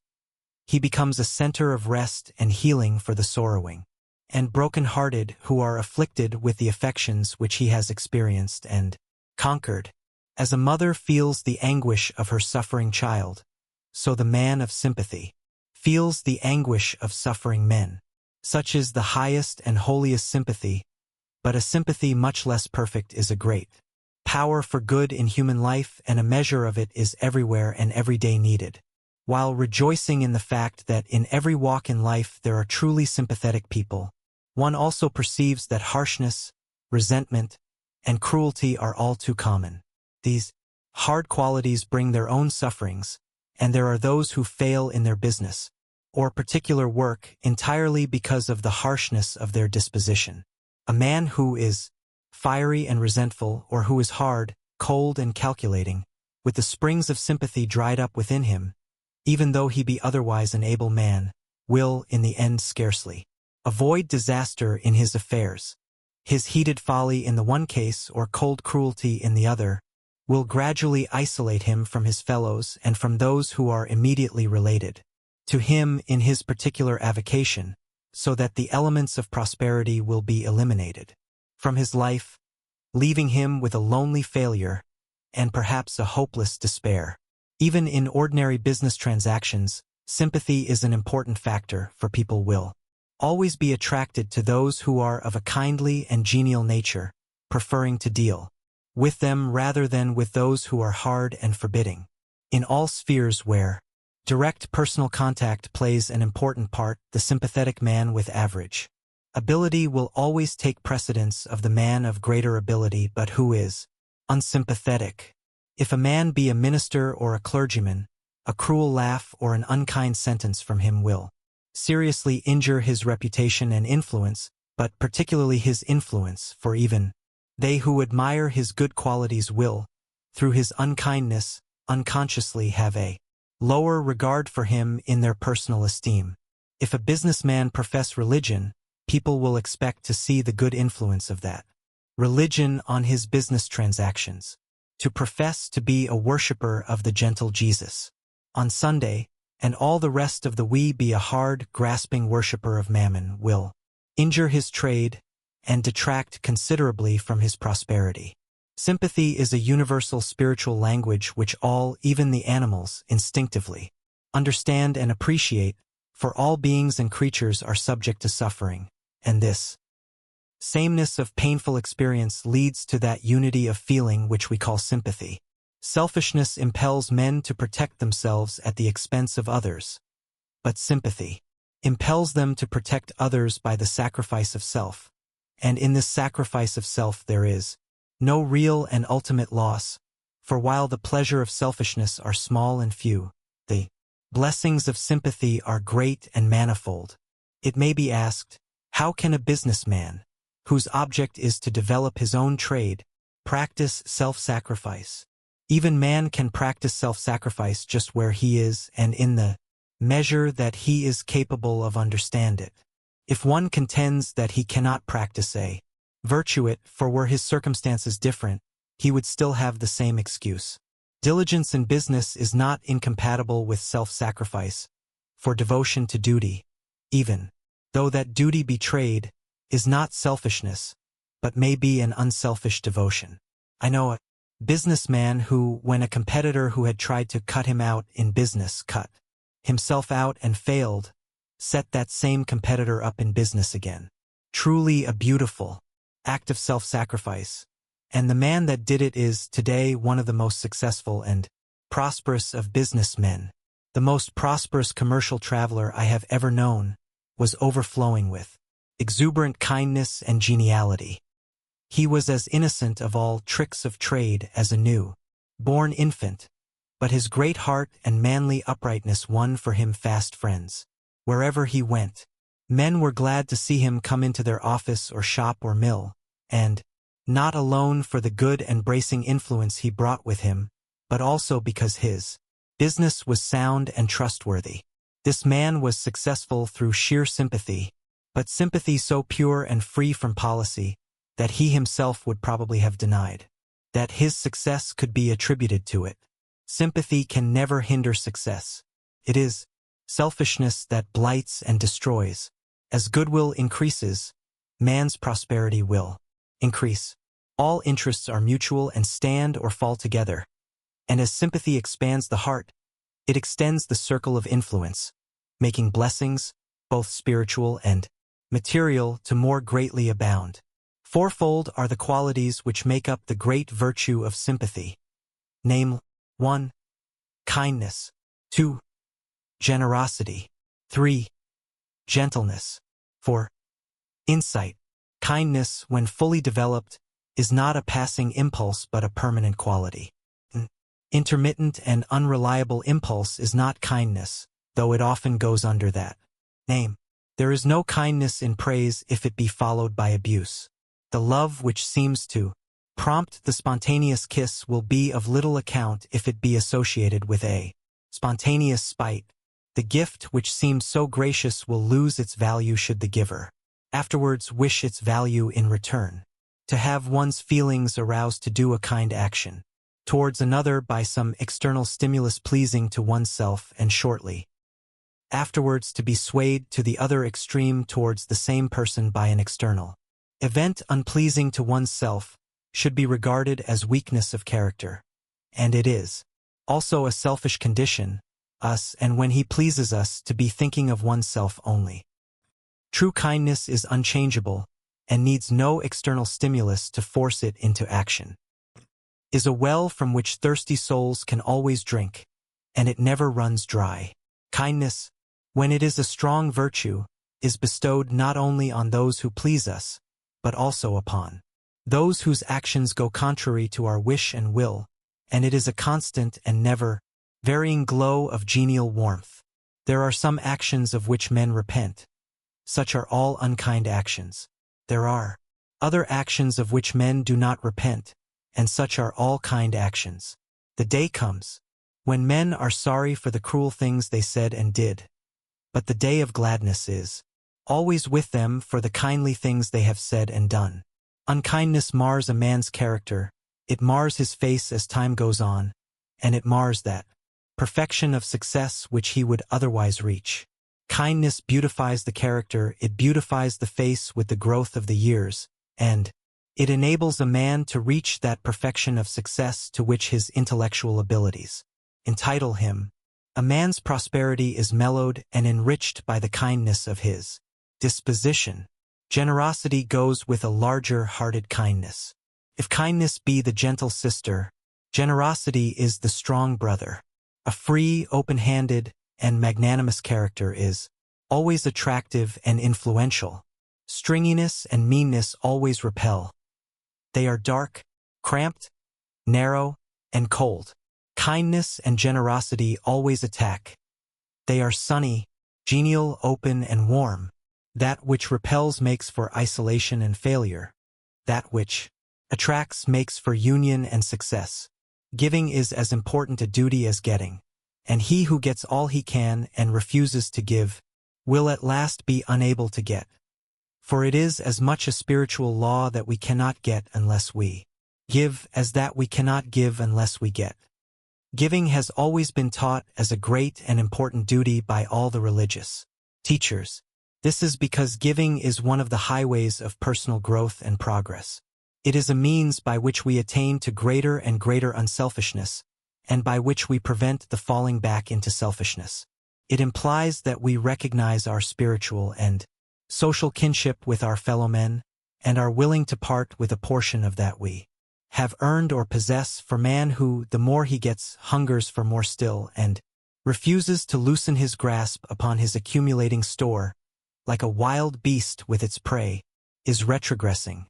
he becomes a center of rest and healing for the sorrowing and broken-hearted who are afflicted with the affections which he has experienced and conquered. As a mother feels the anguish of her suffering child, so the man of sympathy feels the anguish of suffering men. Such is the highest and holiest sympathy, but a sympathy much less perfect is a great power for good in human life, and a measure of it is everywhere and every day needed. While rejoicing in the fact that in every walk in life there are truly sympathetic people, one also perceives that harshness, resentment, and cruelty are all too common. These hard qualities bring their own sufferings, and there are those who fail in their business or particular work entirely because of the harshness of their disposition. A man who is fiery and resentful, or who is hard, cold, and calculating, with the springs of sympathy dried up within him, even though he be otherwise an able man, will, in the end, scarcely avoid disaster in his affairs. His heated folly in the one case, or cold cruelty in the other, will gradually isolate him from his fellows and from those who are immediately related to him in his particular avocation, so that the elements of prosperity will be eliminated from his life, leaving him with a lonely failure and perhaps a hopeless despair. Even in ordinary business transactions, sympathy is an important factor, for people will always be attracted to those who are of a kindly and genial nature, preferring to deal with them rather than with those who are hard and forbidding. In all spheres where direct personal contact plays an important part, the sympathetic man with average ability will always take precedence of the man of greater ability but who is unsympathetic. If a man be a minister or a clergyman, a cruel laugh or an unkind sentence from him will seriously injure his reputation and influence, but particularly his influence, for even they who admire his good qualities will, through his unkindness, unconsciously have a lower regard for him in their personal esteem. If a businessman profess religion, people will expect to see the good influence of that religion on his business transactions. To profess to be a worshipper of the gentle Jesus on Sunday, and all the rest of the week be a hard, grasping worshipper of mammon, will injure his trade and detract considerably from his prosperity. Sympathy is a universal spiritual language which all, even the animals, instinctively understand and appreciate, for all beings and creatures are subject to suffering, and this sameness of painful experience leads to that unity of feeling which we call sympathy. Selfishness impels men to protect themselves at the expense of others, but sympathy impels them to protect others by the sacrifice of self, and in this sacrifice of self there is no real and ultimate loss, For while the pleasure of selfishness are small and few, the blessings of sympathy are great and manifold. It may be asked, how can a businessman, whose object is to develop his own trade, practice self-sacrifice? Even man can practice self-sacrifice just where he is and in the measure that he is capable of understand it. If one contends that he cannot practice a virtue it, for were his circumstances different, he would still have the same excuse. Diligence in business is not incompatible with self-sacrifice, for devotion to duty, even though that duty betrayed, is not selfishness, but may be an unselfish devotion. I know a businessman who, when a competitor who had tried to cut him out in business cut himself out and failed, set that same competitor up in business again. Truly a beautiful act of self-sacrifice, and the man that did it is today one of the most successful and prosperous of businessmen. The most prosperous commercial traveler I have ever known was overflowing with exuberant kindness and geniality. He was as innocent of all tricks of trade as a new-born infant, but his great heart and manly uprightness won for him fast friends. Wherever he went, men were glad to see him come into their office or shop or mill, and not alone for the good and bracing influence he brought with him, but also because his business was sound and trustworthy. This man was successful through sheer sympathy, but sympathy so pure and free from policy that he himself would probably have denied that his success could be attributed to it. Sympathy can never hinder success. It is selfishness that blights and destroys. As goodwill increases, man's prosperity will increase. All interests are mutual and stand or fall together. And as sympathy expands the heart, it extends the circle of influence, making blessings, both spiritual and material, to more greatly abound. Fourfold are the qualities which make up the great virtue of sympathy. Name: 1. Kindness. 2. Generosity. 3. Gentleness. 4. Insight. Kindness, when fully developed, is not a passing impulse but a permanent quality. An intermittent and unreliable impulse is not kindness, though it often goes under that name. There is no kindness in praise if it be followed by abuse. The love which seems to prompt the spontaneous kiss will be of little account if it be associated with a spontaneous spite. The gift which seems so gracious will lose its value should the giver afterwards wish its value in return. To have one's feelings aroused to do a kind action towards another by some external stimulus pleasing to oneself, and shortly afterwards to be swayed to the other extreme towards the same person by an external event unpleasing to oneself, should be regarded as weakness of character. And it is also a selfish condition, us, and when he pleases us, to be thinking of oneself only. True kindness is unchangeable, and needs no external stimulus to force it into action. Is a well from which thirsty souls can always drink, and it never runs dry. Kindness, when it is a strong virtue, is bestowed not only on those who please us, but also upon those whose actions go contrary to our wish and will, and it is a constant and never varying glow of genial warmth. There are some actions of which men repent. Such are all unkind actions. There are other actions of which men do not repent, and such are all kind actions. The day comes when men are sorry for the cruel things they said and did, but the day of gladness is always with them for the kindly things they have said and done. Unkindness mars a man's character, it mars his face as time goes on, and it mars that perfection of success which he would otherwise reach. Kindness beautifies the character, it beautifies the face with the growth of the years, and it enables a man to reach that perfection of success to which his intellectual abilities entitle him. A man's prosperity is mellowed and enriched by the kindness of his disposition. Generosity goes with a larger-hearted kindness. If kindness be the gentle sister, generosity is the strong brother. A free, open-handed, and magnanimous character is always attractive and influential. Stringiness and meanness always repel. They are dark, cramped, narrow, and cold. Kindness and generosity always attack. They are sunny, genial, open, and warm. That which repels makes for isolation and failure. That which attracts makes for union and success. Giving is as important a duty as getting, and he who gets all he can and refuses to give will at last be unable to get. For it is as much a spiritual law that we cannot get unless we give as that we cannot give unless we get. Giving has always been taught as a great and important duty by all the religious teachers. This is because giving is one of the highways of personal growth and progress. It is a means by which we attain to greater and greater unselfishness, and by which we prevent the falling back into selfishness. It implies that we recognize our spiritual and social kinship with our fellow men, and are willing to part with a portion of that we have earned or possess, for man who, the more he gets, hungers for more still, and refuses to loosen his grasp upon his accumulating store, like a wild beast with its prey, is retrogressing.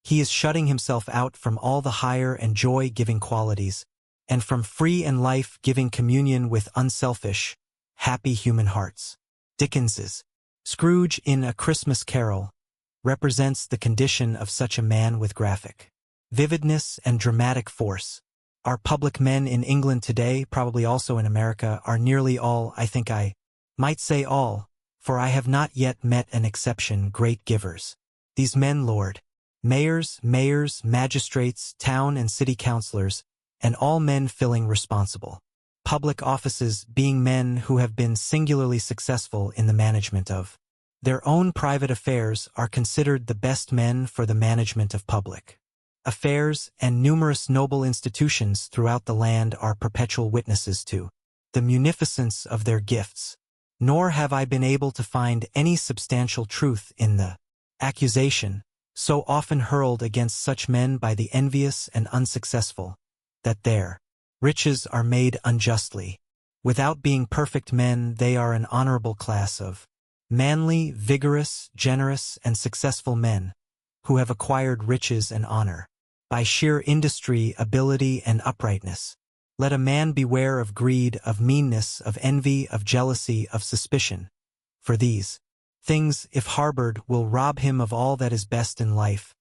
He is shutting himself out from all the higher and joy-giving qualities, and from free and life-giving communion with unselfish, happy human hearts. Dickens's Scrooge in A Christmas Carol represents the condition of such a man with graphic vividness and dramatic force. Our public men in England today, probably also in America, are nearly all, I think I might say all, for I have not yet met an exception, great givers. These men, Lord mayors, magistrates, town and city councillors, and all men filling responsible public offices, being men who have been singularly successful in the management of their own private affairs, are considered the best men for the management of public affairs, and numerous noble institutions throughout the land are perpetual witnesses to the munificence of their gifts. Nor have I been able to find any substantial truth in the accusation, so often hurled against such men by the envious and unsuccessful, that their riches are made unjustly. Without being perfect men, they are an honorable class of manly, vigorous, generous, and successful men, who have acquired riches and honor by sheer industry, ability, and uprightness. Let a man beware of greed, of meanness, of envy, of jealousy, of suspicion, for these things, if harbored, will rob him of all that is best in life,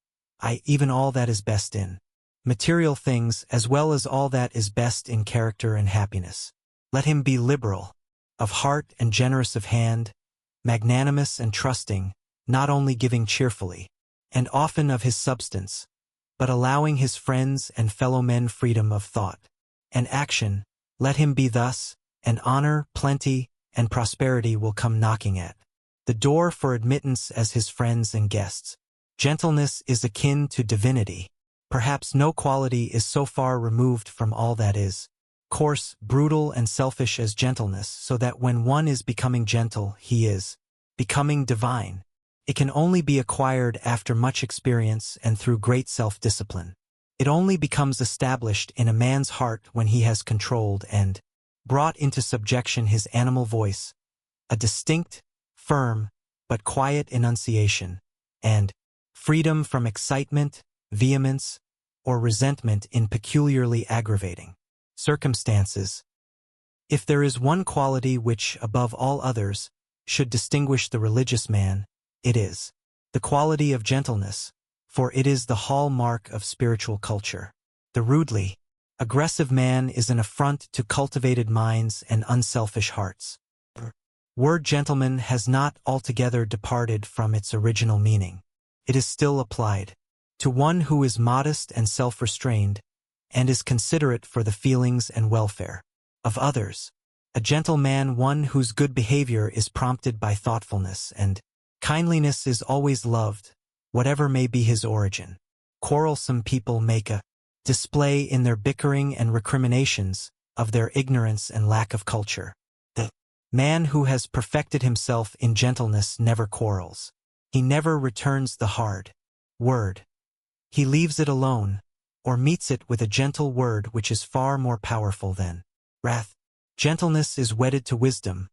even all that is best in material things, as well as all that is best in character and happiness. Let him be liberal of heart and generous of hand, magnanimous and trusting, not only giving cheerfully and often of his substance, but allowing his friends and fellow men freedom of thought and action. Let him be thus, and honor, plenty, and prosperity will come knocking at the door for admittance as his friends and guests. Gentleness is akin to divinity. Perhaps no quality is so far removed from all that is coarse, brutal, and selfish as gentleness, so that when one is becoming gentle, he is becoming divine. It can only be acquired after much experience and through great self-discipline. It only becomes established in a man's heart when he has controlled and brought into subjection his animal voice, a distinct, firm, but quiet enunciation, and freedom from excitement, vehemence, or resentment in peculiarly aggravating circumstances. If there is one quality which, above all others, should distinguish the religious man, it is the quality of gentleness, for it is the hallmark of spiritual culture. The rudely aggressive man is an affront to cultivated minds and unselfish hearts. The word gentleman has not altogether departed from its original meaning. It is still applied to one who is modest and self-restrained, and is considerate for the feelings and welfare of others. A gentleman, one whose good behavior is prompted by thoughtfulness, and kindliness is always loved, whatever may be his origin. Quarrelsome people make a display in their bickering and recriminations of their ignorance and lack of culture. The man who has perfected himself in gentleness never quarrels. He never returns the hard word. He leaves it alone, or meets it with a gentle word which is far more powerful than wrath. Gentleness is wedded to wisdom,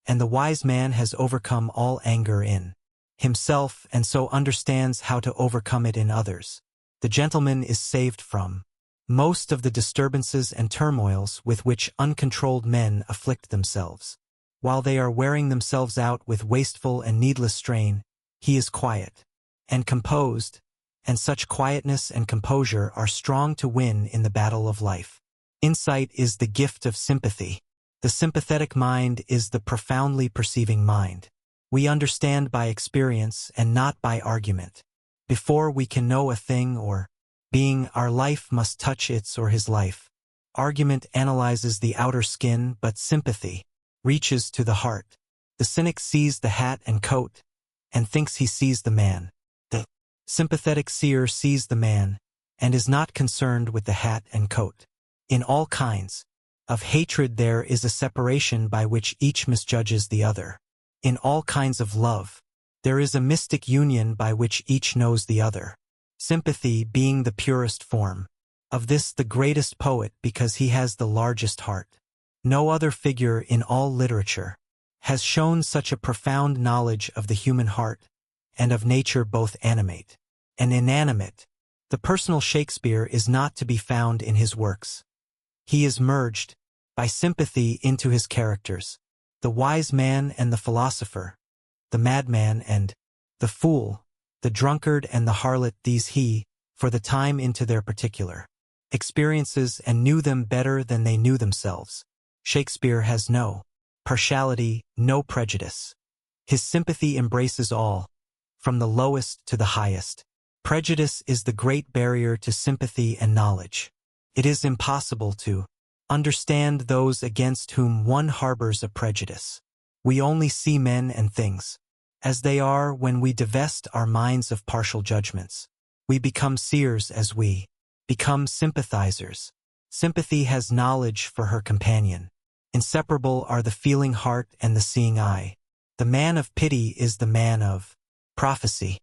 and the wise man has overcome all anger in himself and so understands how to overcome it in others. The gentleman is saved from most of the disturbances and turmoils with which uncontrolled men afflict themselves. While they are wearing themselves out with wasteful and needless strain, he is quiet and composed, and such quietness and composure are strong to win in the battle of life. Insight is the gift of sympathy. The sympathetic mind is the profoundly perceiving mind. We understand by experience and not by argument. Before we can know a thing or being, our life must touch its or his life. Argument analyzes the outer skin, but sympathy reaches to the heart. The cynic sees the hat and coat and thinks he sees the man. The sympathetic seer sees the man and is not concerned with the hat and coat. In all kinds of hatred there is a separation by which each misjudges the other. In all kinds of love, there is a mystic union by which each knows the other. Sympathy being the purest form. Of this the greatest poet because he has the largest heart. No other figure in all literature has shown such a profound knowledge of the human heart and of nature both animate and inanimate. The personal Shakespeare is not to be found in his works. He is merged by sympathy into his characters, the wise man and the philosopher, the madman and the fool, the drunkard and the harlot. These he, for the time into their particular experiences and knew them better than they knew themselves. Shakespeare has no partiality, no prejudice. His sympathy embraces all, from the lowest to the highest. Prejudice is the great barrier to sympathy and knowledge. It is impossible to understand those against whom one harbors a prejudice. We only see men and things as they are when we divest our minds of partial judgments. We become seers as we become sympathizers. Sympathy has knowledge for her companion. Inseparable are the feeling heart and the seeing eye. The man of pity is the man of prophecy.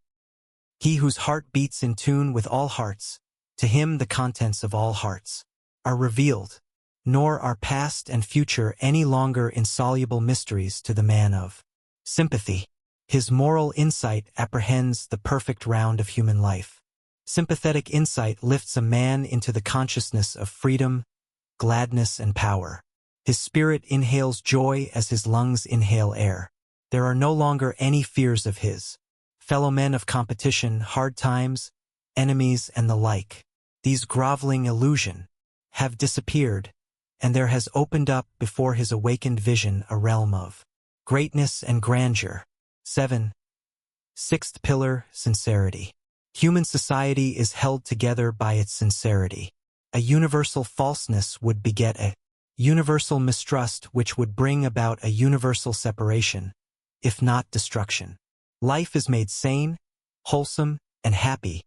He whose heart beats in tune with all hearts, to him the contents of all hearts are revealed, nor are past and future any longer insoluble mysteries to the man of sympathy. His moral insight apprehends the perfect round of human life. Sympathetic insight lifts a man into the consciousness of freedom, gladness, and power. His spirit inhales joy as his lungs inhale air. There are no longer any fears of his fellow men of competition, hard times, enemies, and the like. These groveling illusion have disappeared, and there has opened up before his awakened vision a realm of greatness and grandeur. 7. Sixth pillar, sincerity. Human society is held together by its sincerity. A universal falseness would beget a universal mistrust which would bring about a universal separation, if not destruction. Life is made sane, wholesome, and happy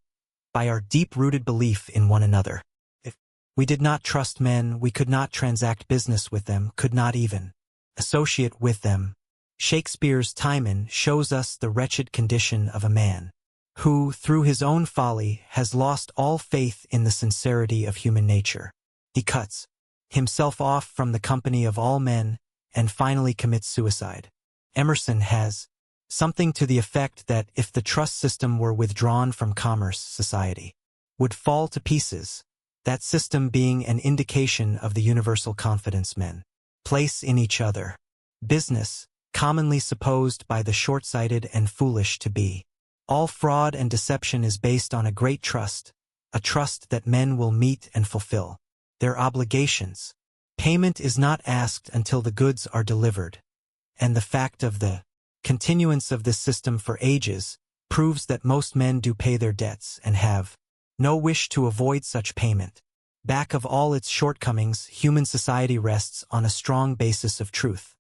by our deep-rooted belief in one another. If we did not trust men, we could not transact business with them, could not even associate with them. Shakespeare's Timon shows us the wretched condition of a man who, through his own folly, has lost all faith in the sincerity of human nature. He cuts himself off from the company of all men and finally commits suicide. Emerson has something to the effect that if the trust system were withdrawn from commerce, society would fall to pieces, that system being an indication of the universal confidence men place in each other. Business, commonly supposed by the short-sighted and foolish to be all fraud and deception, is based on a great trust, a trust that men will meet and fulfill their obligations. Payment is not asked until the goods are delivered, and the fact of the continuance of this system for ages proves that most men do pay their debts and have no wish to avoid such payment. Back of all its shortcomings, human society rests on a strong basis of truth.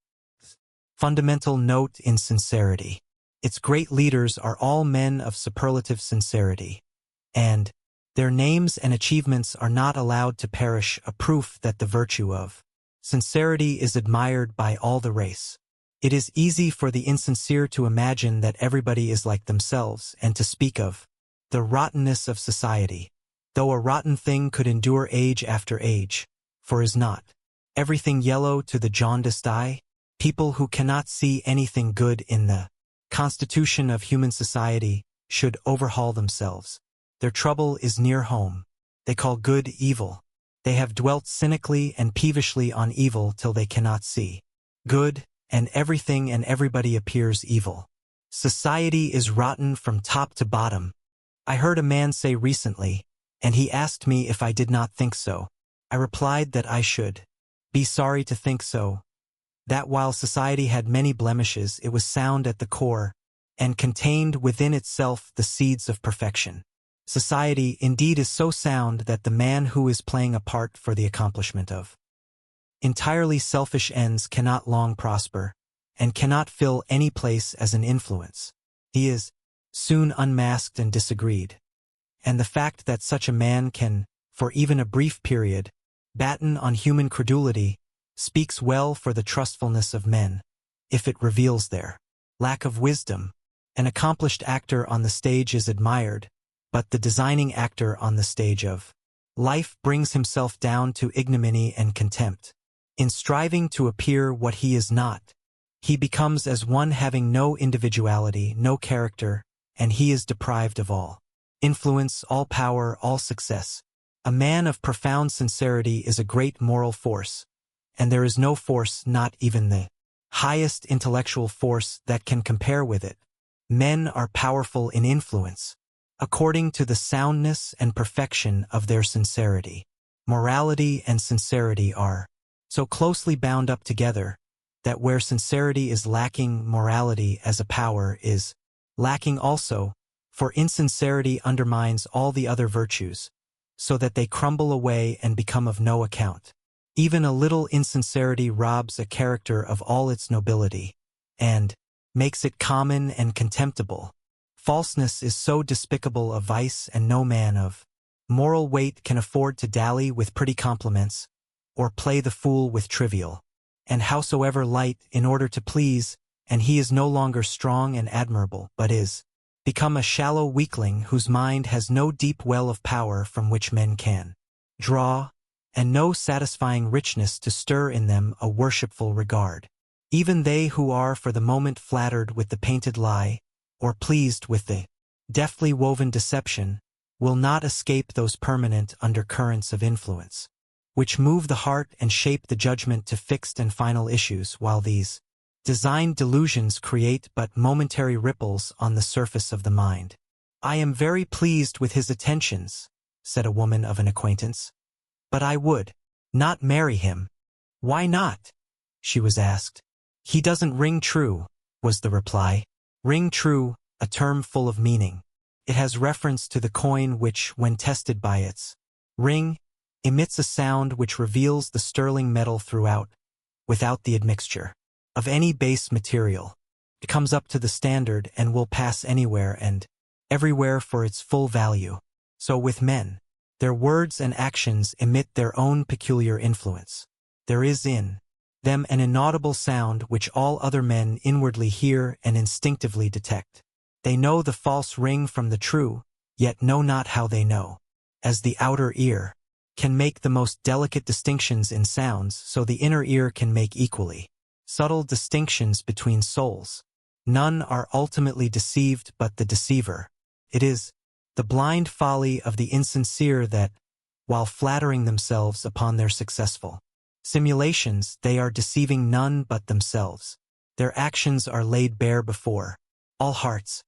Fundamental note in sincerity. Its great leaders are all men of superlative sincerity, and their names and achievements are not allowed to perish, a proof that the virtue of sincerity is admired by all the race. It is easy for the insincere to imagine that everybody is like themselves and to speak of the rottenness of society, though a rotten thing could endure age after age, for is not everything yellow to the jaundiced eye? People who cannot see anything good in the constitution of human society should overhaul themselves. Their trouble is near home. They call good evil, They have dwelt cynically and peevishly on evil till they cannot see good, and everything and everybody appears evil. Society is rotten from top to bottom. I heard a man say recently, and he asked me if I did not think so. I replied that I should be sorry to think so, that while society had many blemishes, it was sound at the core, and contained within itself the seeds of perfection. Society, indeed, is so sound that the man who is playing a part for the accomplishment of entirely selfish ends cannot long prosper, and cannot fill any place as an influence. He is soon unmasked and disagreed. And the fact that such a man can, for even a brief period, batten on human credulity, speaks well for the trustfulness of men, if it reveals their lack of wisdom. An accomplished actor on the stage is admired, but the designing actor on the stage of life brings himself down to ignominy and contempt. In striving to appear what he is not, he becomes as one having no individuality, no character, and he is deprived of all influence, all power, all success. A man of profound sincerity is a great moral force, and there is no force, not even the highest intellectual force, that can compare with it. Men are powerful in influence, according to the soundness and perfection of their sincerity. Morality and sincerity are so closely bound up together that where sincerity is lacking, morality as a power is lacking also, for insincerity undermines all the other virtues, so that they crumble away and become of no account. Even a little insincerity robs a character of all its nobility, and makes it common and contemptible. Falseness is so despicable a vice, and no man of moral weight can afford to dally with pretty compliments, or play the fool with trivial, and howsoever light, in order to please, and he is no longer strong and admirable, but is become a shallow weakling whose mind has no deep well of power from which men can draw, and no satisfying richness to stir in them a worshipful regard. Even they who are for the moment flattered with the painted lie, or pleased with the deftly woven deception, will not escape those permanent undercurrents of influence, which move the heart and shape the judgment to fixed and final issues, while these designed delusions create but momentary ripples on the surface of the mind. "I am very pleased with his attentions," said a woman of an acquaintance, "but I would not marry him." "Why not?" she was asked. "He doesn't ring true," was the reply. Ring true, a term full of meaning. It has reference to the coin which, when tested by its ring, emits a sound which reveals the sterling metal throughout, without the admixture of any base material. It comes up to the standard and will pass anywhere and everywhere for its full value. So with men, their words and actions emit their own peculiar influence. There is in them an inaudible sound which all other men inwardly hear and instinctively detect. They know the false ring from the true, yet know not how they know. As the outer ear can make the most delicate distinctions in sounds, so the inner ear can make equally subtle distinctions between souls. None are ultimately deceived but the deceiver. It is the blind folly of the insincere that, while flattering themselves upon their successful simulations, they are deceiving none but themselves. Their actions are laid bare before all hearts.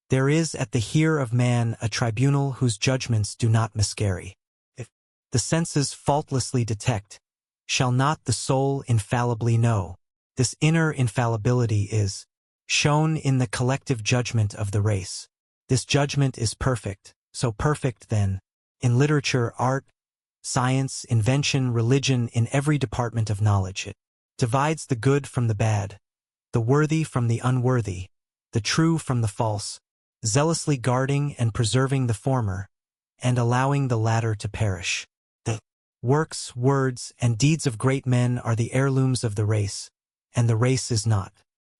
There is at the hear of man a tribunal whose judgments do not miscarry. If the senses faultlessly detect, shall not the soul infallibly know? This inner infallibility is shown in the collective judgment of the race. This judgment is perfect, so perfect then, in literature, art, science, invention, religion, in every department of knowledge. It divides the good from the bad, the worthy from the unworthy, the true from the false, zealously guarding and preserving the former, and allowing the latter to perish. The works, words, and deeds of great men are the heirlooms of the race, and the race is not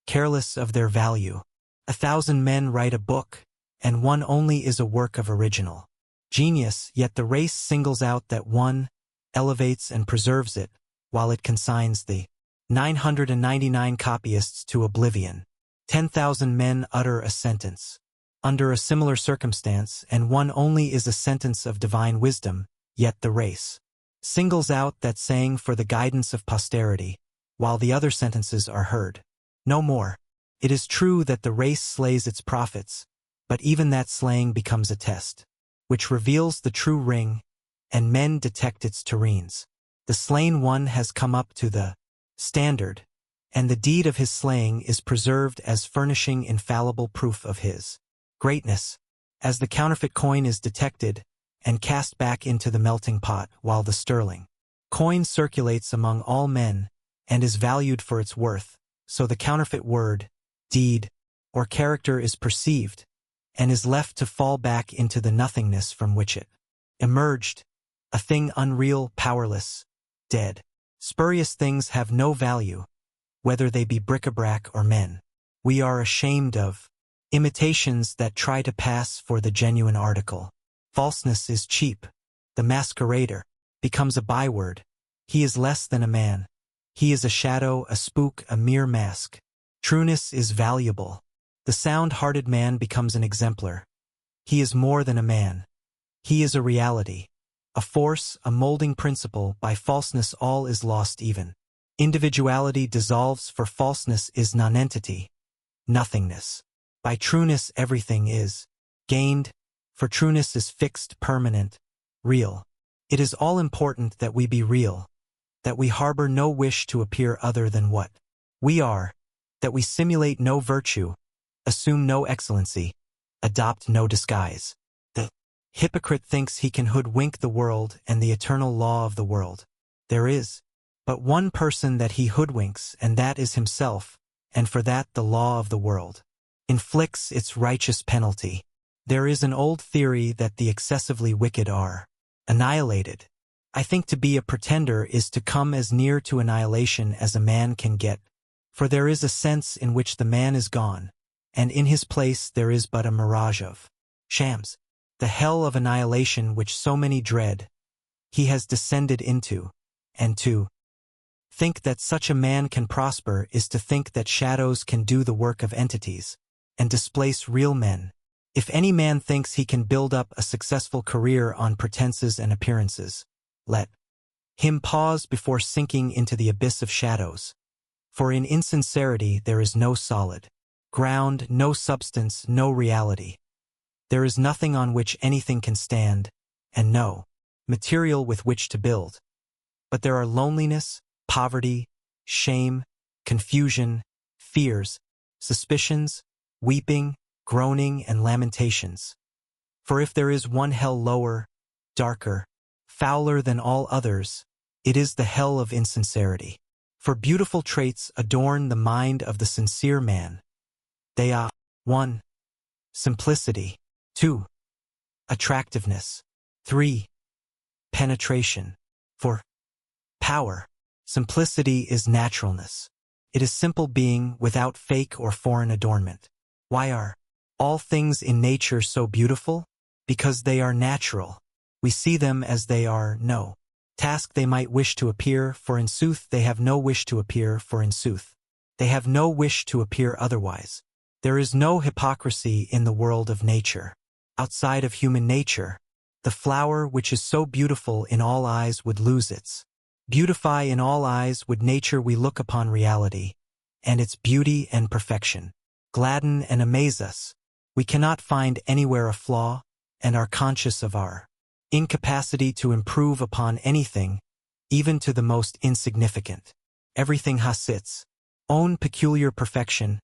careless of their value. 1,000 men write a book, and one only is a work of original genius, yet the race singles out that one, elevates and preserves it, while it consigns the 999 copyists to oblivion. 10,000 men utter a sentence under a similar circumstance, and one only is a sentence of divine wisdom, yet the race singles out that saying for the guidance of posterity, while the other sentences are heard. No more. It is true that the race slays its prophets, but even that slaying becomes a test, which reveals the true ring, and men detect its terrains. The slain one has come up to the standard, and the deed of his slaying is preserved as furnishing infallible proof of his greatness, as the counterfeit coin is detected and cast back into the melting pot, while the sterling coin circulates among all men and is valued for its worth, so the counterfeit word, deed, or character is perceived, and is left to fall back into the nothingness from which it emerged, a thing unreal, powerless, dead. Spurious things have no value, whether they be bric-a-brac or men. We are ashamed of imitations that try to pass for the genuine article. Falseness is cheap. The masquerader becomes a byword. He is less than a man. He is a shadow, a spook, a mere mask. Trueness is valuable. The sound-hearted man becomes an exemplar. He is more than a man. He is a reality, a force, a molding principle. By falseness all is lost even. Individuality dissolves, for falseness is nonentity, nothingness. By trueness everything is gained, for trueness is fixed, permanent, real. It is all important that we be real, that we harbor no wish to appear other than what we are, that we simulate no virtue, assume no excellency, adopt no disguise. The hypocrite thinks he can hoodwink the world and the eternal law of the world. There is but one person that he hoodwinks, and that is himself, and for that the law of the world inflicts its righteous penalty. There is an old theory that the excessively wicked are annihilated. I think to be a pretender is to come as near to annihilation as a man can get, for there is a sense in which the man is gone, and in his place there is but a mirage of shams. The hell of annihilation which so many dread, he has descended into, and to think that such a man can prosper is to think that shadows can do the work of entities, and displace real men. If any man thinks he can build up a successful career on pretenses and appearances, let him pause before sinking into the abyss of shadows. For in insincerity there is no solid ground, no substance, no reality. There is nothing on which anything can stand, and no material with which to build. But there are loneliness, poverty, shame, confusion, fears, suspicions, weeping, groaning, and lamentations. For if there is one hell lower, darker, fouler than all others, it is the hell of insincerity. For beautiful traits adorn the mind of the sincere man. They are 1. Simplicity, 2. Attractiveness, 3. Penetration, 4. Power. Simplicity is naturalness. It is simple being without fake or foreign adornment. Why are all things in nature so beautiful? Because they are natural. We see them as they are, no task they might wish to appear, for in sooth they have no wish to appear, for in sooth they have no wish to appear otherwise. There is no hypocrisy in the world of nature. Outside of human nature, the flower which is so beautiful in all eyes would lose its beautify in all eyes would nature. We look upon reality, and its beauty and perfection gladden and amaze us. We cannot find anywhere a flaw, and are conscious of our incapacity to improve upon anything, even to the most insignificant. Everything has its own peculiar perfection,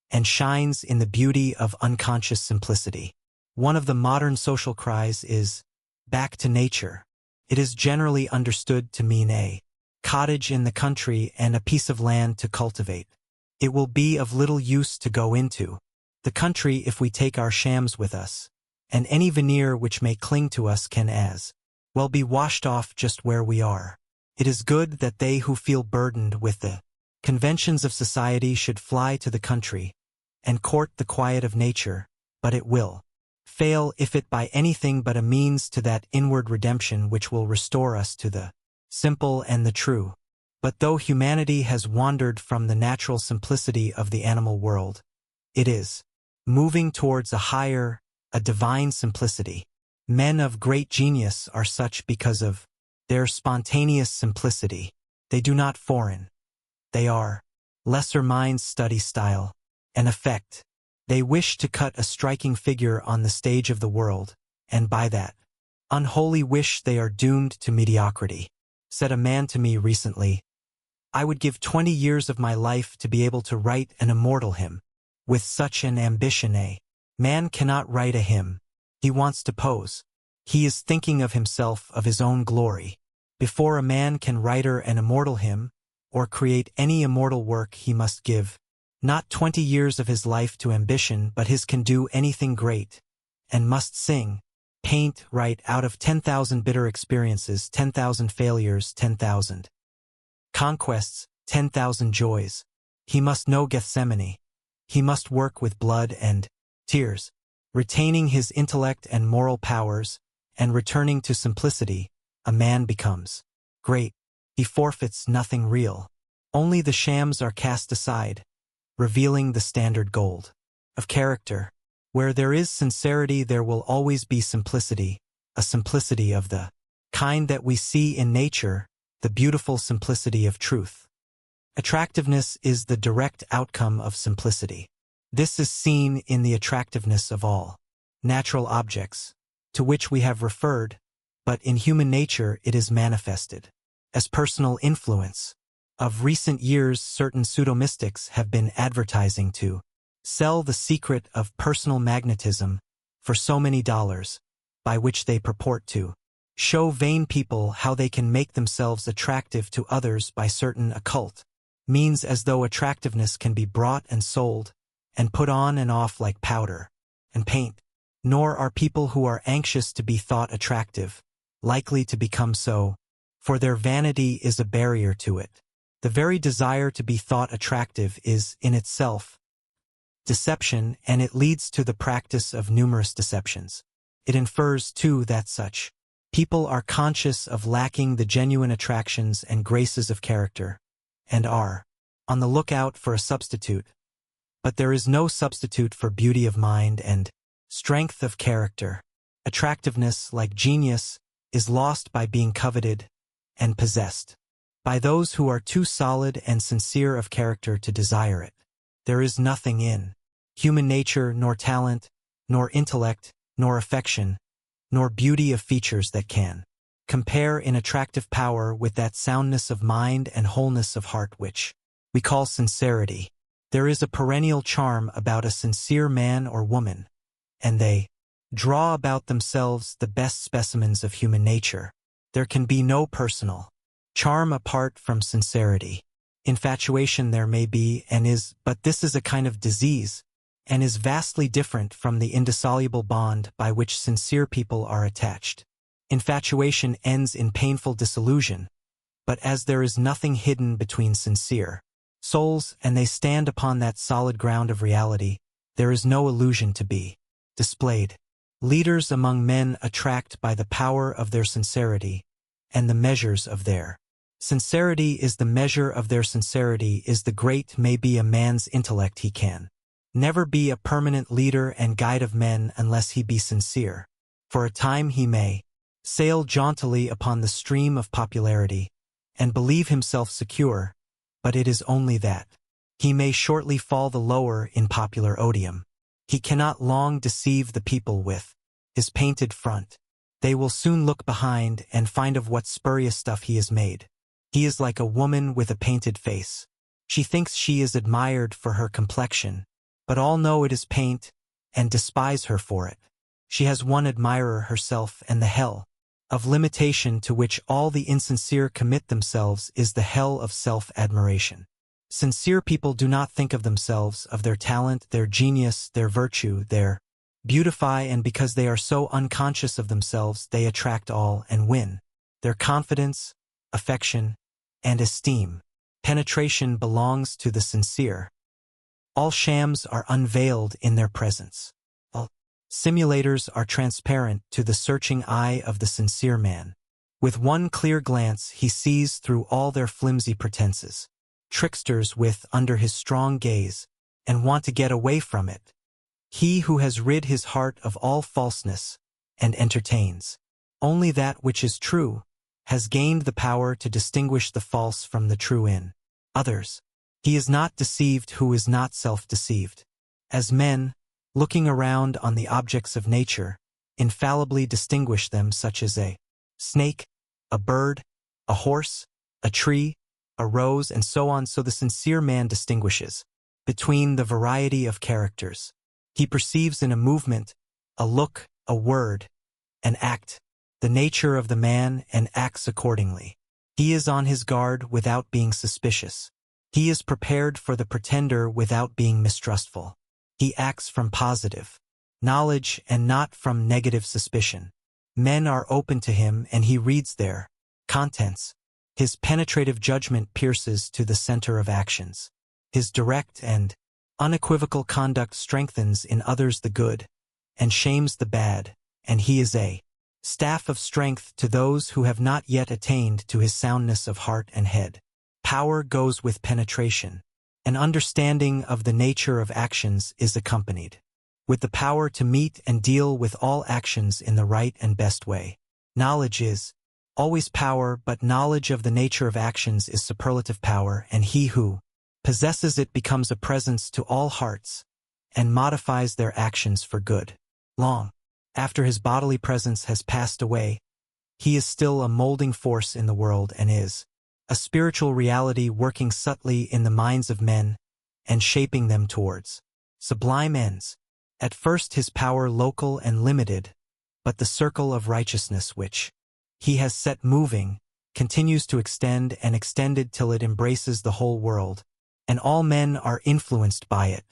and shines in the beauty of unconscious simplicity. One of the modern social cries is, "Back to nature." It is generally understood to mean a cottage in the country and a piece of land to cultivate. It will be of little use to go into the country if we take our shams with us, and any veneer which may cling to us can as well be washed off just where we are. It is good that they who feel burdened with the conventions of society should fly to the country and court the quiet of nature, but it will fail if it by anything but a means to that inward redemption which will restore us to the simple and the true. But though humanity has wandered from the natural simplicity of the animal world, it is moving towards a higher, a divine simplicity. Men of great genius are such because of their spontaneous simplicity. They do not foreign. They are. Lesser minds study style and effect. They wish to cut a striking figure on the stage of the world, and by that unholy wish they are doomed to mediocrity. Said a man to me recently, I would give 20 years of my life to be able to write an immortal hymn. With such an ambition a man cannot write a hymn. He wants to pose. He is thinking of himself, of his own glory. Before a man can write an immortal hymn, or create any immortal work, he must give not 20 years of his life to ambition, but his can do anything great, and must sing, paint, write out of 10,000 bitter experiences, 10,000 failures, 10,000 conquests, 10,000 joys. He must know Gethsemane. He must work with blood and tears, retaining his intellect and moral powers, and returning to simplicity. A man becomes great. He forfeits nothing real. Only the shams are cast aside, revealing the standard gold of character. Where there is sincerity, there will always be simplicity, a simplicity of the kind that we see in nature, the beautiful simplicity of truth. Attractiveness is the direct outcome of simplicity. This is seen in the attractiveness of all natural objects, to which we have referred, but in human nature it is manifested as personal influence. Of recent years, certain pseudo-mystics have been advertising to sell the secret of personal magnetism for so many dollars, by which they purport to show vain people how they can make themselves attractive to others by certain occult means, as though attractiveness can be bought and sold, and put on and off like powder and paint. Nor are people who are anxious to be thought attractive likely to become so, for their vanity is a barrier to it. The very desire to be thought attractive is, in itself, deception, and it leads to the practice of numerous deceptions. It infers, too, that such people are conscious of lacking the genuine attractions and graces of character, and are on the lookout for a substitute. But there is no substitute for beauty of mind and strength of character. Attractiveness, like genius, is lost by being coveted and possessed by those who are too solid and sincere of character to desire it. There is nothing in human nature, nor talent, nor intellect, nor affection, nor beauty of features that can compare in attractive power with that soundness of mind and wholeness of heart which we call sincerity. There is a perennial charm about a sincere man or woman, and they draw about themselves the best specimens of human nature. There can be no personal charm apart from sincerity. Infatuation there may be and is, but this is a kind of disease, and is vastly different from the indissoluble bond by which sincere people are attached. Infatuation ends in painful disillusion, but as there is nothing hidden between sincere souls, and they stand upon that solid ground of reality, there is no illusion to be displayed. Leaders among men attract by the power of their sincerity, and the measures of their sincerity is the measure of their sincerity is the great may be a man's intellect. He can never be a permanent leader and guide of men unless he be sincere. For a time he may sail jauntily upon the stream of popularity, and believe himself secure, but it is only that. He may shortly fall the lower in popular odium. He cannot long deceive the people with his painted front. They will soon look behind and find of what spurious stuff he is made. He is like a woman with a painted face. She thinks she is admired for her complexion, but all know it is paint, and despise her for it. She has one admirer herself, and the hell of limitation to which all the insincere commit themselves is the hell of self-admiration. Sincere people do not think of themselves, of their talent, their genius, their virtue, their beautify, and because they are so unconscious of themselves, they attract all and win their confidence, affection, and esteem. Penetration belongs to the sincere. All shams are unveiled in their presence. All simulators are transparent to the searching eye of the sincere man. With one clear glance he sees through all their flimsy pretenses. Tricksters with under his strong gaze, and want to get away from it. He who has rid his heart of all falseness, and entertains only that which is true, has gained the power to distinguish the false from the true in others. He is not deceived who is not self-deceived. As men, looking around on the objects of nature, infallibly distinguish them such as a snake, a bird, a horse, a tree, a rose, and so on, so the sincere man distinguishes between the variety of characters. He perceives in a movement, a look, a word, an act, the nature of the man and acts accordingly. He is on his guard without being suspicious. He is prepared for the pretender without being mistrustful. He acts from positive knowledge and not from negative suspicion. Men are open to him and he reads their contents. His penetrative judgment pierces to the center of actions. His direct and unequivocal conduct strengthens in others the good and shames the bad, and he is a staff of strength to those who have not yet attained to his soundness of heart and head. Power goes with penetration. An understanding of the nature of actions is accompanied with the power to meet and deal with all actions in the right and best way. Knowledge is always power, but knowledge of the nature of actions is superlative power, and he who possesses it becomes a presence to all hearts and modifies their actions for good. Long after his bodily presence has passed away, he is still a molding force in the world and is a spiritual reality working subtly in the minds of men and shaping them towards sublime ends. At first his power local and limited, but the circle of righteousness which he has set moving continues to extend and extended till it embraces the whole world, and all men are influenced by it.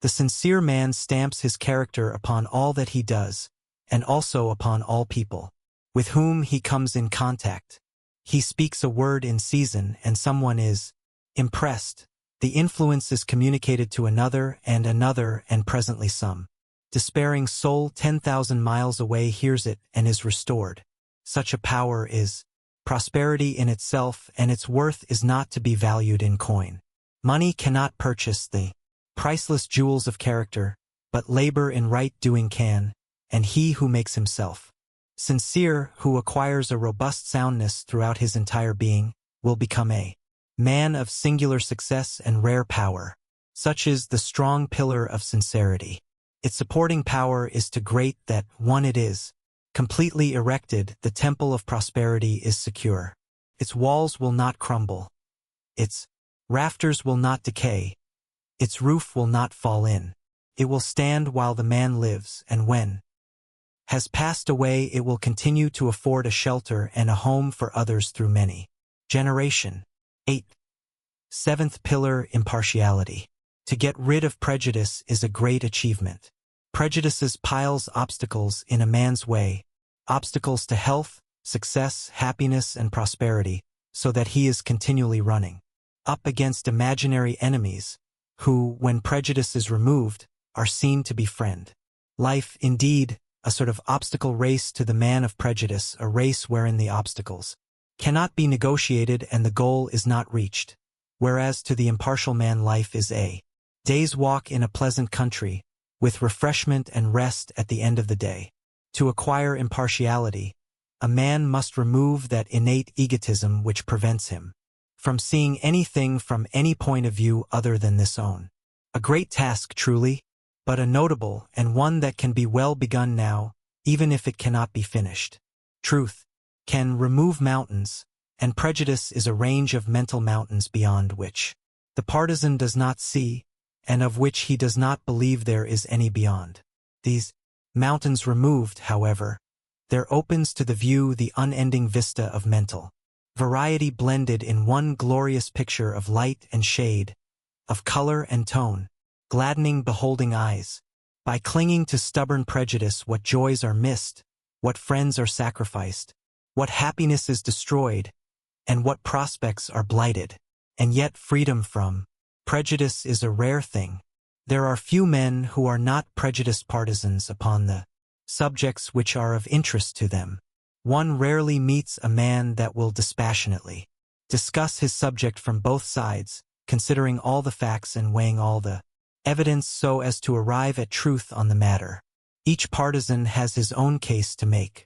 The sincere man stamps his character upon all that he does, and also upon all people with whom he comes in contact. He speaks a word in season and someone is impressed. The influence is communicated to another, and presently some despairing soul 10,000 miles away hears it and is restored. Such a power is prosperity in itself, and its worth is not to be valued in coin. Money cannot purchase the priceless jewels of character, but labor in right doing can, and he who makes himself sincere, who acquires a robust soundness throughout his entire being, will become a man of singular success and rare power. Such is the strong pillar of sincerity. Its supporting power is too great that, when it is completely erected, the temple of prosperity is secure. Its walls will not crumble. Its rafters will not decay. Its roof will not fall in. It will stand while the man lives, and when has passed away it will continue to afford a shelter and a home for others through many generations. 8. Seventh pillar, impartiality. To get rid of prejudice is a great achievement. Prejudices piles obstacles in a man's way, obstacles to health, success, happiness, and prosperity, so that he is continually running up against imaginary enemies, who, when prejudice is removed, are seen to be friend. Life, indeed, a sort of obstacle race to the man of prejudice, a race wherein the obstacles cannot be negotiated and the goal is not reached, whereas to the impartial man life is a day's walk in a pleasant country, with refreshment and rest at the end of the day. To acquire impartiality, a man must remove that innate egotism which prevents him from seeing anything from any point of view other than this own. A great task, truly, but a notable and one that can be well begun now, even if it cannot be finished. Truth can remove mountains, and prejudice is a range of mental mountains beyond which the partisan does not see, and of which he does not believe there is any beyond. These mountains removed, however, there opens to the view the unending vista of mental variety blended in one glorious picture of light and shade, of color and tone, gladdening beholding eyes. By clinging to stubborn prejudice, what joys are missed, what friends are sacrificed, what happiness is destroyed, and what prospects are blighted. And yet freedom from prejudice is a rare thing. There are few men who are not prejudiced partisans upon the subjects which are of interest to them. One rarely meets a man that will dispassionately discuss his subject from both sides, considering all the facts and weighing all the evidence so as to arrive at truth on the matter. Each partisan has his own case to make.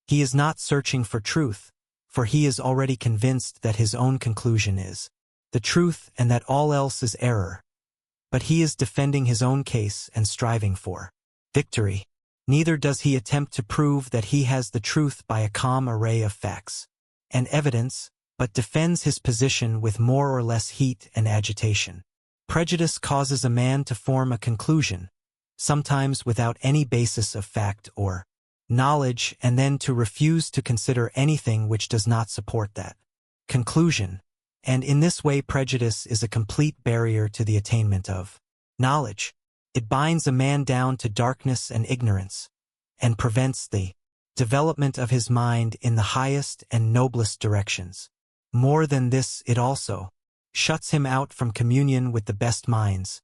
He is not searching for truth, for he is already convinced that his own conclusion is the truth and that all else is error. But he is defending his own case and striving for victory. Neither does he attempt to prove that he has the truth by a calm array of facts and evidence, but defends his position with more or less heat and agitation. Prejudice causes a man to form a conclusion, sometimes without any basis of fact or knowledge, and then to refuse to consider anything which does not support that conclusion. And in this way prejudice is a complete barrier to the attainment of knowledge. It binds a man down to darkness and ignorance, and prevents the development of his mind in the highest and noblest directions. More than this, it also shuts him out from communion with the best minds,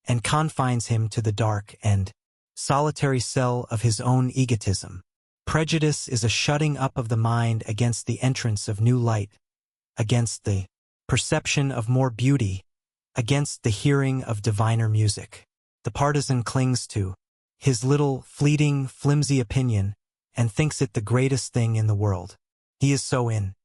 and confines him to the dark and solitary cell of his own egotism. Prejudice is a shutting up of the mind against the entrance of new light, against the perception of more beauty, against the hearing of diviner music. The partisan clings to his little, fleeting, flimsy opinion and thinks it the greatest thing in the world. He is so in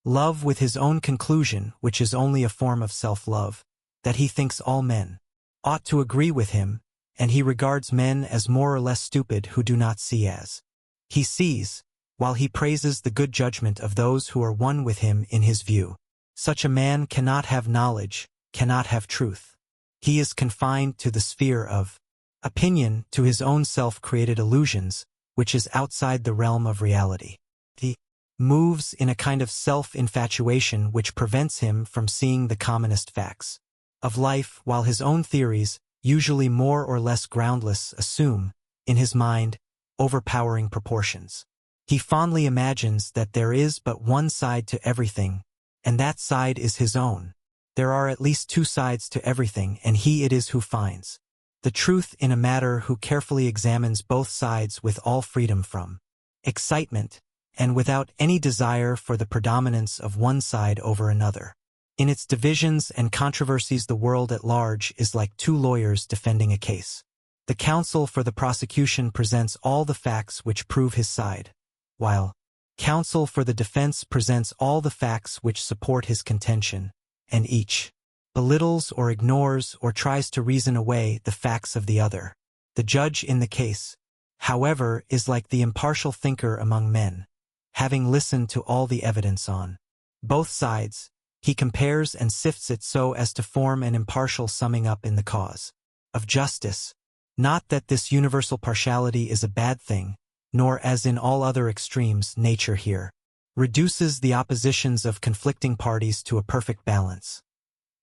love with his own conclusion, which is only a form of self-love, that he thinks all men ought to agree with him, and he regards men as more or less stupid who do not see as he sees, while he praises the good judgment of those who are one with him in his view. Such a man cannot have knowledge, cannot have truth. He is confined to the sphere of opinion, to his own self-created illusions, which is outside the realm of reality. He moves in a kind of self-infatuation which prevents him from seeing the commonest facts of life, while his own theories, usually more or less groundless, assume, in his mind, overpowering proportions. He fondly imagines that there is but one side to everything, and that side is his own. There are at least two sides to everything, and he it is who finds the truth in a matter, who carefully examines both sides with all freedom from excitement, and without any desire for the predominance of one side over another. In its divisions and controversies the world at large is like two lawyers defending a case. The counsel for the prosecution presents all the facts which prove his side, while counsel for the defense presents all the facts which support his contention, and each belittles or ignores or tries to reason away the facts of the other. The judge in the case, however, is like the impartial thinker among men. Having listened to all the evidence on both sides, he compares and sifts it so as to form an impartial summing up in the cause of justice. Not that this universal partiality is a bad thing, nor, as in all other extremes, nature here reduces the oppositions of conflicting parties to a perfect balance.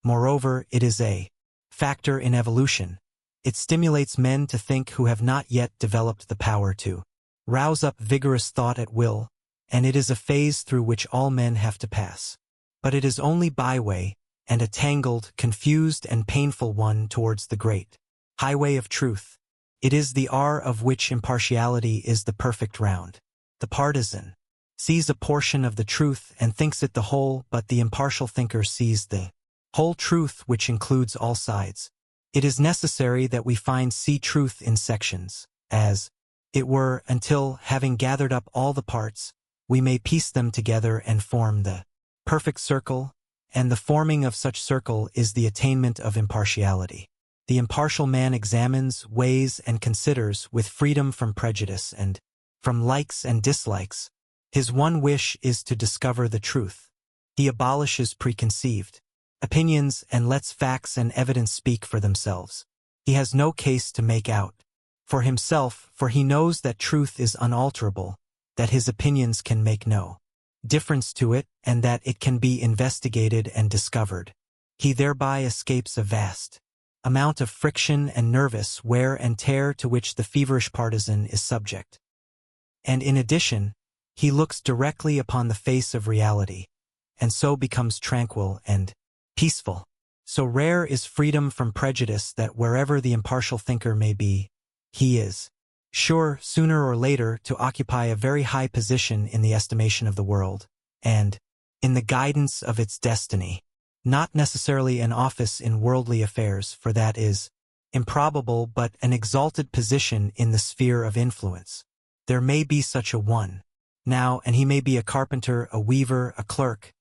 Moreover, it is a factor in evolution. It stimulates men to think who have not yet developed the power to rouse up vigorous thought at will, and it is a phase through which all men have to pass. But it is only byway, and a tangled, confused, and painful one towards the great highway of truth. It is the R of which impartiality is the perfect round. The partisan sees a portion of the truth and thinks it the whole, but the impartial thinker sees the whole truth, which includes all sides. It is necessary that we see truth in sections, as it were, until, having gathered up all the parts, we may piece them together and form the perfect circle, and the forming of such circle is the attainment of impartiality. The impartial man examines, weighs, and considers with freedom from prejudice and from likes and dislikes. His one wish is to discover the truth. He abolishes preconceived opinions and lets facts and evidence speak for themselves. He has no case to make out for himself, for he knows that truth is unalterable, that his opinions can make no difference to it, and that it can be investigated and discovered. He thereby escapes a vast amount of friction and nervous wear and tear to which the feverish partisan is subject. And in addition, he looks directly upon the face of reality, and so becomes tranquil and peaceful. So rare is freedom from prejudice that wherever the impartial thinker may be, he is sure, sooner or later, to occupy a very high position in the estimation of the world, and in the guidance of its destiny. Not necessarily an office in worldly affairs, for that is improbable, but an exalted position in the sphere of influence. There may be such a one, now, and he may be a carpenter, a weaver, a clerk.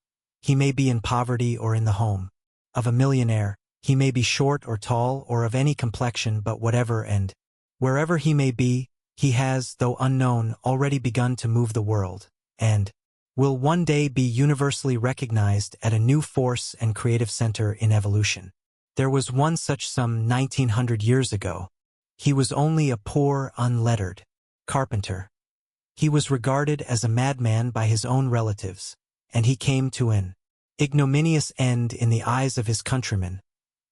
He may be in poverty or in the home of a millionaire. He may be short or tall or of any complexion, but whatever and wherever he may be, he has, though unknown, already begun to move the world, and will one day be universally recognized at a new force and creative center in evolution. There was one such some 1900 years ago. He was only a poor, unlettered carpenter. He was regarded as a madman by his own relatives, and he came to an ignominious end in the eyes of his countrymen,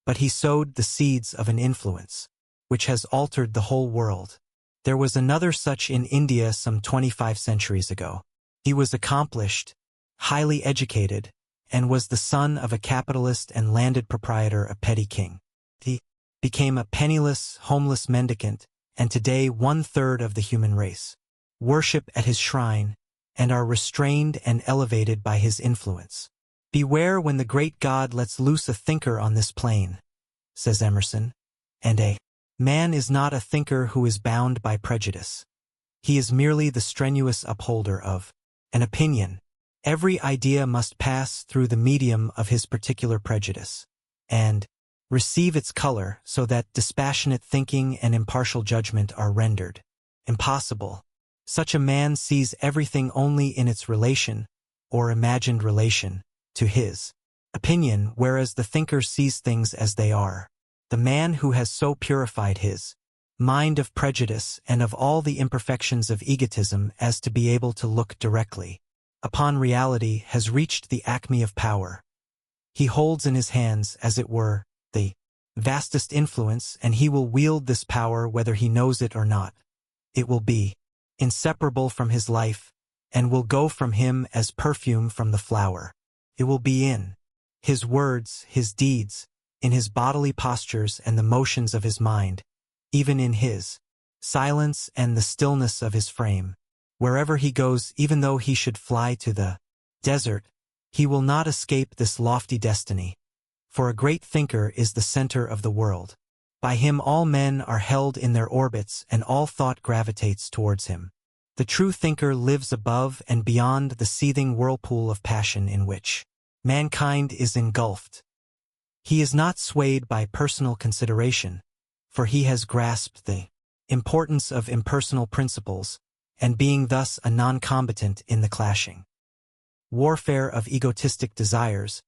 but he sowed the seeds of an influence which has altered the whole world. There was another such in India some 25 centuries ago. He was accomplished, highly educated, and was the son of a capitalist and landed proprietor, a petty king. He became a penniless, homeless mendicant, and today 1/3 of the human race worship at his shrine and are restrained and elevated by his influence. Beware when the great God lets loose a thinker on this plane, says Emerson, and a man is not a thinker who is bound by prejudice. He is merely the strenuous upholder of an opinion. Every idea must pass through the medium of his particular prejudice, and receive its color so that dispassionate thinking and impartial judgment are rendered impossible. Such a man sees everything only in its relation, or imagined relation, to his opinion, whereas the thinker sees things as they are. The man who has so purified his mind of prejudice and of all the imperfections of egotism as to be able to look directly upon reality has reached the acme of power. He holds in his hands, as it were, the vastest influence, and he will wield this power whether he knows it or not. It will be inseparable from his life, and will go from him as perfume from the flower. It will be in his words, his deeds, in his bodily postures and the motions of his mind, even in his silence and the stillness of his frame. Wherever he goes, even though he should fly to the desert, he will not escape this lofty destiny. For a great thinker is the center of the world. By him all men are held in their orbits and all thought gravitates towards him. The true thinker lives above and beyond the seething whirlpool of passion in which mankind is engulfed. He is not swayed by personal consideration, for he has grasped the importance of impersonal principles, and being thus a non-combatant in the clashing warfare of egotistic desires,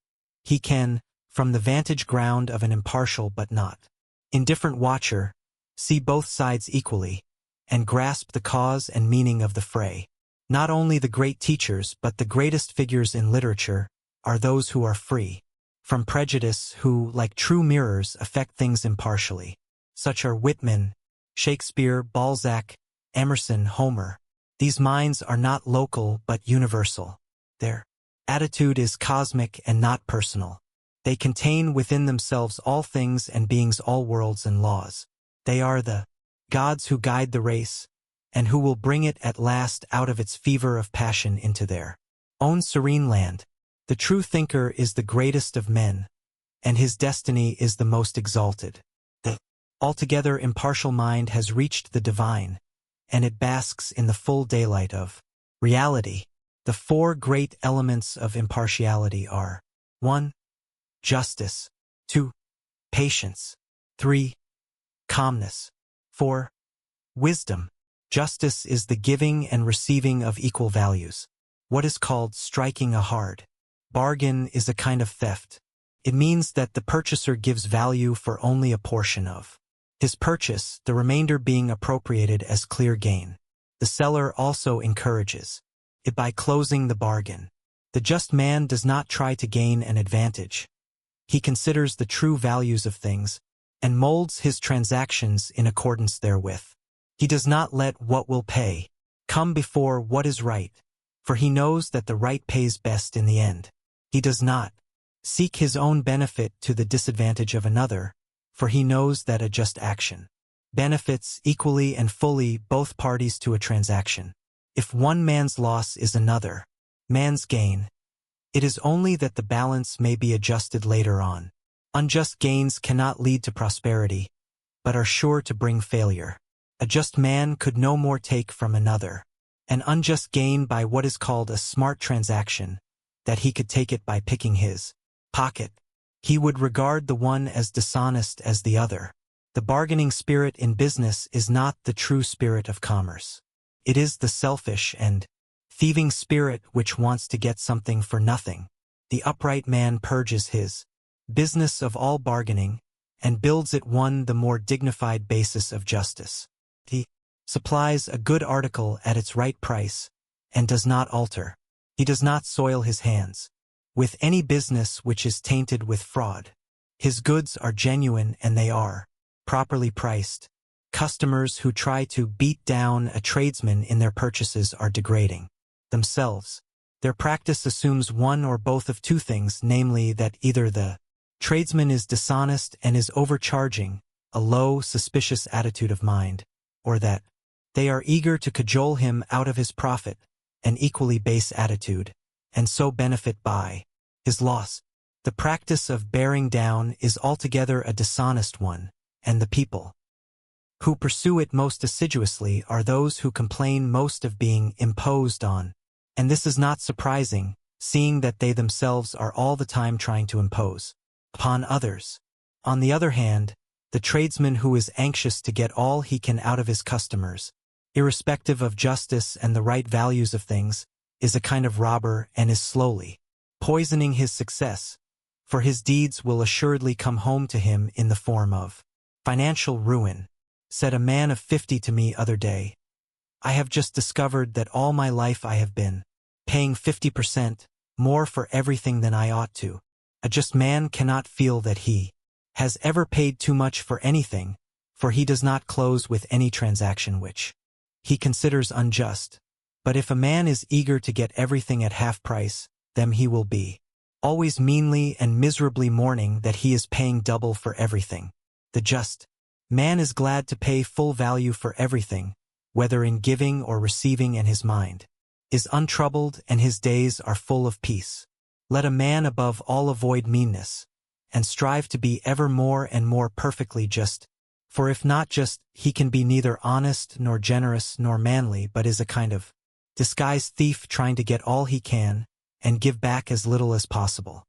he can, from the vantage ground of an impartial but not indifferent watcher, see both sides equally, and grasp the cause and meaning of the fray. Not only the great teachers but the greatest figures in literature are those who are free from prejudice, who, like true mirrors, affect things impartially. Such are Whitman, Shakespeare, Balzac, Emerson, Homer. These minds are not local but universal. Their attitude is cosmic and not personal. They contain within themselves all things and beings, all worlds and laws. They are the gods who guide the race, and who will bring it at last out of its fever of passion into their own serene land. The true thinker is the greatest of men, and his destiny is the most exalted. The altogether impartial mind has reached the divine, and it basks in the full daylight of reality. The four great elements of impartiality are 1. Justice, 2. Patience, 3. Calmness, 4. Wisdom. Justice is the giving and receiving of equal values. What is called striking a hard bargain is a kind of theft. It means that the purchaser gives value for only a portion of his purchase, the remainder being appropriated as clear gain. The seller also encourages it by closing the bargain. The just man does not try to gain an advantage. He considers the true values of things and molds his transactions in accordance therewith. He does not let what will pay come before what is right, for he knows that the right pays best in the end. He does not seek his own benefit to the disadvantage of another, for he knows that a just action benefits equally and fully both parties to a transaction. If one man's loss is another man's gain, it is only that the balance may be adjusted later on. Unjust gains cannot lead to prosperity, but are sure to bring failure. A just man could no more take from another, an unjust gain by what is called a smart transaction, that he could take it by picking his pocket. He would regard the one as dishonest as the other. The bargaining spirit in business is not the true spirit of commerce. It is the selfish and thieving spirit which wants to get something for nothing. The upright man purges his business of all bargaining, and builds it one the more dignified basis of justice. He supplies a good article at its right price, and does not alter. He does not soil his hands with any business which is tainted with fraud. His goods are genuine and they are properly priced. Customers who try to beat down a tradesman in their purchases are degrading themselves. Their practice assumes one or both of two things, namely that either the tradesman is dishonest and is overcharging, a low, suspicious attitude of mind, or that they are eager to cajole him out of his profit, an equally base attitude, and so benefit by his loss. The practice of bearing down is altogether a dishonest one, and the people who pursue it most assiduously are those who complain most of being imposed on. And this is not surprising, seeing that they themselves are all the time trying to impose upon others. On the other hand, the tradesman who is anxious to get all he can out of his customers, irrespective of justice and the right values of things, is a kind of robber and is slowly poisoning his success, for his deeds will assuredly come home to him in the form of financial ruin. Said a man of 50 to me other day, "I have just discovered that all my life I have been paying 50% more for everything than I ought to. A just man cannot feel that he has ever paid too much for anything, for he does not close with any transaction which he considers unjust. But if a man is eager to get everything at half price, then he will be always meanly and miserably mourning that he is paying double for everything. The just man is glad to pay full value for everything, whether in giving or receiving, and his mind is untroubled and his days are full of peace. Let a man above all avoid meanness, and strive to be ever more and more perfectly just, for if not just, he can be neither honest nor generous nor manly, but is a kind of disguised thief trying to get all he can, and give back as little as possible.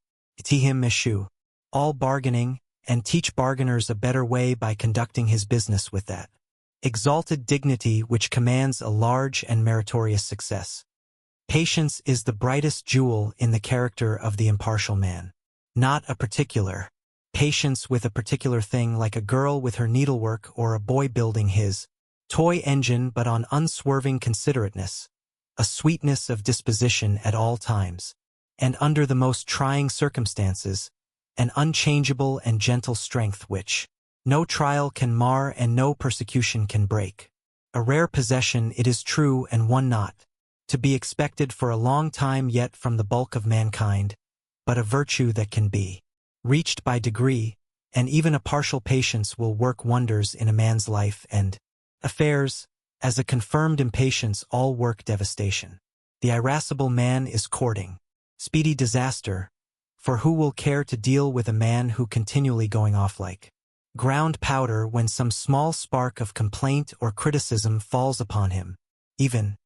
Him eschew all bargaining, and teach bargainers a better way by conducting his business with that exalted dignity which commands a large and meritorious success. Patience is the brightest jewel in the character of the impartial man. Not a particular patience with a particular thing, like a girl with her needlework or a boy building his toy engine, but on unswerving considerateness, a sweetness of disposition at all times, and under the most trying circumstances, an unchangeable and gentle strength which no trial can mar and no persecution can break. A rare possession, it is true, and one not to be expected for a long time yet from the bulk of mankind, but a virtue that can be reached by degree, and even a partial patience will work wonders in a man's life and affairs, as a confirmed impatience all work devastation. The irascible man is courting speedy disaster, for who will care to deal with a man who continually going off like ground powder when some small spark of complaint or criticism falls upon him? Even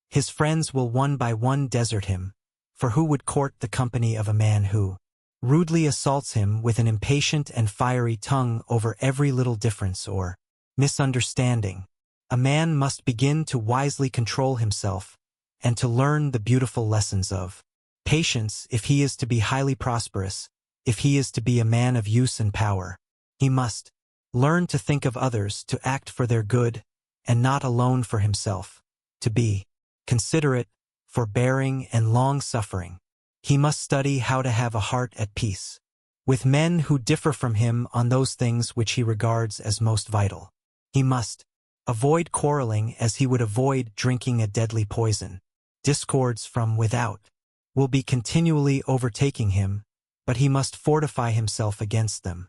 his friends will one by one desert him, for who would court the company of a man who rudely assaults him with an impatient and fiery tongue over every little difference or misunderstanding? A man must begin to wisely control himself, and to learn the beautiful lessons of patience if he is to be highly prosperous, if he is to be a man of use and power. He must learn to think of others, to act for their good, and not alone for himself, to be considerate, forbearing, and long-suffering. He must study how to have a heart at peace with men who differ from him on those things which he regards as most vital. He must avoid quarreling as he would avoid drinking a deadly poison. Discords from without will be continually overtaking him, but he must fortify himself against them.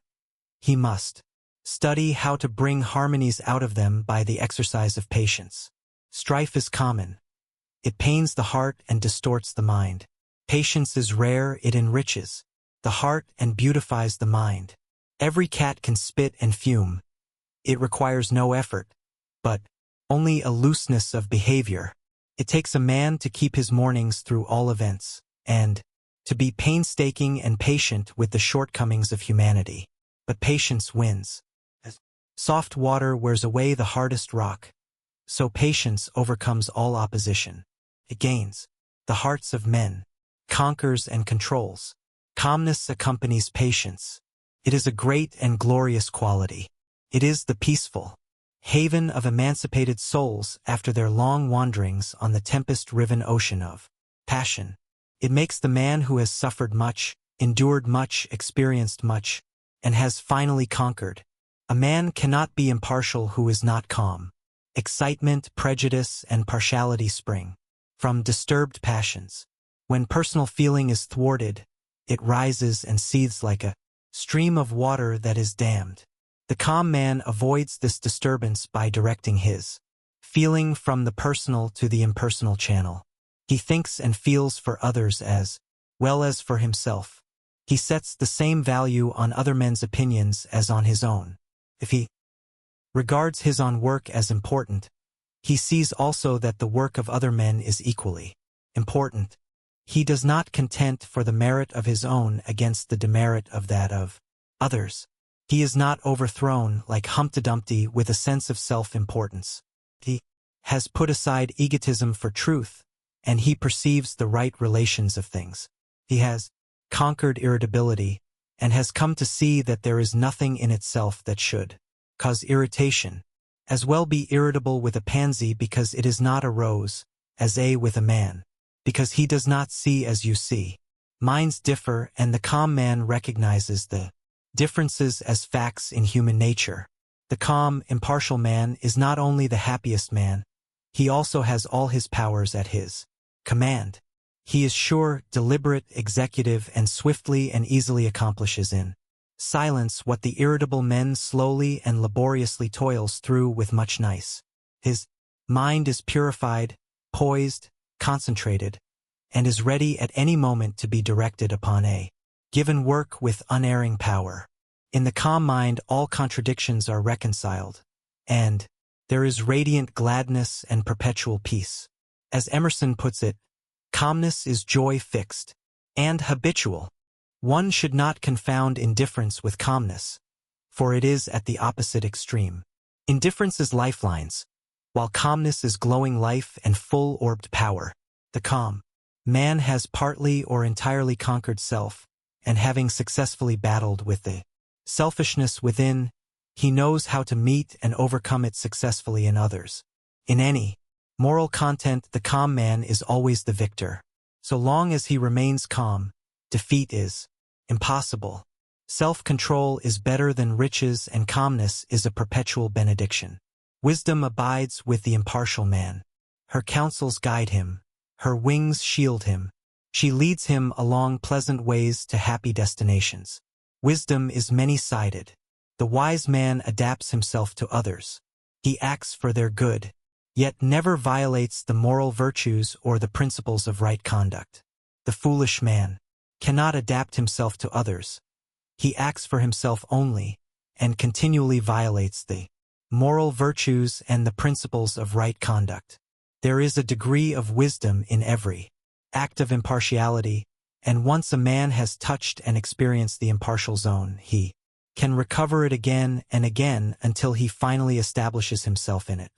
He must study how to bring harmonies out of them by the exercise of patience. Strife is common. It pains the heart and distorts the mind. Patience is rare, it enriches the heart and beautifies the mind. Every cat can spit and fume. It requires no effort, but only a looseness of behavior. It takes a man to keep his mornings through all events, and to be painstaking and patient with the shortcomings of humanity. But patience wins. As soft water wears away the hardest rock, so patience overcomes all opposition. It gains the hearts of men, conquers and controls. Calmness accompanies patience. It is a great and glorious quality. It is the peaceful haven of emancipated souls after their long wanderings on the tempest-riven ocean of passion. It makes the man who has suffered much, endured much, experienced much, and has finally conquered. A man cannot be impartial who is not calm. Excitement, prejudice, and partiality spring from disturbed passions. When personal feeling is thwarted, it rises and seethes like a stream of water that is dammed. The calm man avoids this disturbance by directing his feeling from the personal to the impersonal channel. He thinks and feels for others as well as for himself. He sets the same value on other men's opinions as on his own. If he regards his own work as important, he sees also that the work of other men is equally important. He does not contend for the merit of his own against the demerit of that of others. He is not overthrown like Humpty Dumpty with a sense of self-importance. He has put aside egotism for truth, and he perceives the right relations of things. He has conquered irritability, and has come to see that there is nothing in itself that should cause irritation. As well be irritable with a pansy because it is not a rose, as with a man, because he does not see as you see. Minds differ, and the calm man recognizes the differences as facts in human nature. The calm, impartial man is not only the happiest man, he also has all his powers at his command. He is sure, deliberate, executive, and swiftly and easily accomplishes in silence what the irritable man slowly and laboriously toils through with much nice. His mind is purified, poised, concentrated, and is ready at any moment to be directed upon a given work with unerring power. In the calm mind all contradictions are reconciled, and there is radiant gladness and perpetual peace. As Emerson puts it, calmness is joy fixed and habitual. One should not confound indifference with calmness, for it is at the opposite extreme. Indifference is lifelines, while calmness is glowing life and full-orbed power. The calm man has partly or entirely conquered self, and having successfully battled with the selfishness within, he knows how to meet and overcome it successfully in others. In any moral content, the calm man is always the victor. So long as he remains calm, defeat is impossible. Self-control is better than riches, and calmness is a perpetual benediction. Wisdom abides with the impartial man. Her counsels guide him, her wings shield him. She leads him along pleasant ways to happy destinations. Wisdom is many-sided. The wise man adapts himself to others. He acts for their good, yet never violates the moral virtues or the principles of right conduct. The foolish man cannot adapt himself to others. He acts for himself only, and continually violates the moral virtues and the principles of right conduct. There is a degree of wisdom in every act of impartiality, and once a man has touched and experienced the impartial zone, he can recover it again and again until he finally establishes himself in it.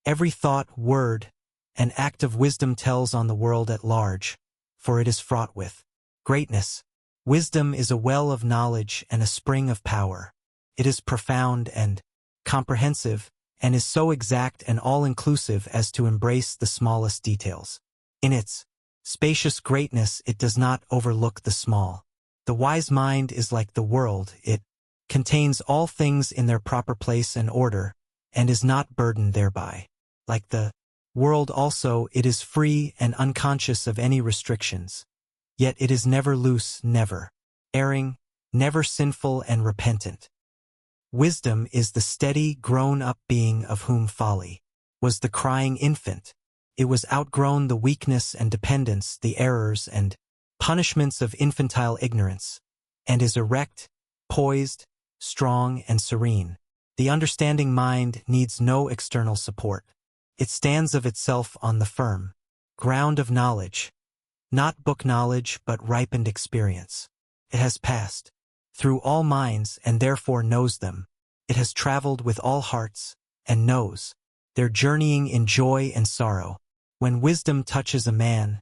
Every thought, word, and act of wisdom tells on the world at large, for it is fraught with greatness. Wisdom is a well of knowledge and a spring of power. It is profound and comprehensive, and is so exact and all-inclusive as to embrace the smallest details. In its spacious greatness it does not overlook the small. The wise mind is like the world, it contains all things in their proper place and order, and is not burdened thereby. Like the world also, it is free and unconscious of any restrictions. Yet it is never loose, never erring, never sinful and repentant. Wisdom is the steady, grown-up being of whom folly was the crying infant. It was outgrown the weakness and dependence, the errors and punishments of infantile ignorance, and is erect, poised, strong, and serene. The understanding mind needs no external support. It stands of itself on the firm ground of knowledge. Not book knowledge but ripened experience. It has passed through all minds and therefore knows them. It has traveled with all hearts and knows their journeying in joy and sorrow. When wisdom touches a man,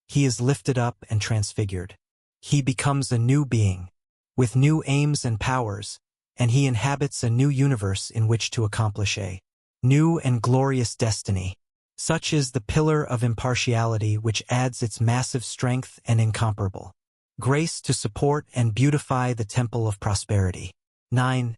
he is lifted up and transfigured. He becomes a new being, with new aims and powers, and he inhabits a new universe in which to accomplish a new and glorious destiny. Such is the pillar of impartiality which adds its massive strength and incomparable grace to support and beautify the temple of prosperity. 9.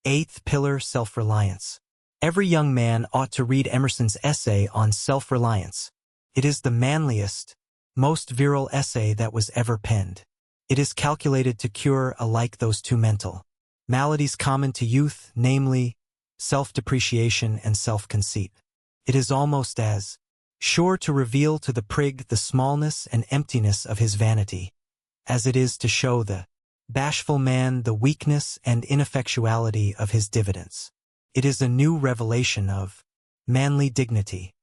Eighth pillar, self-reliance. Every young man ought to read Emerson's essay on self-reliance. It is the manliest, most virile essay that was ever penned. It is calculated to cure alike those two mental maladies common to youth, namely, self-depreciation and self-conceit. It is almost as sure to reveal to the prig the smallness and emptiness of his vanity, as it is to show the bashful man the weakness and ineffectuality of his diffidence. It is a new revelation of manly dignity,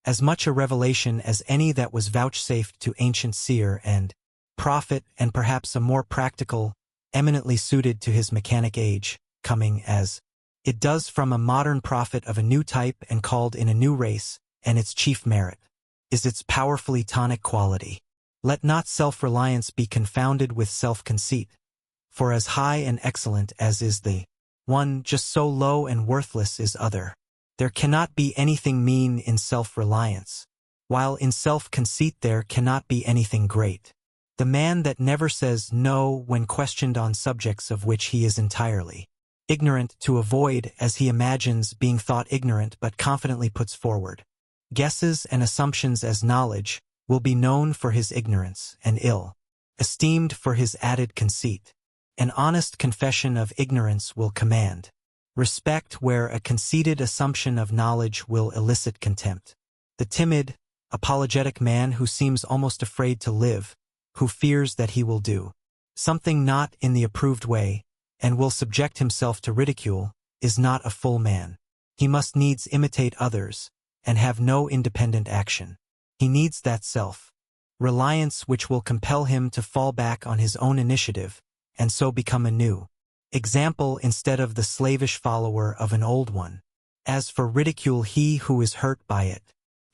as much a revelation as any that was vouchsafed to ancient seer and prophet, and perhaps a more practical, eminently suited to his mechanic age, coming as it does from a modern prophet of a new type and called in a new race, and its chief merit is its powerfully tonic quality. Let not self-reliance be confounded with self-conceit, for as high and excellent as is the one, just so low and worthless is other. There cannot be anything mean in self-reliance, while in self-conceit there cannot be anything great. The man that never says no when questioned on subjects of which he is entirely ignorant, to avoid, as he imagines, being thought ignorant but confidently puts forward guesses and assumptions as knowledge, will be known for his ignorance, and ill esteemed for his added conceit. An honest confession of ignorance will command respect where a conceited assumption of knowledge will elicit contempt. The timid, apologetic man who seems almost afraid to live, who fears that he will do something not in the approved way, and will subject himself to ridicule, is not a full man. He must needs imitate others, and have no independent action. He needs that self-reliance which will compel him to fall back on his own initiative, and so become a new example instead of the slavish follower of an old one. As for ridicule, he who is hurt by it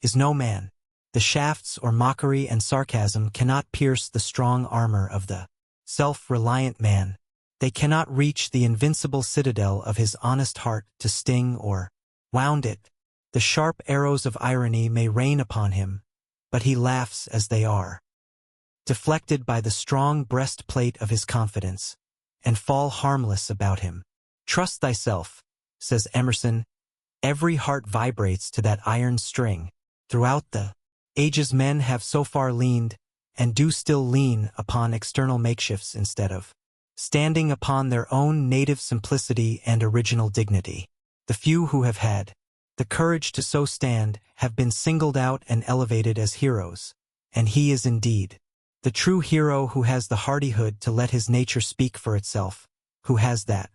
is no man. The shafts or mockery and sarcasm cannot pierce the strong armor of the self-reliant man. They cannot reach the invincible citadel of his honest heart to sting or wound it. The sharp arrows of irony may rain upon him, but he laughs as they are deflected by the strong breastplate of his confidence, and fall harmless about him. Trust thyself, says Emerson. Every heart vibrates to that iron string. Throughout the ages men have so far leaned, and do still lean, upon external makeshifts instead of standing upon their own native simplicity and original dignity. The few who have had the courage to so stand have been singled out and elevated as heroes, and he is indeed the true hero who has the hardihood to let his nature speak for itself, who has that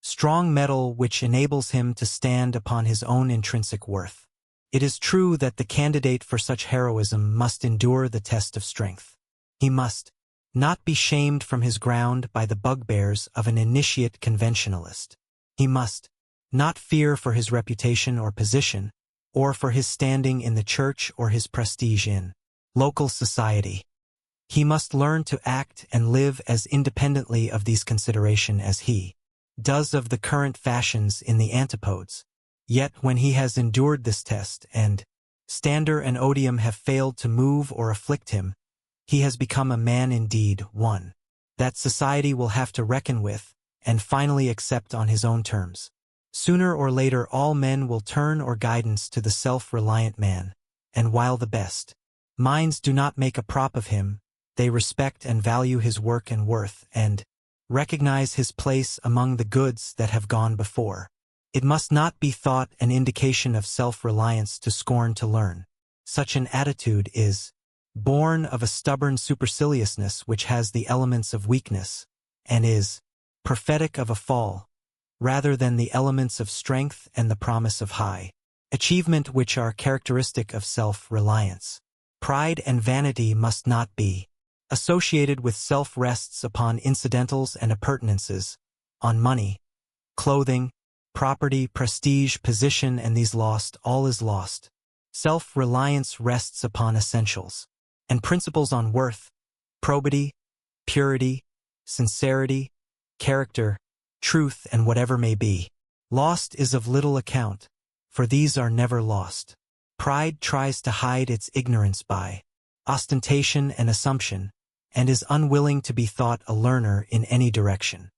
strong metal which enables him to stand upon his own intrinsic worth. It is true that the candidate for such heroism must endure the test of strength. He must not be shamed from his ground by the bugbears of an initiate conventionalist. He must not fear for his reputation or position, or for his standing in the church or his prestige in local society. He must learn to act and live as independently of these considerations as he does of the current fashions in the antipodes. Yet when he has endured this test, and stander and odium have failed to move or afflict him, he has become a man indeed, one that society will have to reckon with, and finally accept on his own terms. Sooner or later all men will turn or guidance to the self-reliant man, and while the best minds do not make a prop of him, they respect and value his work and worth, and recognize his place among the goods that have gone before. It must not be thought an indication of self-reliance to scorn to learn. Such an attitude is born of a stubborn superciliousness which has the elements of weakness, and is prophetic of a fall, rather than the elements of strength and the promise of high achievement which are characteristic of self-reliance. Pride and vanity must not be associated with self rests upon incidentals and appurtenances, on money, clothing, property, prestige, position, and these lost, all is lost. Self-reliance rests upon essentials and principles on worth, probity, purity, sincerity, character, truth, and whatever may be. Lost is of little account, for these are never lost. Pride tries to hide its ignorance by ostentation and assumption, and is unwilling to be thought a learner in any direction.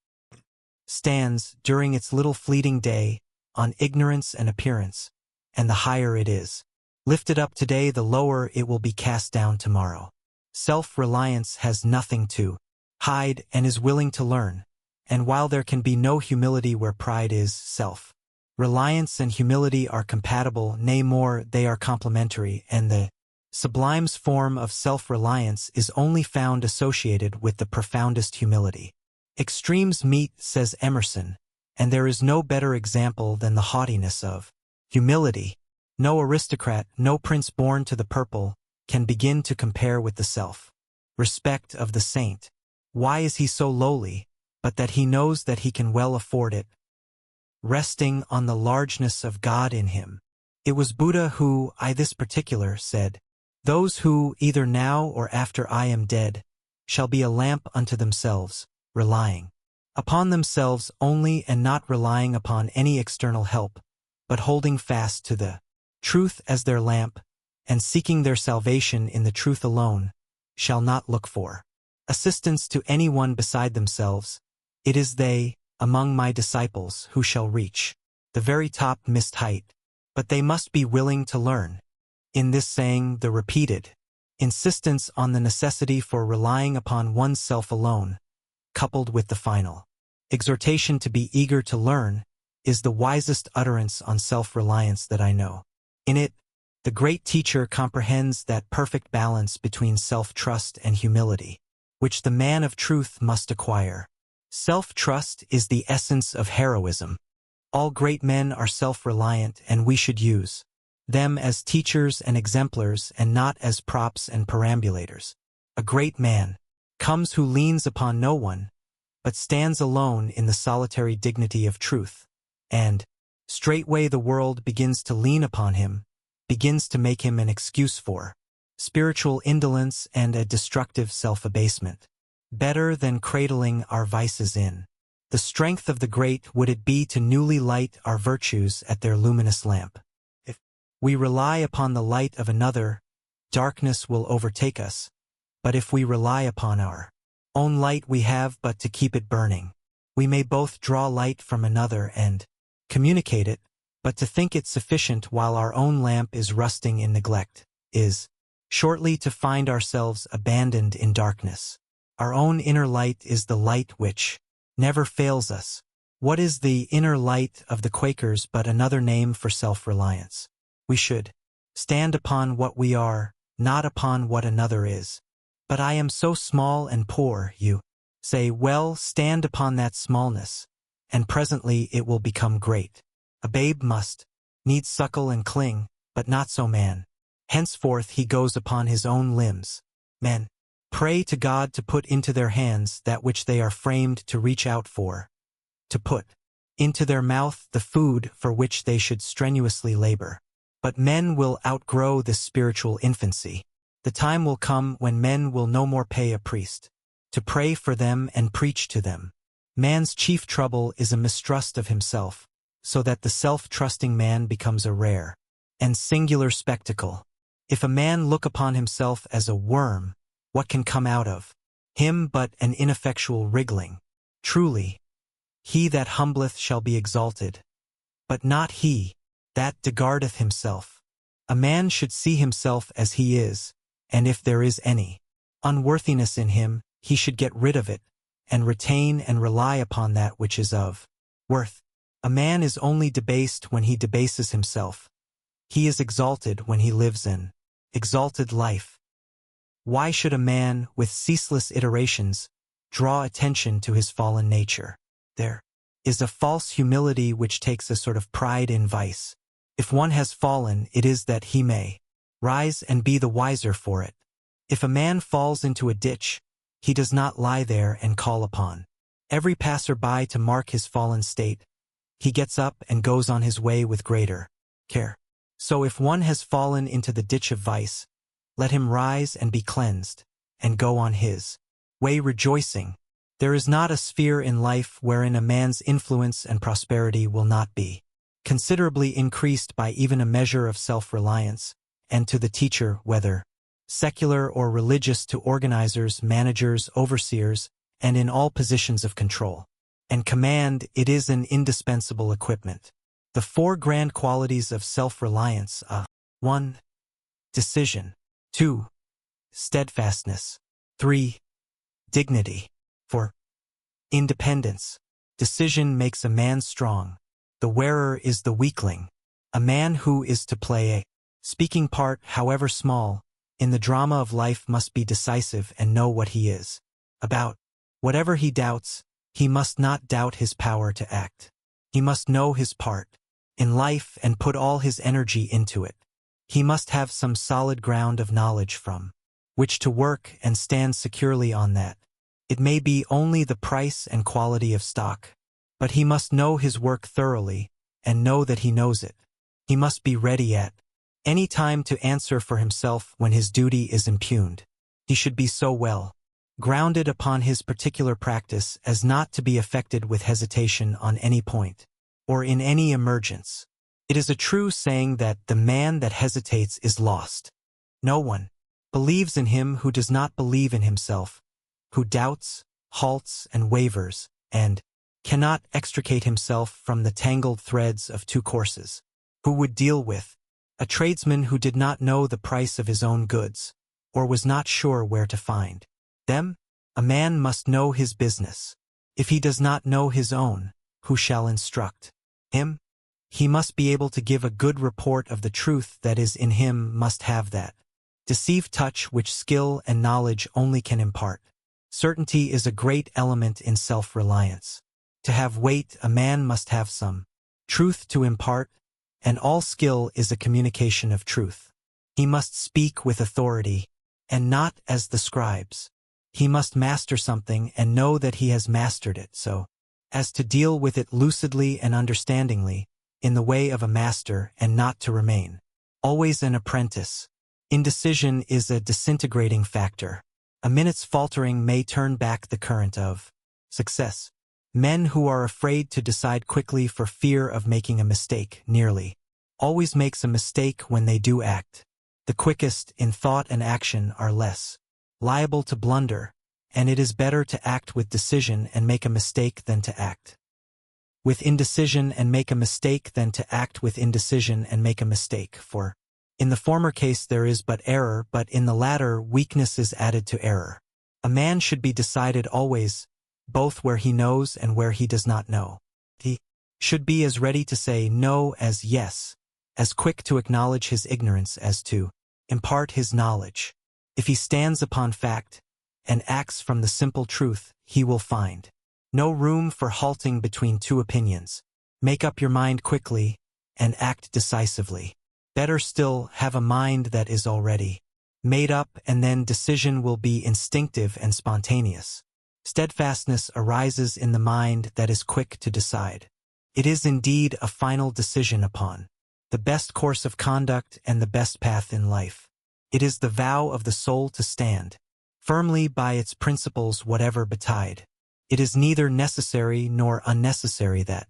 Stands, during its little fleeting day, on ignorance and appearance, and the higher it is lifted up today, the lower it will be cast down tomorrow. Self-reliance has nothing to hide and is willing to learn, and while there can be no humility where pride is, self-reliance and humility are compatible, nay more, they are complementary, and the sublime's form of self-reliance is only found associated with the profoundest humility. Extremes meet, says Emerson, and there is no better example than the haughtiness of humility. No aristocrat, no prince born to the purple, can begin to compare with the self-respect of the saint. Why is he so lowly, but that he knows that he can well afford it, resting on the largeness of God in him? It was Buddha who, I this particular, said, "Those who, either now or after I am dead, shall be a lamp unto themselves, relying upon themselves only and not relying upon any external help, but holding fast to the truth as their lamp, and seeking their salvation in the truth alone, shall not look for assistance to any one beside themselves. It is they, among my disciples, who shall reach the very topmost height, but they must be willing to learn." In this saying, the repeated insistence on the necessity for relying upon oneself alone, coupled with the final exhortation to be eager to learn, is the wisest utterance on self-reliance that I know. In it, the great teacher comprehends that perfect balance between self-trust and humility, which the man of truth must acquire. Self-trust is the essence of heroism. All great men are self-reliant, and we should use them as teachers and exemplars and not as props and perambulators. A great man comes who leans upon no one, but stands alone in the solitary dignity of truth, and straightway the world begins to lean upon him, begins to make him an excuse for spiritual indolence and a destructive self-abasement. Better than cradling our vices in the strength of the great would it be to newly light our virtues at their luminous lamp. If we rely upon the light of another, darkness will overtake us, but if we rely upon our own light, we have but to keep it burning. We may both draw light from another and communicate it, but to think it sufficient while our own lamp is rusting in neglect is shortly to find ourselves abandoned in darkness. Our own inner light is the light which never fails us. What is the inner light of the Quakers but another name for self-reliance? We should stand upon what we are, not upon what another is. But I am so small and poor, you say. Well, stand upon that smallness, and presently it will become great. A babe must needs suckle and cling, but not so man. Henceforth he goes upon his own limbs. Men pray to God to put into their hands that which they are framed to reach out for, to put into their mouth the food for which they should strenuously labor. But men will outgrow this spiritual infancy. The time will come when men will no more pay a priest to pray for them and preach to them. Man's chief trouble is a mistrust of himself, so that the self-trusting man becomes a rare and singular spectacle. If a man look upon himself as a worm, what can come out of him but an ineffectual wriggling? Truly, he that humbleth shall be exalted, but not he that degardeth himself. A man should see himself as he is, and if there is any unworthiness in him, he should get rid of it, and retain and rely upon that which is of worth. A man is only debased when he debases himself. He is exalted when he lives an exalted life. Why should a man, with ceaseless iterations, draw attention to his fallen nature? There is a false humility which takes a sort of pride in vice. If one has fallen, it is that he may Rise and be the wiser for it. If a man falls into a ditch, he does not lie there and call upon every passer-by to mark his fallen state. He gets up and goes on his way with greater care. So if one has fallen into the ditch of vice, let him rise and be cleansed, and go on his way rejoicing. There is not a sphere in life wherein a man's influence and prosperity will not be considerably increased by even a measure of self-reliance, and to the teacher, whether secular or religious, to organizers, managers, overseers, and in all positions of control and command, it is an indispensable equipment. The four grand qualities of self-reliance are: 1. Decision. 2. Steadfastness. 3. Dignity. 4. Independence. Decision makes a man strong. The wearer is the weakling. A man who is to play a speaking part, however small, in the drama of life must be decisive and know what he is about. Whatever he doubts, he must not doubt his power to act. He must know his part in life and put all his energy into it. He must have some solid ground of knowledge from which to work and stand securely on that. It may be only the price and quality of stock, but he must know his work thoroughly and know that he knows it. He must be ready at any time to answer for himself when his duty is impugned. He should be so well grounded upon his particular practice as not to be affected with hesitation on any point, or in any emergence. It is a true saying that the man that hesitates is lost. No one believes in him who does not believe in himself, who doubts, halts, and wavers, and cannot extricate himself from the tangled threads of two courses. Who would deal with a tradesman who did not know the price of his own goods, or was not sure where to find them? A man must know his business. If he does not know his own, who shall instruct him? He must be able to give a good report of the truth that is in him, must have that deceived touch which skill and knowledge only can impart. Certainty is a great element in self-reliance. To have weight, a man must have some truth to impart, and all skill is a communication of truth. He must speak with authority, and not as the scribes. He must master something and know that he has mastered it so as to deal with it lucidly and understandingly, in the way of a master, and not to remain always an apprentice. Indecision is a disintegrating factor. A minute's faltering may turn back the current of success. Men who are afraid to decide quickly for fear of making a mistake nearly always makes a mistake when they do act. The quickest in thought and action are less liable to blunder, and it is better to act with decision and make a mistake than to act with indecision and make a mistake than to act with indecision and make a mistake, for in the former case there is but error, but in the latter weakness is added to error. A man should be decided always, both where he knows and where he does not know. He should be as ready to say no as yes, as quick to acknowledge his ignorance as to impart his knowledge. If he stands upon fact and acts from the simple truth, he will find no room for halting between two opinions. Make up your mind quickly and act decisively. Better still, have a mind that is already made up, and then decision will be instinctive and spontaneous. Steadfastness arises in the mind that is quick to decide. It is indeed a final decision upon the best course of conduct and the best path in life. It is the vow of the soul to stand firmly by its principles whatever betide. It is neither necessary nor unnecessary that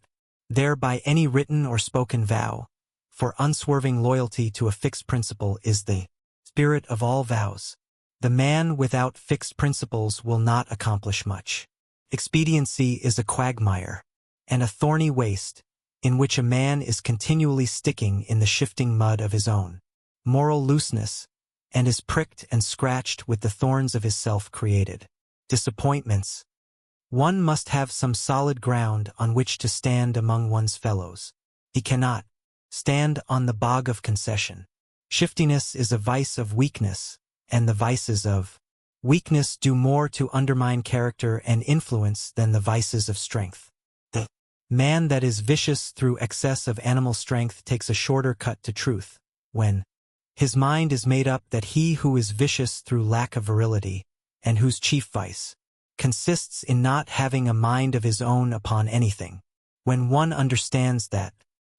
there by any written or spoken vow, for unswerving loyalty to a fixed principle is the spirit of all vows. The man without fixed principles will not accomplish much. Expediency is a quagmire and a thorny waste in which a man is continually sticking in the shifting mud of his own moral looseness, and is pricked and scratched with the thorns of his self-created disappointments. One must have some solid ground on which to stand among one's fellows. He cannot stand on the bog of concession. Shiftiness is a vice of weakness, and the vices of weakness do more to undermine character and influence than the vices of strength. The man that is vicious through excess of animal strength takes a shorter cut to truth, when His mind is made up that he who is vicious through lack of virility, and whose chief vice consists in not having a mind of his own upon anything. When one understands that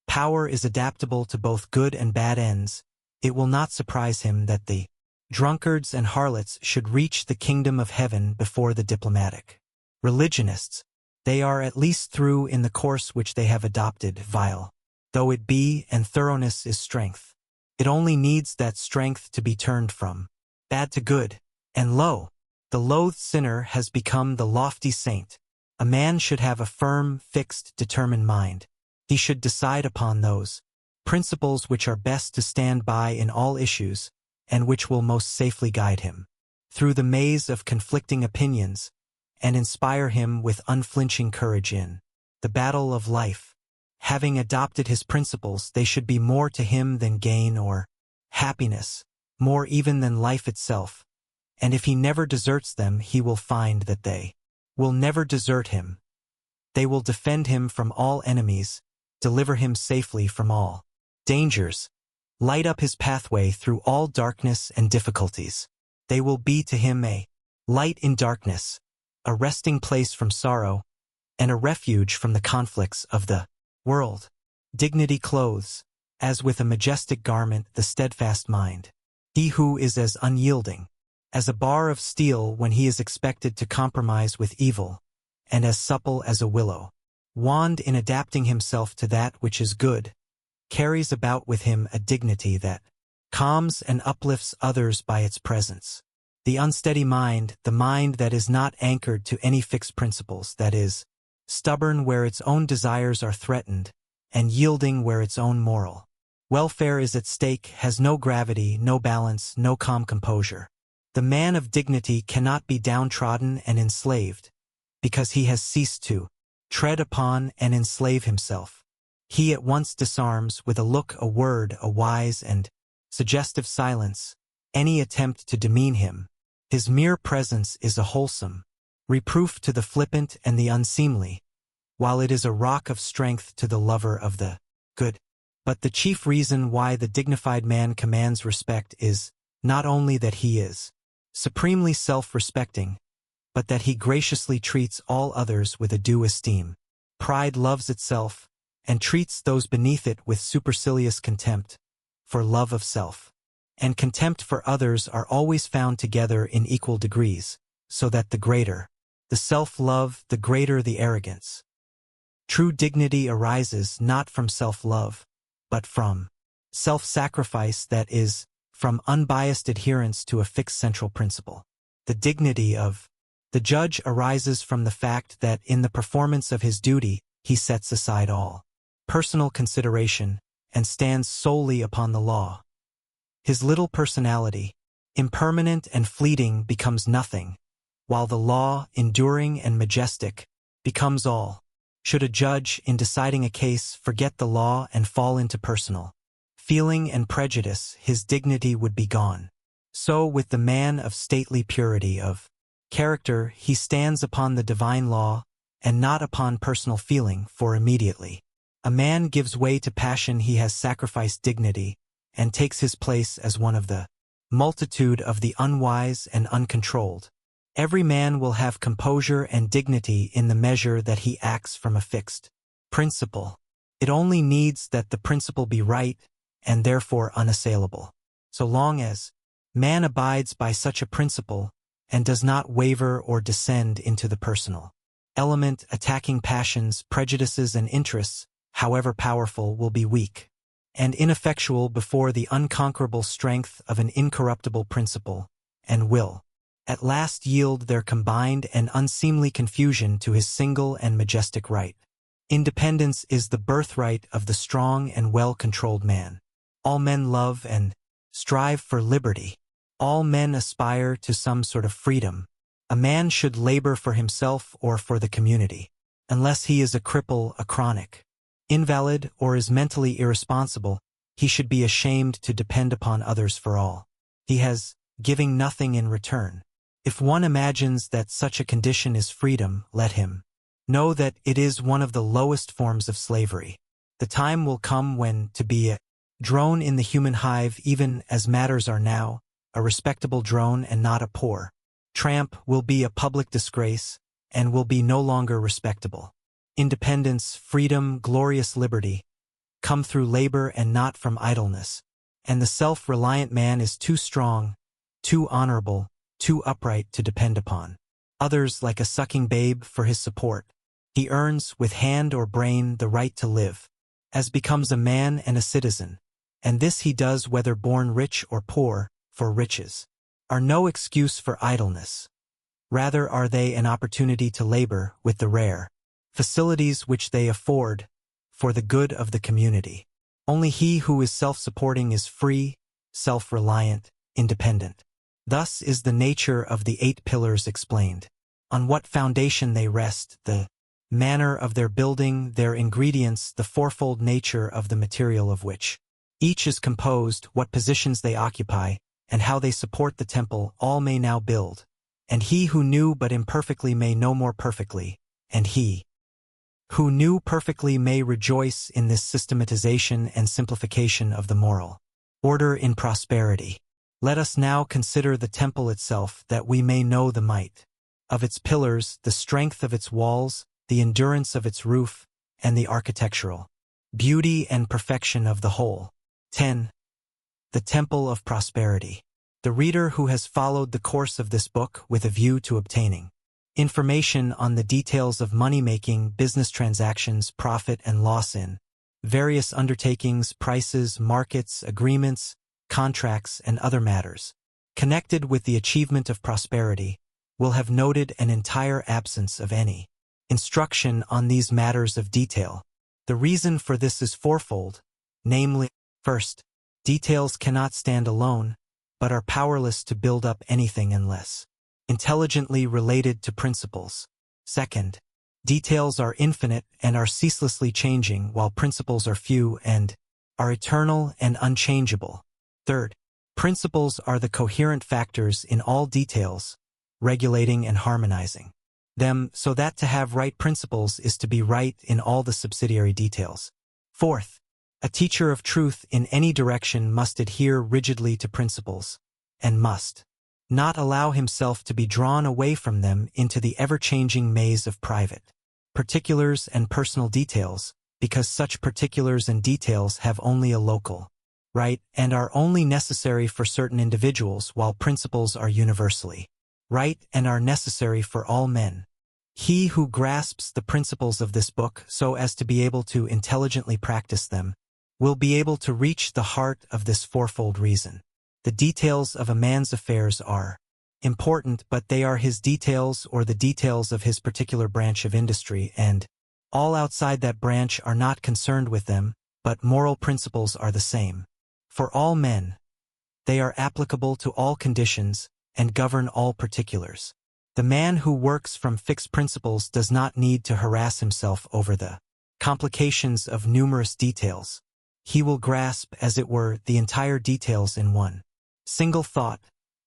power is adaptable to both good and bad ends, it will not surprise him that the drunkards and harlots should reach the kingdom of heaven before the diplomatic religionists. They are at least through in the course which they have adopted, vile though it be, and thoroughness is strength. It only needs that strength to be turned from bad to good, and lo, the loathed sinner has become the lofty saint. A man should have a firm, fixed, determined mind. He should decide upon those principles which are best to stand by in all issues, and which will most safely guide him through the maze of conflicting opinions, and inspire him with unflinching courage in the battle of life. Having adopted his principles, they should be more to him than gain or happiness, more even than life itself, and if he never deserts them, he will find that they will never desert him. They will defend him from all enemies, deliver him safely from all dangers, light up his pathway through all darkness and difficulties. They will be to him a light in darkness, a resting place from sorrow, and a refuge from the conflicts of the world. Dignity clothes, as with a majestic garment, the steadfast mind. He who is as unyielding as a bar of steel when he is expected to compromise with evil, and as supple as a willow wand in adapting himself to that which is good, carries about with him a dignity that calms and uplifts others by its presence. The unsteady mind, the mind that is not anchored to any fixed principles, that is, stubborn where its own desires are threatened, and yielding where its own moral welfare is at stake, has no gravity, no balance, no calm composure. The man of dignity cannot be downtrodden and enslaved, because he has ceased to tread upon and enslave himself. He at once disarms, with a look, a word, a wise and suggestive silence, any attempt to demean him. His mere presence is a wholesome reproof to the flippant and the unseemly, while it is a rock of strength to the lover of the good. But the chief reason why the dignified man commands respect is not only that he is supremely self-respecting, but that he graciously treats all others with a due esteem. Pride loves itself, and treats those beneath it with supercilious contempt, for love of self and contempt for others are always found together in equal degrees, so that the greater the self-love, the greater the arrogance. True dignity arises not from self-love, but from self-sacrifice, that is, from unbiased adherence to a fixed central principle. The dignity of the judge arises from the fact that in the performance of his duty, he sets aside all personal consideration and stands solely upon the law. His little personality, impermanent and fleeting, becomes nothing, while the law, enduring and majestic, becomes all. Should a judge, in deciding a case, forget the law and fall into personal feeling and prejudice, his dignity would be gone. So with the man of stately purity of character, he stands upon the divine law and not upon personal feeling, for immediately a man gives way to passion, he has sacrificed dignity and takes his place as one of the multitude of the unwise and uncontrolled. Every man will have composure and dignity in the measure that he acts from a fixed principle. It only needs that the principle be right and therefore unassailable. So long as man abides by such a principle and does not waver or descend into the personal element, attacking passions, prejudices, and interests, however powerful, will be weak and ineffectual before the unconquerable strength of an incorruptible principle, and will at last yield their combined and unseemly confusion to his single and majestic right. Independence is the birthright of the strong and well-controlled man. All men love and strive for liberty. All men aspire to some sort of freedom. A man should labor for himself or for the community, unless he is a cripple, a chronic invalid, or is mentally irresponsible. He should be ashamed to depend upon others for all he has, giving nothing in return. If one imagines that such a condition is freedom, let him know that it is one of the lowest forms of slavery. The time will come when to be a Drone in the human hive, even as matters are now, a respectable drone and not a poor tramp will be a public disgrace and will be no longer respectable. Independence, freedom, glorious liberty come through labor and not from idleness, and the self-reliant man is too strong, too honorable, too upright to depend upon others like a sucking babe for his support. He earns, with hand or brain, the right to live, as becomes a man and a citizen, and this he does whether born rich or poor, for riches are no excuse for idleness. Rather are they an opportunity to labor with the rare facilities which they afford for the good of the community. Only he who is self-supporting is free, self-reliant, independent. Thus is the nature of the 8 pillars explained. On what foundation they rest, the manner of their building, their ingredients, the fourfold nature of the material of which each is composed, what positions they occupy, and how they support the temple, all may now build. And he who knew but imperfectly may know more perfectly, and he who knew perfectly may rejoice in this systematization and simplification of the moral order in prosperity. Let us now consider the temple itself, that we may know the might of its pillars, the strength of its walls, the endurance of its roof, and the architectural beauty and perfection of the whole. 10. The Temple of Prosperity. The reader who has followed the course of this book with a view to obtaining information on the details of money-making, business transactions, profit and loss in various undertakings, prices, markets, agreements, contracts, and other matters connected with the achievement of prosperity, will have noted an entire absence of any instruction on these matters of detail. The reason for this is fourfold, namely, first, details cannot stand alone, but are powerless to build up anything unless intelligently related to principles. Second, details are infinite and are ceaselessly changing, while principles are few and are eternal and unchangeable. Third, principles are the coherent factors in all details, regulating and harmonizing them, so that to have right principles is to be right in all the subsidiary details. Fourth, a teacher of truth in any direction must adhere rigidly to principles, and must not allow himself to be drawn away from them into the ever-changing maze of private particulars and personal details, because such particulars and details have only a local right and are only necessary for certain individuals, while principles are universally right and are necessary for all men. He who grasps the principles of this book so as to be able to intelligently practice them will be able to reach the heart of this fourfold reason. The details of a man's affairs are important, but they are his details or the details of his particular branch of industry, and all outside that branch are not concerned with them, but moral principles are the same for all men. They are applicable to all conditions and govern all particulars. The man who works from fixed principles does not need to harass himself over the complications of numerous details. He will grasp, as it were, the entire details in one single thought,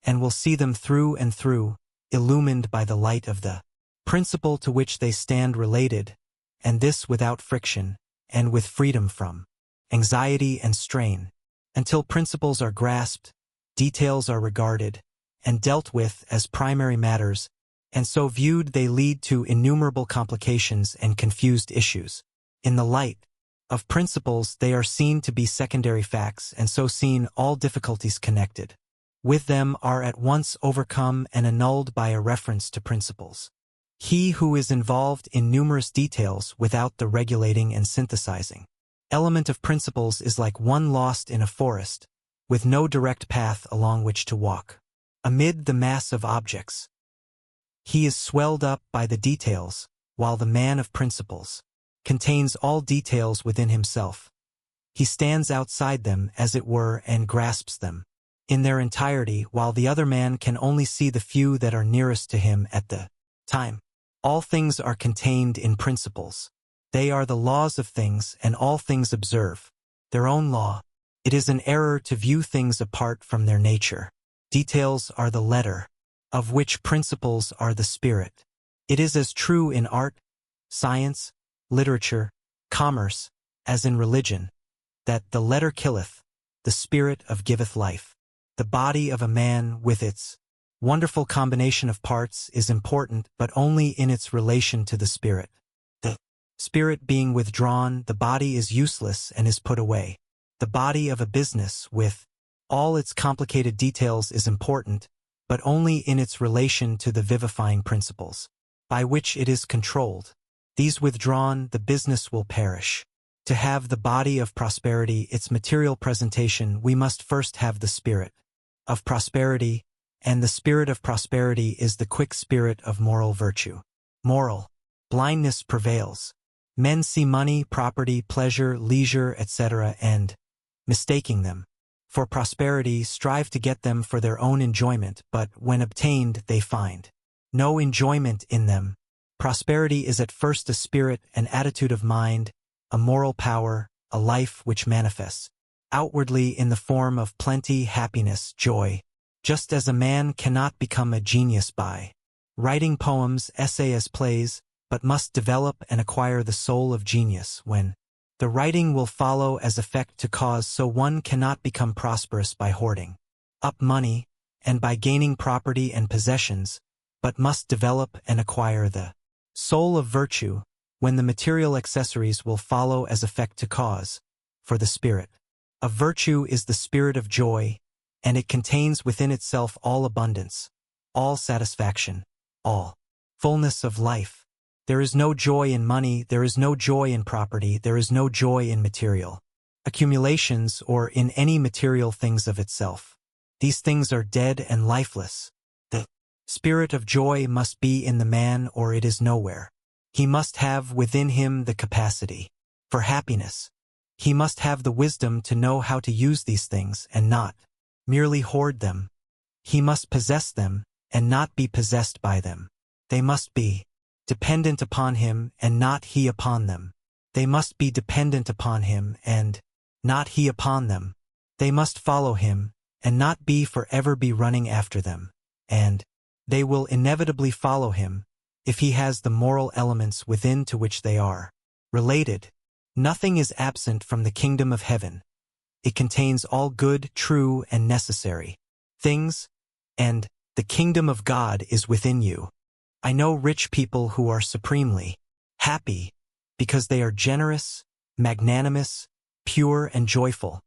and will see them through and through, illumined by the light of the principle to which they stand related, and this without friction, and with freedom from anxiety and strain. Until principles are grasped, details are regarded and dealt with as primary matters, and so viewed they lead to innumerable complications and confused issues. In the light of principles they are seen to be secondary facts, and so seen all difficulties connected with them are at once overcome and annulled by a reference to principles. He who is involved in numerous details without the regulating and synthesizing element of principles is like one lost in a forest, with no direct path along which to walk. Amid the mass of objects, he is swelled up by the details, while the man of principles contains all details within himself. He stands outside them, as it were, and grasps them in their entirety, while the other man can only see the few that are nearest to him at the time. All things are contained in principles. They are the laws of things, and all things observe their own law. It is an error to view things apart from their nature. Details are the letter, of which principles are the spirit. It is as true in art, science, literature, commerce, as in religion, that the letter killeth, the spirit of giveth life. The body of a man with its wonderful combination of parts is important, but only in its relation to the spirit. The spirit being withdrawn, the body is useless and is put away. The body of a business with all its complicated details is important, but only in its relation to the vivifying principles by which it is controlled. These withdrawn, the business will perish. To have the body of prosperity, its material presentation, we must first have the spirit of prosperity, and the spirit of prosperity is the quick spirit of moral virtue. Moral blindness prevails. Men see money, property, pleasure, leisure, etc., and, mistaking them for prosperity, strive to get them for their own enjoyment, but when obtained, they find no enjoyment in them. Prosperity is at first a spirit, an attitude of mind, a moral power, a life which manifests outwardly in the form of plenty, happiness, joy. Just as a man cannot become a genius by writing poems, essays, plays, but must develop and acquire the soul of genius when the writing will follow as effect to cause, so one cannot become prosperous by hoarding up money and by gaining property and possessions, but must develop and acquire the soul of virtue when the material accessories will follow as effect to cause. For the spirit of virtue is the spirit of joy, and it contains within itself all abundance, all satisfaction, all fullness of life. There is no joy in money, there is no joy in property, there is no joy in material accumulations or in any material things of itself. These things are dead and lifeless. The spirit of joy must be in the man, or it is nowhere. He must have within him the capacity for happiness. He must have the wisdom to know how to use these things and not merely hoard them. He must possess them and not be possessed by them. They must be dependent upon him and not he upon them. They must be dependent upon him and not he upon them. They must follow him and not be forever be running after them. And they will inevitably follow him if he has the moral elements within to which they are related. Nothing is absent from the kingdom of heaven. It contains all good, true, and necessary things, and the kingdom of God is within you. I know rich people who are supremely happy because they are generous, magnanimous, pure, and joyful.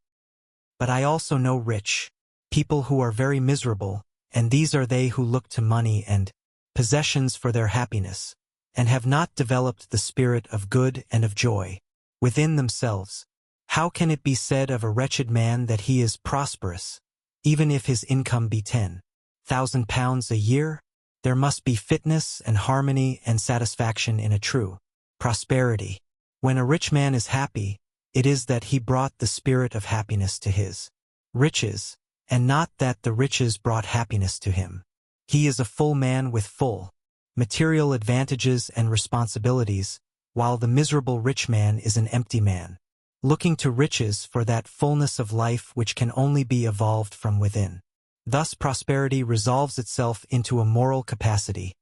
But I also know rich people who are very miserable, and these are they who look to money and possessions for their happiness, and have not developed the spirit of good and of joy within themselves. How can it be said of a wretched man that he is prosperous, even if his income be £10,000 a year? There must be fitness and harmony and satisfaction in a true prosperity. When a rich man is happy, it is that he brought the spirit of happiness to his riches, and not that the riches brought happiness to him. He is a full man with full material advantages and responsibilities, while the miserable rich man is an empty man, looking to riches for that fullness of life which can only be evolved from within. Thus prosperity resolves itself into a moral capacity,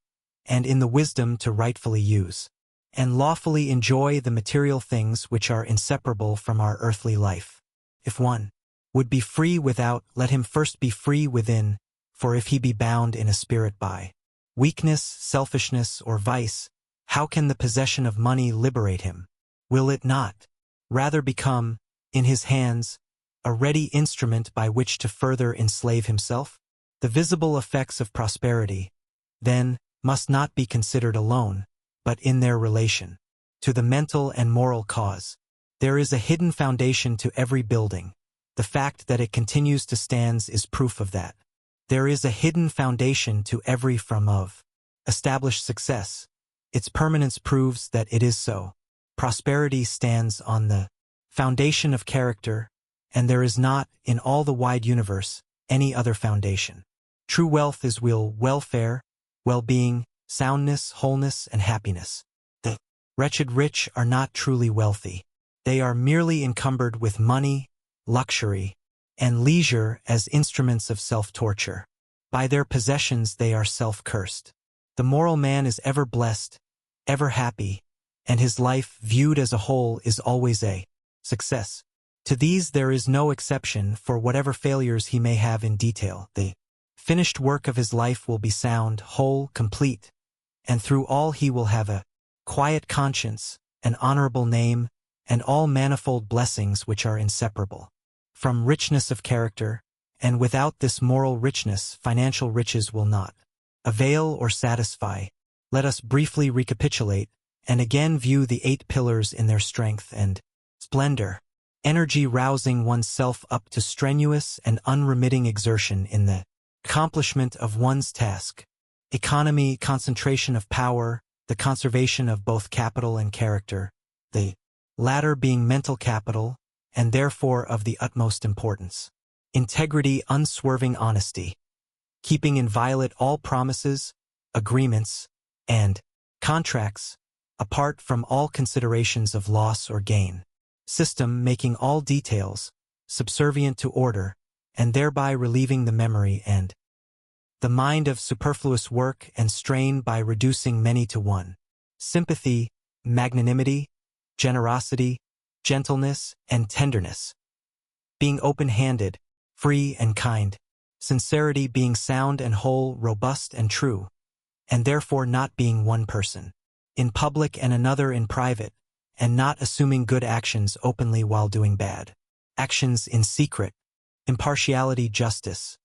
and in the wisdom to rightfully use and lawfully enjoy the material things which are inseparable from our earthly life. If one would be free without, let him first be free within, for if he be bound in a spirit by weakness, selfishness, or vice, how can the possession of money liberate him? Will it not rather become, in his hands, a ready instrument by which to further enslave himself? The visible effects of prosperity, then, must not be considered alone, but in their relation to the mental and moral cause. There is a hidden foundation to every building. The fact that it continues to stand is proof of that. There is a hidden foundation to every form of established success. Its permanence proves that it is so. Prosperity stands on the foundation of character, and there is not, in all the wide universe, any other foundation. True wealth is welfare, well-being, soundness, wholeness, and happiness. The wretched rich are not truly wealthy. They are merely encumbered with money, luxury, and leisure as instruments of self-torture. By their possessions they are self-cursed. The moral man is ever blessed, ever happy, and his life, viewed as a whole, is always a success. To these there is no exception, for whatever failures he may have in detail, the finished work of his life will be sound, whole, complete, and through all he will have a quiet conscience, an honorable name, and all manifold blessings which are inseparable from richness of character, and without this moral richness financial riches will not avail or satisfy. Let us briefly recapitulate, and again view the 8 pillars in their strength and splendor. Energy, rousing oneself up to strenuous and unremitting exertion in the accomplishment of one's task. Economy, concentration of power, the conservation of both capital and character, the latter being mental capital, and therefore of the utmost importance. Integrity, unswerving honesty, keeping inviolate all promises, agreements, and contracts, apart from all considerations of loss or gain. System, making all details subservient to order, and thereby relieving the memory and the mind of superfluous work and strain by reducing many to one. Sympathy, magnanimity, generosity, gentleness, and tenderness, being open-handed, free and kind. Sincerity, being sound and whole, robust and true, and therefore not being one person in public and another in private, and not assuming good actions openly while doing bad actions in secret. Impartiality, justice,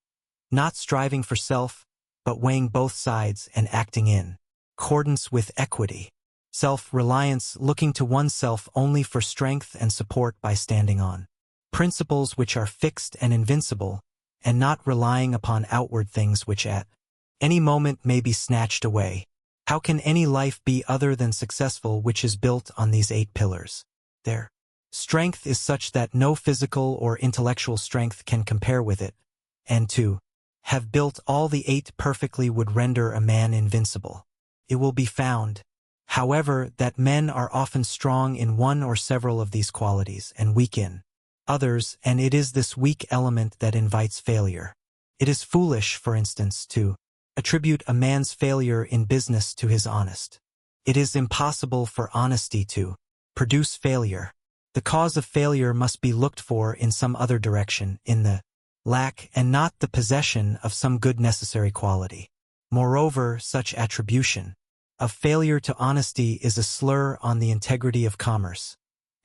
not striving for self, but weighing both sides and acting in accordance with equity. Self-reliance, looking to oneself only for strength and support by standing on principles which are fixed and invincible, and not relying upon outward things which at any moment may be snatched away. How can any life be other than successful which is built on these 8 pillars? Their strength is such that no physical or intellectual strength can compare with it, and to have built all the 8 perfectly would render a man invincible. It will be found, however, that men are often strong in one or several of these qualities and weak in others, and it is this weak element that invites failure. It is foolish, for instance, to attribute a man's failure in business to his honest. It is impossible for honesty to produce failure. The cause of failure must be looked for in some other direction, in the lack and not the possession of some good necessary quality. Moreover, such attribution of failure to honesty is a slur on the integrity of commerce,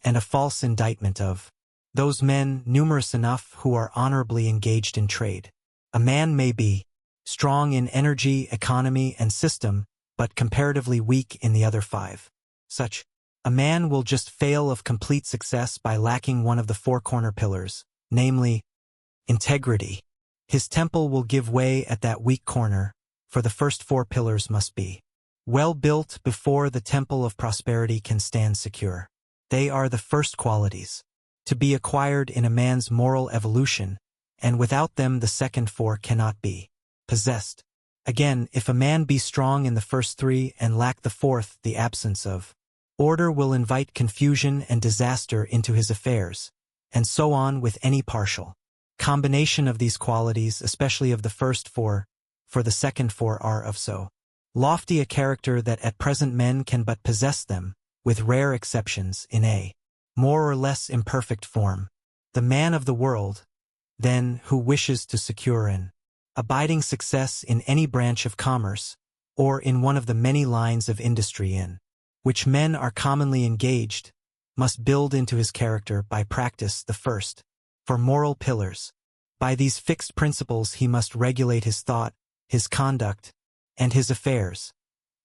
and a false indictment of those men, numerous enough, who are honorably engaged in trade. A man may be strong in energy, economy, and system, but comparatively weak in the other 5. Such a man will just fail of complete success by lacking one of the 4 corner pillars, namely, integrity. His temple will give way at that weak corner, for the first 4 pillars must be well built before the temple of prosperity can stand secure. They are the first qualities to be acquired in a man's moral evolution, and without them the second 4 cannot be possessed. Again, if a man be strong in the first 3 and lack the 4th, the absence of order will invite confusion and disaster into his affairs, and so on with any partial combination of these qualities, especially of the first 4, for the second 4 are of so lofty a character that at present men can but possess them, with rare exceptions, in a more or less imperfect form. The man of the world, then, who wishes to secure an abiding success in any branch of commerce, or in one of the many lines of industry in which men are commonly engaged, must build into his character by practice the first 4 moral pillars. By these fixed principles he must regulate his thought, his conduct, and his affairs,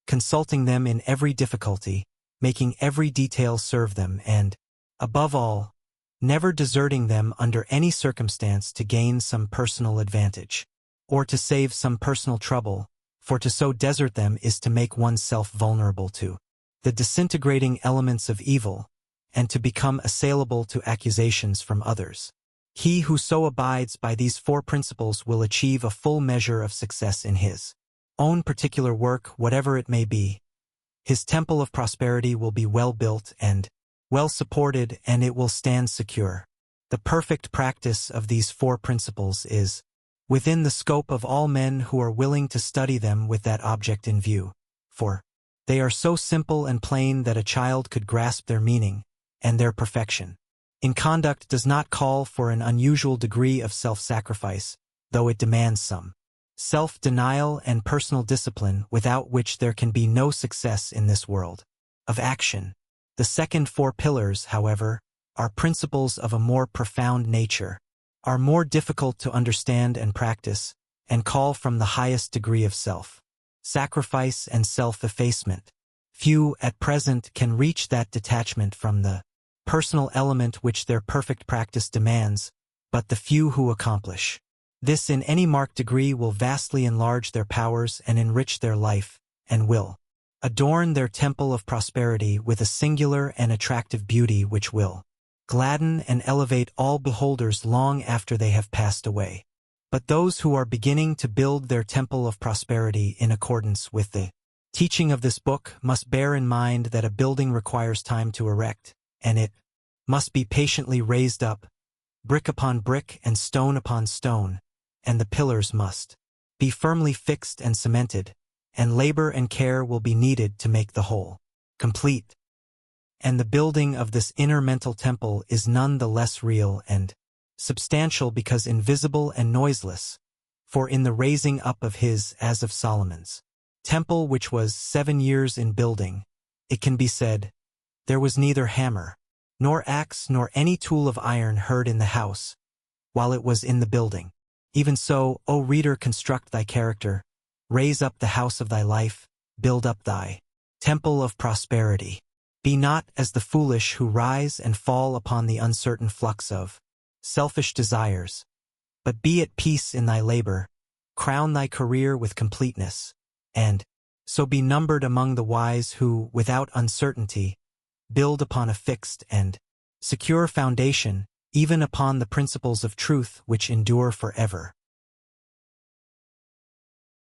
consulting them in every difficulty, making every detail serve them, and, above all, never deserting them under any circumstance to gain some personal advantage, or to save some personal trouble, for to so desert them is to make oneself vulnerable to the disintegrating elements of evil, and to become assailable to accusations from others. He who so abides by these 4 principles will achieve a full measure of success in his own particular work, whatever it may be. His temple of prosperity will be well built and well supported, and it will stand secure. The perfect practice of these 4 principles is within the scope of all men who are willing to study them with that object in view, for they are so simple and plain that a child could grasp their meaning and their perfection. In conduct does not call for an unusual degree of self-sacrifice, though it demands some self-denial and personal discipline without which there can be no success in this world of action. The second four pillars, however, are principles of a more profound nature, are more difficult to understand and practice, and call from the highest degree of self-sacrifice and self-effacement. Few, at present, can reach that detachment from the personal element which their perfect practice demands, but the few who accomplish this in any marked degree will vastly enlarge their powers and enrich their life, and will adorn their temple of prosperity with a singular and attractive beauty which will gladden and elevate all beholders long after they have passed away. But those who are beginning to build their temple of prosperity in accordance with the teaching of this book must bear in mind that a building requires time to erect, and it must be patiently raised up, brick upon brick and stone upon stone, and the pillars must be firmly fixed and cemented, and labor and care will be needed to make the whole complete. And the building of this inner mental temple is none the less real and substantial because invisible and noiseless, for in the raising up of his, as of Solomon's, temple which was 7 years in building, it can be said, there was neither hammer, nor axe, nor any tool of iron heard in the house, while it was in the building. Even so, O reader, construct thy character, raise up the house of thy life, build up thy temple of prosperity. Be not as the foolish who rise and fall upon the uncertain flux of selfish desires, but be at peace in thy labor, crown thy career with completeness, and so be numbered among the wise who, without uncertainty, build upon a fixed and secure foundation, even upon the principles of truth which endure forever.